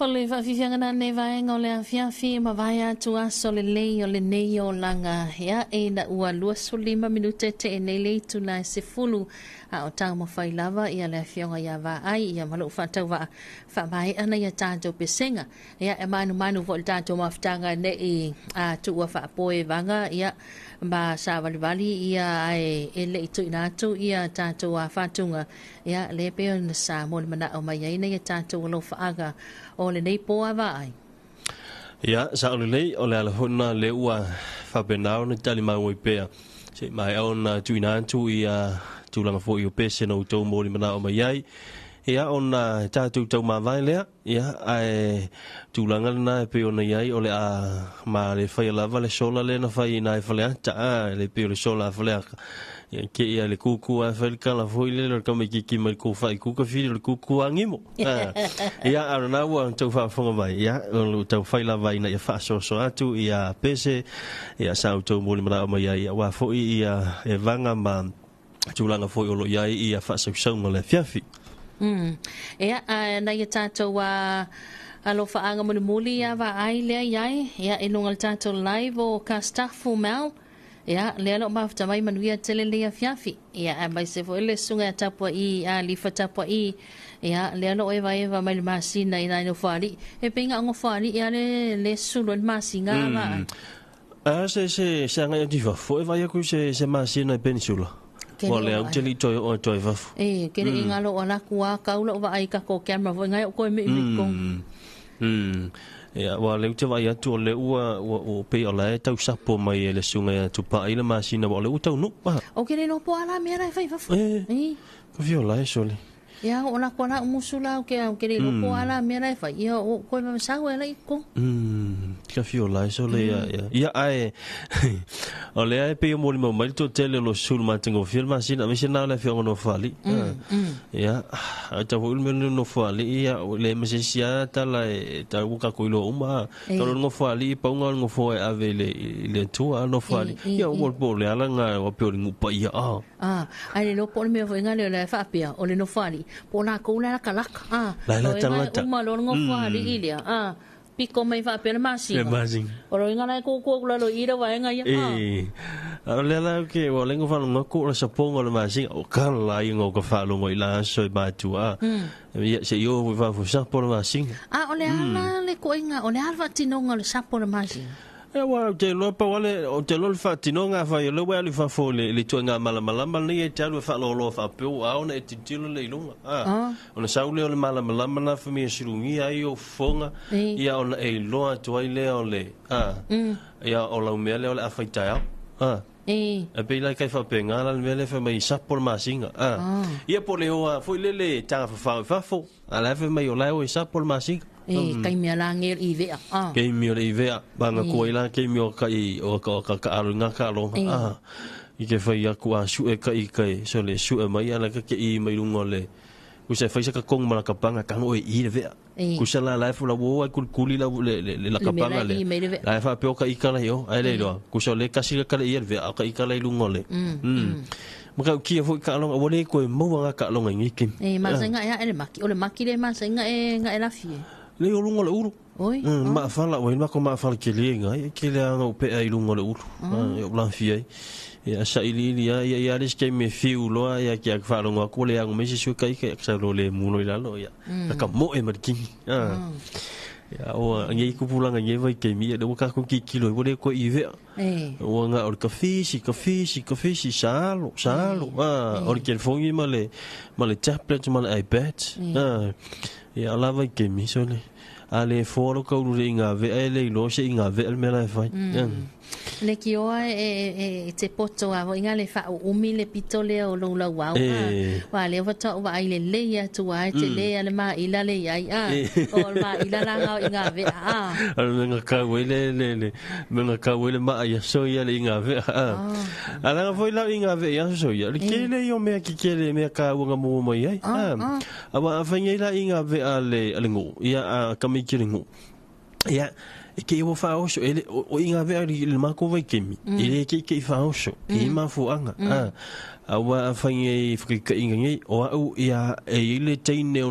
pole fa fifianga ne vai ngole fiafi ma vai atu aso le lei o le nei o langa ya e na ua lua solima minute te e nei lei tu na se fulu a o tau mo fai lava ia le fionga ia va ai ia malu fa tau va fa mai ana ia tato pesenga ia e manu vo tato maftanga ne i a tu ua fa poe vanga ia ba sa vali ia ai e le tu ina tu ia tato a fatunga ia le pe on sa mo mana o mai ia ia tato lo fa aga o le nei poa va ai ia sa o le o le ala hona le ua fa benao ne tali mai oi pe se mai on tu ina tu ia tu langa fo i o pese no tau mo mana o mai ai ia ona tatu tau ma vai lea ia ai tu langa na pe ona ia o le a ma le fai lava le sola le na fai na fai ta le pe le sola fai ke ia le kuku a fai kala foi le ka me ki mai ko fai kuku fi le kuku angimo ia arana wa tau fa fonga vai ia o tau fai lava ina ia fa so atu ia pese ia sa tau mo mana o mai ia wa foi ia e vanga ma tu langa foi o lo ia fa so le fiafi Ea, na ia tātou alo whaanga muli ia wa ai lea iai, ea e lungal tātou live o ka staffu mau, ea lea lo mawhta mai manuia tele lea fiafi, ea mai se fo ele sunga a tapua i, a lifa tapua i, ea lea lo eva mai le masina i nai no whaari, e penga ongo whaari ea le sulu ni masi ngā wa. Se anga ia diva, fo eva ia kui se masina i peninsula. Wa le au teli toi o toi va. Kere ingalo o la kua kaula o va ai ka ko camera vo ngai o ko mi ko. Ya wa le te vai atu le ua o pe o la tau sapo mai le sunga tu pa ile masina wa le u tau no. O kere no po ala mera fai fa. Ko viola e sole. Ya o la kona musula o kere no po ala mera fai ia o ko ma sa wa le ko. Ka viola e sole ya ai. O le ai pe mo mai to tele lo sul ma tengo film masina me sina la fionga no fali. Ya ta vol me no fali ya le mesia ta la ta buka ko lo uma to no fali pa un no fo ave le tu no fali ya o bo le ala nga o pe ngu pa ya ai le po me vo ngale le fa pia o le no fali po na ko la kala la ta uma lo ngo fali ilia Piko mai fa pena masi. Oro inga na ko lo ira wa nga ya. Le la ke o lengo fa no ko la sapongo le masi o kan la ingo ko fa lo ngoi la so ba tu ya se yo va fo sa por masi. O le ala le ko inga o le alfa tinonga le sa por masi. Wa te lo pa wale o te lo fa tinonga fa yo lo wa le fa fo le tu nga mala ni e talu fa lo fa pe o ona e titilo le lunga ona sa le mala na fa mi sirungi ai o fonga ia ona e lo atu ai le o le ia o la me le o la fa ta e pe la kai fa pe nga la me le fa mai sa por masinga ia po le o foi le ta fa fo ala fa mai o la o sa por masinga kai mea la ngel i vea. Kai mea i vea. Banga kua ila kai mea kai o ka arunga ka longa. I ke whai aku a su e kai. So le su e mai ala ka ke i mai rungo le. Kusa whai sa ka kong mana ka panga ka ngoe i le vea. Kusa la laifu la woa kuli la la ka panga le. La wha peo ka ika la hio. Ai le roa. Kusa le kasi ka le i le vea. Ka ika la i lungo le. Maka kia foi ka longa wale koe maua ka longa ngikin. Masa nga e le maki. O le maki le masa nga e la fie. Le lungo le uru. Oi. Ma fala o ma ko ma fala ke le nga ke le nga o pe ai lungo le uru. E blan fie. Ya sa ili ya ris ke me fiu lo ya ke ak fala nga ko le nga me su kai ke sa lo le muno ila lo ya. Ka mo e markin. Ya o ngi ku pula ngi vai ke mi de ka ko ki kilo o le ko i ve. O nga o ka fishi salo. O ke fongi male tablet male iPad. Ya la vai ke mi so le ale foro ko ru inga ve ele lo se inga ve el mela fai le ki o te poto a inga le fa o mi le pitole o lo la wa wa le va ta wa ile le ya tu wa te le ale ma ila le ya o ma ila la nga inga ve ale nga ka wele le nga ka wele ma ya so ya le inga ve ala nga foi la inga ve ya so ya le ke le yo me ki ke le me ka wa mo mo ya aba fa ngai la inga ve ale ngo ya ka mi ki ngo ya e ke o fa o so ele o inga ve ali le mako vai kemi ele ke fa o so e ma fu anga a wa fa nge frika inga nge o au ia e ile teine o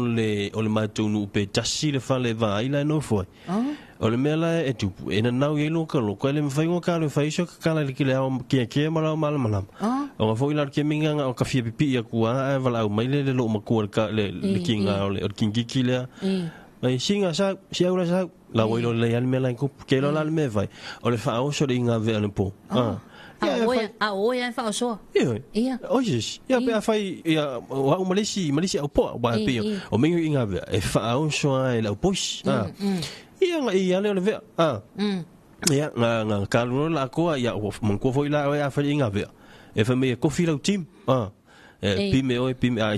le matou nu pe tasi le fa le va ila no foi o le mela e tu e na nau yelo ka lo ko le fa ngo ka le fa iso ka la ki le ke mala o fa ila ke minga o ka fi pipi ya ku a vala o mai le lo ma ku ka le kinga o le kingi ki le ai singa sa si aula sa la wo le al mela ko ke lo la me vai o le fa o so le inga ve le po oia fa so ia ois ia pe fai ia o malisi o po ba pe o me inga ve e fa o so ai la pois ia le ve ia nga ka lo la ko ia mon ko foi la ia fa inga ve e fa me ko fi la tim pime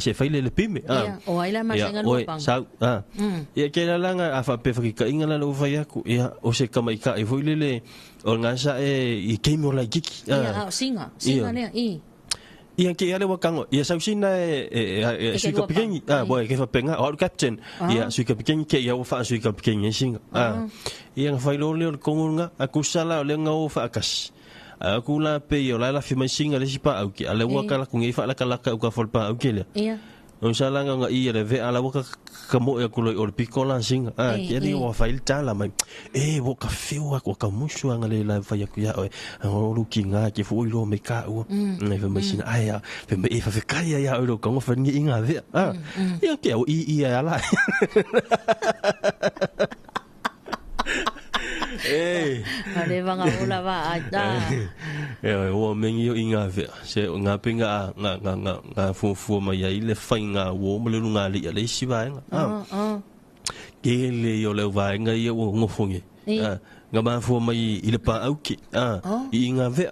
se fai le pime o ai la masenga lo pang sa ia ke la nga a fa pe fa ka inga la lo fa ia ku ia o se ka mai ka e foi le o nga sa e ke mo la giki ia singa ne ia ke ale wakango ia sa sina su ka pequeni boy ke fa penga o captain ia su ka pequeni ke ia o fa su ka pequeni singa ia nga fai lo le ko nga akusala le nga o fa kas aku la pe yo la fi mai singa le sipa au ki ale waka la kungi fa la kala ka ka folpa au ki le ia on sala nga i le ve ala waka ka mo ya kulo o piko la singa ki ni wa fa il tala mai wo ka fiu ko ka musu nga le la fa ya ku ya o lu ki nga ki fu lo me ka u ne fa mai singa aya fe me fa fe ka ya o lo ka mo fa ni nga ve ia ki o i ala ale vanga ola va ata o mengi o inga ve se nga pinga nga fu ma ya ile fainga wo mo le lunga li le siva ke le yo le va nga ye wo ngofonge nga ma fu mai ile pa auki inga ve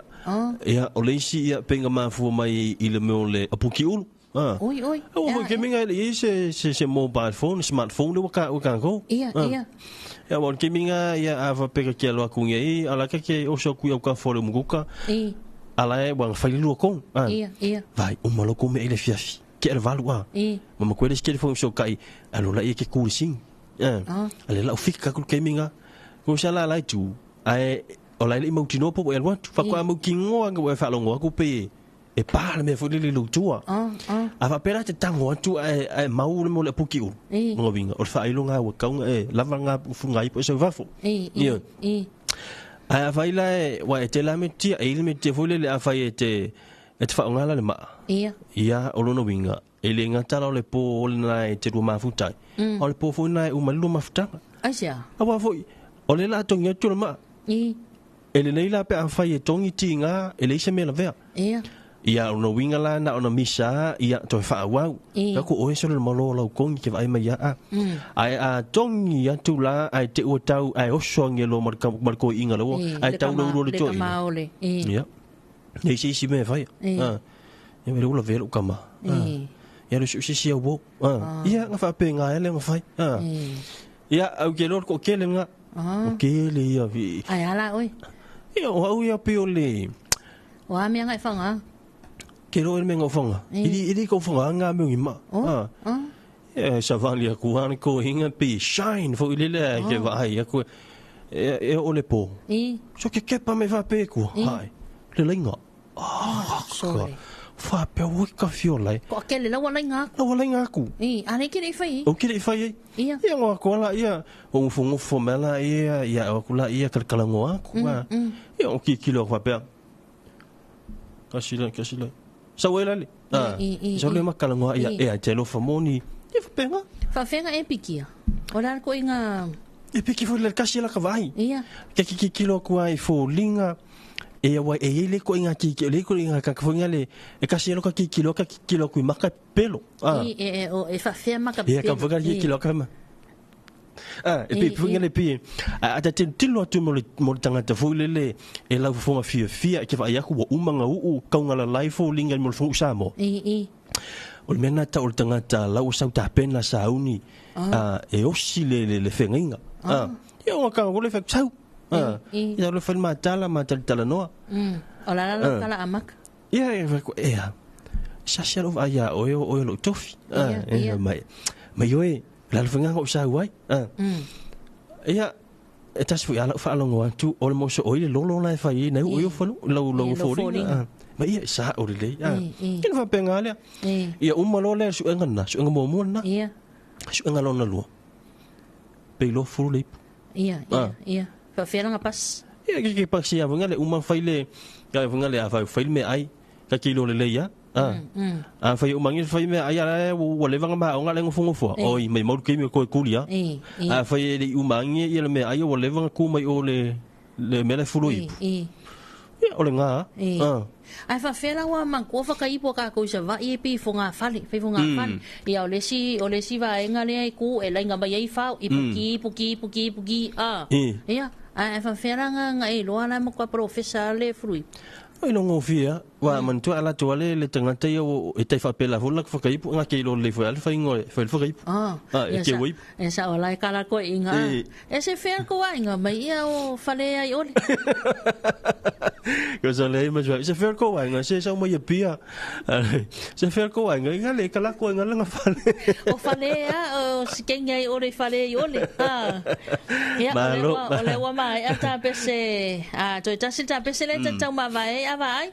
ya o le si ya pinga ma fu mai ile mo le apuki ulu oi o ke minga le se mobile phone smartphone le ka ko ia ya bon ke minga ya ava peka ke lo ku ngai ala ke o so ku ka fo le muka ala e bon fa lu ko ia vai o malo ko me ele fiafi ke el valua mama ko le ke fo so kai alo la e ke ku sing ale la fika ku ke minga ko sala la tu ai o la le mo tino po el wat fa ko mo kingo nga fa lo ngo ku pe e pa me fo le lu tua ava pera te tango tu ai mau le mo le puki u ngo vinga o fa ilunga wa ka lava nga funga ipo so vafo ai ava ila wa te la metia e le metia fo le ava te fa ngala le ma ia o lo vinga ele nga tala le po le nai te ru mafuta o le po fo nai u malu mafuta asia ava fo o le la tonga tu le ma ele nei la pe ava ye tongi tinga ele se me la ver ia no winga la na ona misa ia to fa wa ka ko o so le malo la ko ngi vai mai a ai a tongi ya tu la ai te o tau ai o so ngi lo mar ko inga lo ai tau lo lo to ia nei si me vai ia me lo velo kama ia lo si o ia nga fa pe nga ele nga fai ia au ke lo ko ke le nga o ke le ia vi ai ala oi ia o ia pe o le wa me nga fanga ke ro me ngofonga ili ko fonga nga me ngima sa vali ku han ko hinga pe shine fo ile le ke vai ku o le po so ke pa me va pe ku hai le lenga sorry fa pe o ka fiola ko ke le la wala nga ku ane ke le fai o ke le fai ia ngo ko la ia o fongo fomela ia ko la ia kala ngo ku ia o ki kilo fa pe kasila sa wela le so le makala ngoa ia te lo famoni e fa fenga e pikia ora ko inga e piki fo le kasila ka vai ia ke kilo ku ai fo linga e wa e le ko inga ki le ko inga ka fo ngale e kasila ka kilo ku maka pelo e fa fe maka pelo e ka fo ki kilo ka ma e pe fu ngale pe ata te tilo tu mo tanga te fu le e la fu ma fia ke fa ya ku umanga ka ngala life fu linga mo fu samo o mena ta o tanga ta la o sa ta pena sa uni e o si le fenga e o ka o le fa chau ya le fa ma tala no o la kala amak ya sa shalo ya o lo tofi mai yo la fenga o sa wai ia e tas fu ala fa longo tu o mo so o ile lo na fa i nei o fa lo fori ma ia sa o le kin fa pengale ia lo le su ngana su ngamo mo na su ngalo na lo pe lo fu le ia fa fera nga pas ia ki pas ia ngale fa ile ga ngale fa me ai ka kilo le ia fai umangi fai me ai ala o le vanga ma nga le ngofungo fo oi mai mau ke me ko kulia fai le umangi ia le me ai o le vanga ku mai o le mele fului o le nga ai fa fela wa man ko fa kai po ka ko sa va i pi fo nga fali ia o le si va nga le ku e la nga mai ai fa i puki ia ai fa fela nga e lo ana mo ko professor le fului ai no ngofia wa man tu ala tu ale le tanga te o e te fa pela vola fa kai nga ke lo le fo al fa ngo fa fa kai e ke wi e sa ola kala ko inga e se fer ko inga mai ia o fale ai ole ko sa le ma se fer ko inga se sa mo ye pia se fer ko inga nga le kala ko inga nga fale o fale o se kenga ai ole fale ai ole ia ole wa mai ata pese to ta se ta pese le ta ma vai vai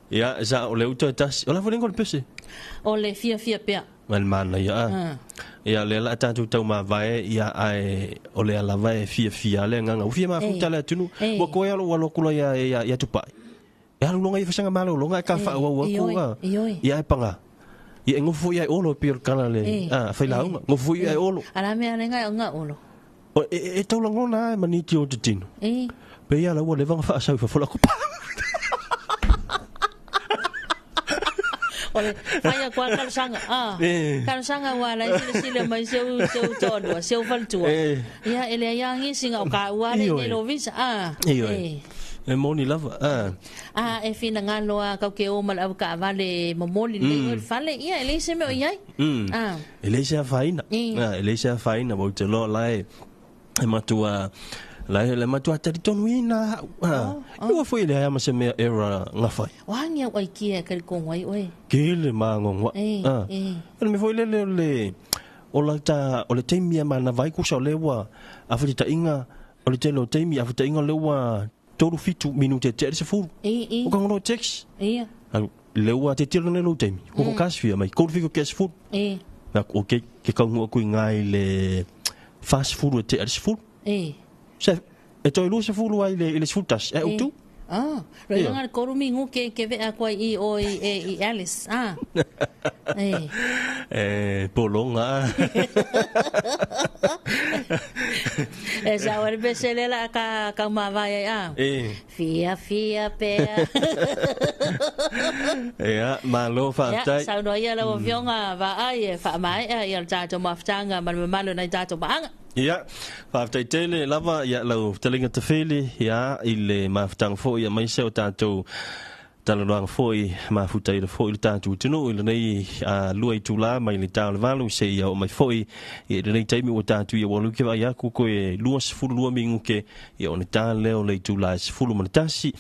ia sa o le uto tas o la fo ngol pese o le fia pea mal man ia le la tatu tau ma vai ia ai o le ala vai fia le nga u fia ma futa le tunu mo ko ia lo kula ia tu pai ia lu longa i fasanga malo longa ka fa wa ko ia panga ia ngofu ia olo pir kana le fa la ngofu ia olo ala me nga olo o e tau langona mani ti o tino pe ia la wo le vanga fa sa fa la ko ole faya kwa kalsanga wala sile mai seu todo seu faltua ia ele yangi singa ka wale le lovisa e moni lava e fina ngalo ka ke o mal ka vale momoli le fale ia ele se me ia ele se faina mo te lo lai e matua le matua te tonu ina o foi le ama se me era nga fai wang ai kia ka ko ngoi oi ke le mango me foi le o la ta o le temia mana vai ku so le wa afi ta inga o le telo temia afi ta inga le wa toru fitu minute te se fu o ka no text le wa te tilo ne lo temi ko ka sfia mai ko fiku ke se fu na o ke ka ngo ku ngai le fast food te se fu e toi lu se fulu ai le futas e utu re nga ko rumingu ke ve a kwai i o i Alice polonga esa ora besele la ka ma vai fia pe malo fa tai sa no ia la vionga va ai fa mai ia ta to maftanga malo na ta to banga ia fa tai tele lava ia lo telinga te fele ia ile maftang fo ia mai se o tatou talanoanga foi mafutai le foi le tatou tino ile nei luai tula mai le tau le valu se ia o mai foi ile nei taimi o tatou ia wolu ke vai aku ko e luas fulu lua mingu ke ia o ne tale o le tula se fulu manatasi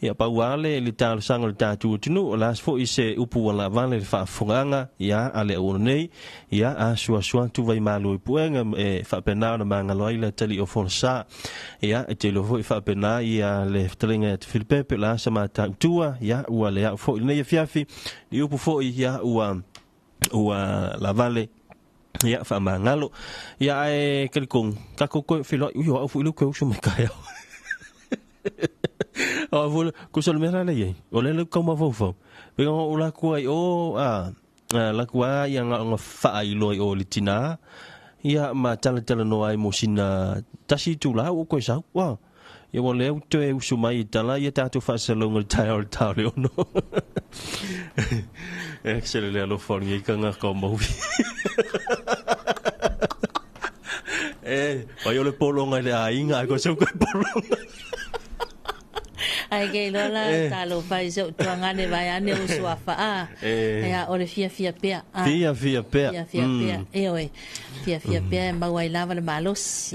ia pauale le tau sanga le tatou tino o las foi se upu wala vale le fa funganga ia ale o nei ia a sua tu vai malu puenga e fa pena na manga loile tali o forsa ia e te lo foi fa pena ia le telinga te Filipe pe la sama ta tua ia ua le fo nei fiafi i upu fo ia ua la vale ia fa mangalo ia e kelikong ka ko filo yo fu lu ko so me kai o vol ko so le mera le o le ko ma fo pe o la ko ai o la kua ia nga fa i loi o litina ia ma tala no ai mosina tasi tu la o ko sa wa ia mo le to e usu mai tala ia ta tu fa se longa tau le no excellent le lo forni ka nga ko mo wa yo le polonga le ainga ko so ko polonga ai ke lola talo fai so tuanga ne vai ane usuafa ya o le fia pea fia pea e oi fia pea ma wai lava le malos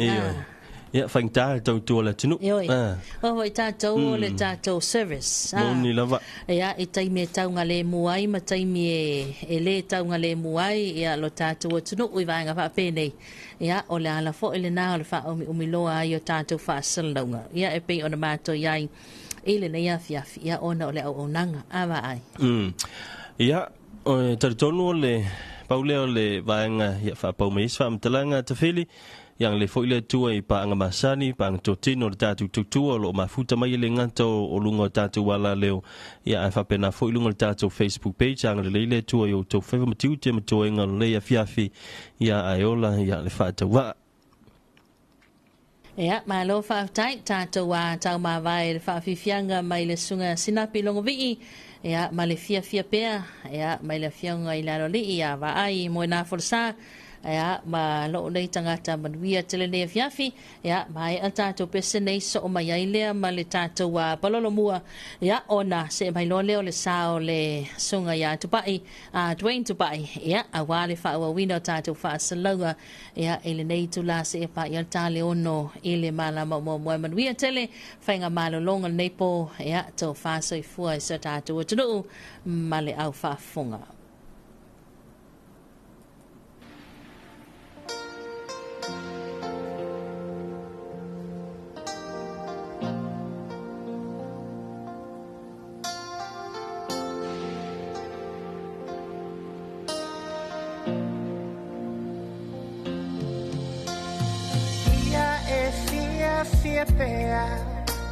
Ya fainta tau la tunu. O tātou le tātou service. Moni lava. Ia i taimi e tau ngale muai, ma taimi e le tau ngale muai, ia lo tātou tunu ui vaenga whapene. Ia o le ala fo ele nā o le wha umiloa ai o tātou whaasalunga. Ia e pei o na mātou iai ile na ia fiafi, ia ona o le au nanga, awa ai. Ia, o taritonu o le paule o le vaenga ia whapau meis whaamtalanga ta whili, yang le foile tua i pa anga masani pa anga totino le tatu tutua lo mafuta mai le ngata o lunga tatu wala leo ia fa pena foi lunga le tatu Facebook page anga le tua yo to fa matiu te matua nga le ia fiafi ia aiola ia le fata wa ia ma lo fa tai tatu wa tau ma vai le fa fianga mai le sunga sinapi longo vi ia ma le fia pea ia mai le fianga i la li ia va ai mo na forsa ia ma lo nei tangata manuia tele ne fiafi ia mai al tato pese nei so o mai ai lea ma le tato wa palolo mua ia ona se mai lo leo le sao le sunga ia tupai a Dwayne tupai ia a wale fa wa wino tato fa salunga ia ele nei tu la se pa ia tale ono ile mala mo manuia tele fainga malo longa nei po ia to fa so fu sa tato tu male au fa funga.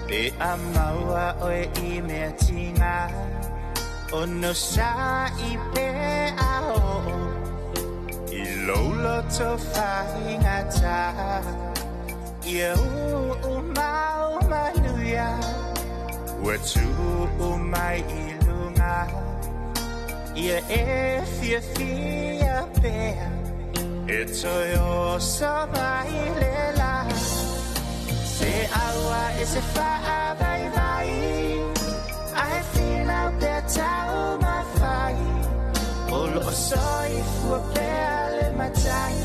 Pe amaua oe I mea tinga Ono sa I pe ao I lolo to whaingata Ia mau manuia Ua tu mai I lunga Ia fia pea E toyo so mai lela Se awa e se faa vai Ai fina pe tau ma fai O lo soi fua pe ale matai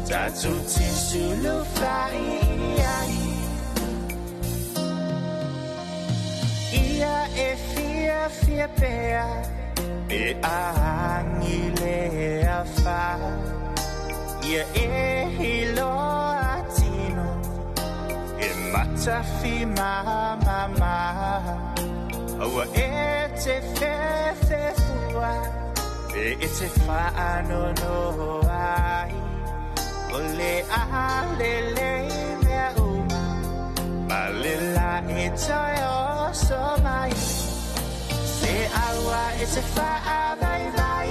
Tatu tisulu fai ai Ia e fia pea E angi le a fa Ia e hilo atino Matafi mama Awa e te fe fua E te fa no ai Ole le mea uma Malela e toi o so mai Se awa e te fa vai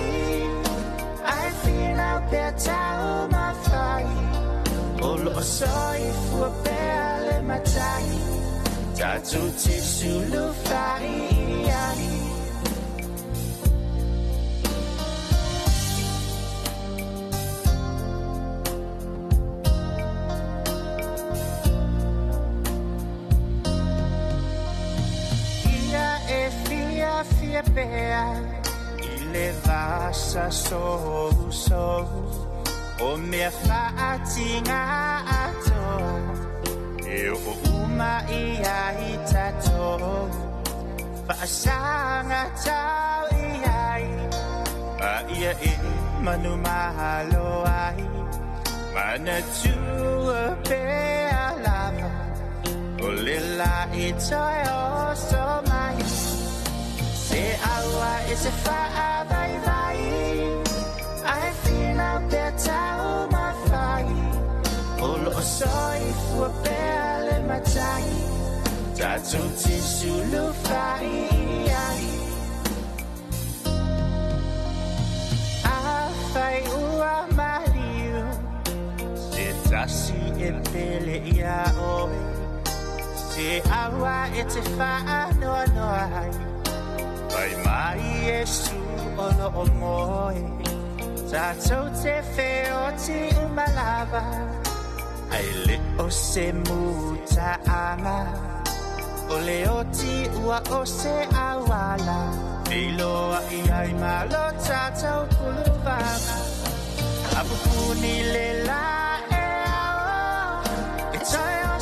Ai fina pe tau ma fai Olo soi fua pe ale matai Tatu tisulu fai ai Ia e fia pea I le vasa so O mea whaatinga atoa E o uma I ai tato Whaasanga tau I ai Ma ia e manu mahalo ai Mana tua pe alava O lela I toi o so mai Se awa e se wha vai Ai fina pe tau ma fai O lo soi fua pe ale matai Tatu tisulu fai ai A fai ua mariu Se tasi e pele ia oi Se awa e te faa noa ai Pai mai e su o lo o moe Tatou te feo ti umalava Ai le o se muta ama O le o ti ua o se awala Eiloa I ai malo tatou kuluvanga Apupuni le la e ao E toi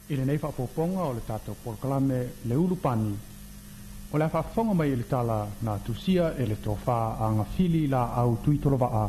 I le nei whaapoponga o le tātou polokalame le ulupani. O le whaafonga mai le tala na tusia e le tōwha a ngā whili la au tuitolo waa.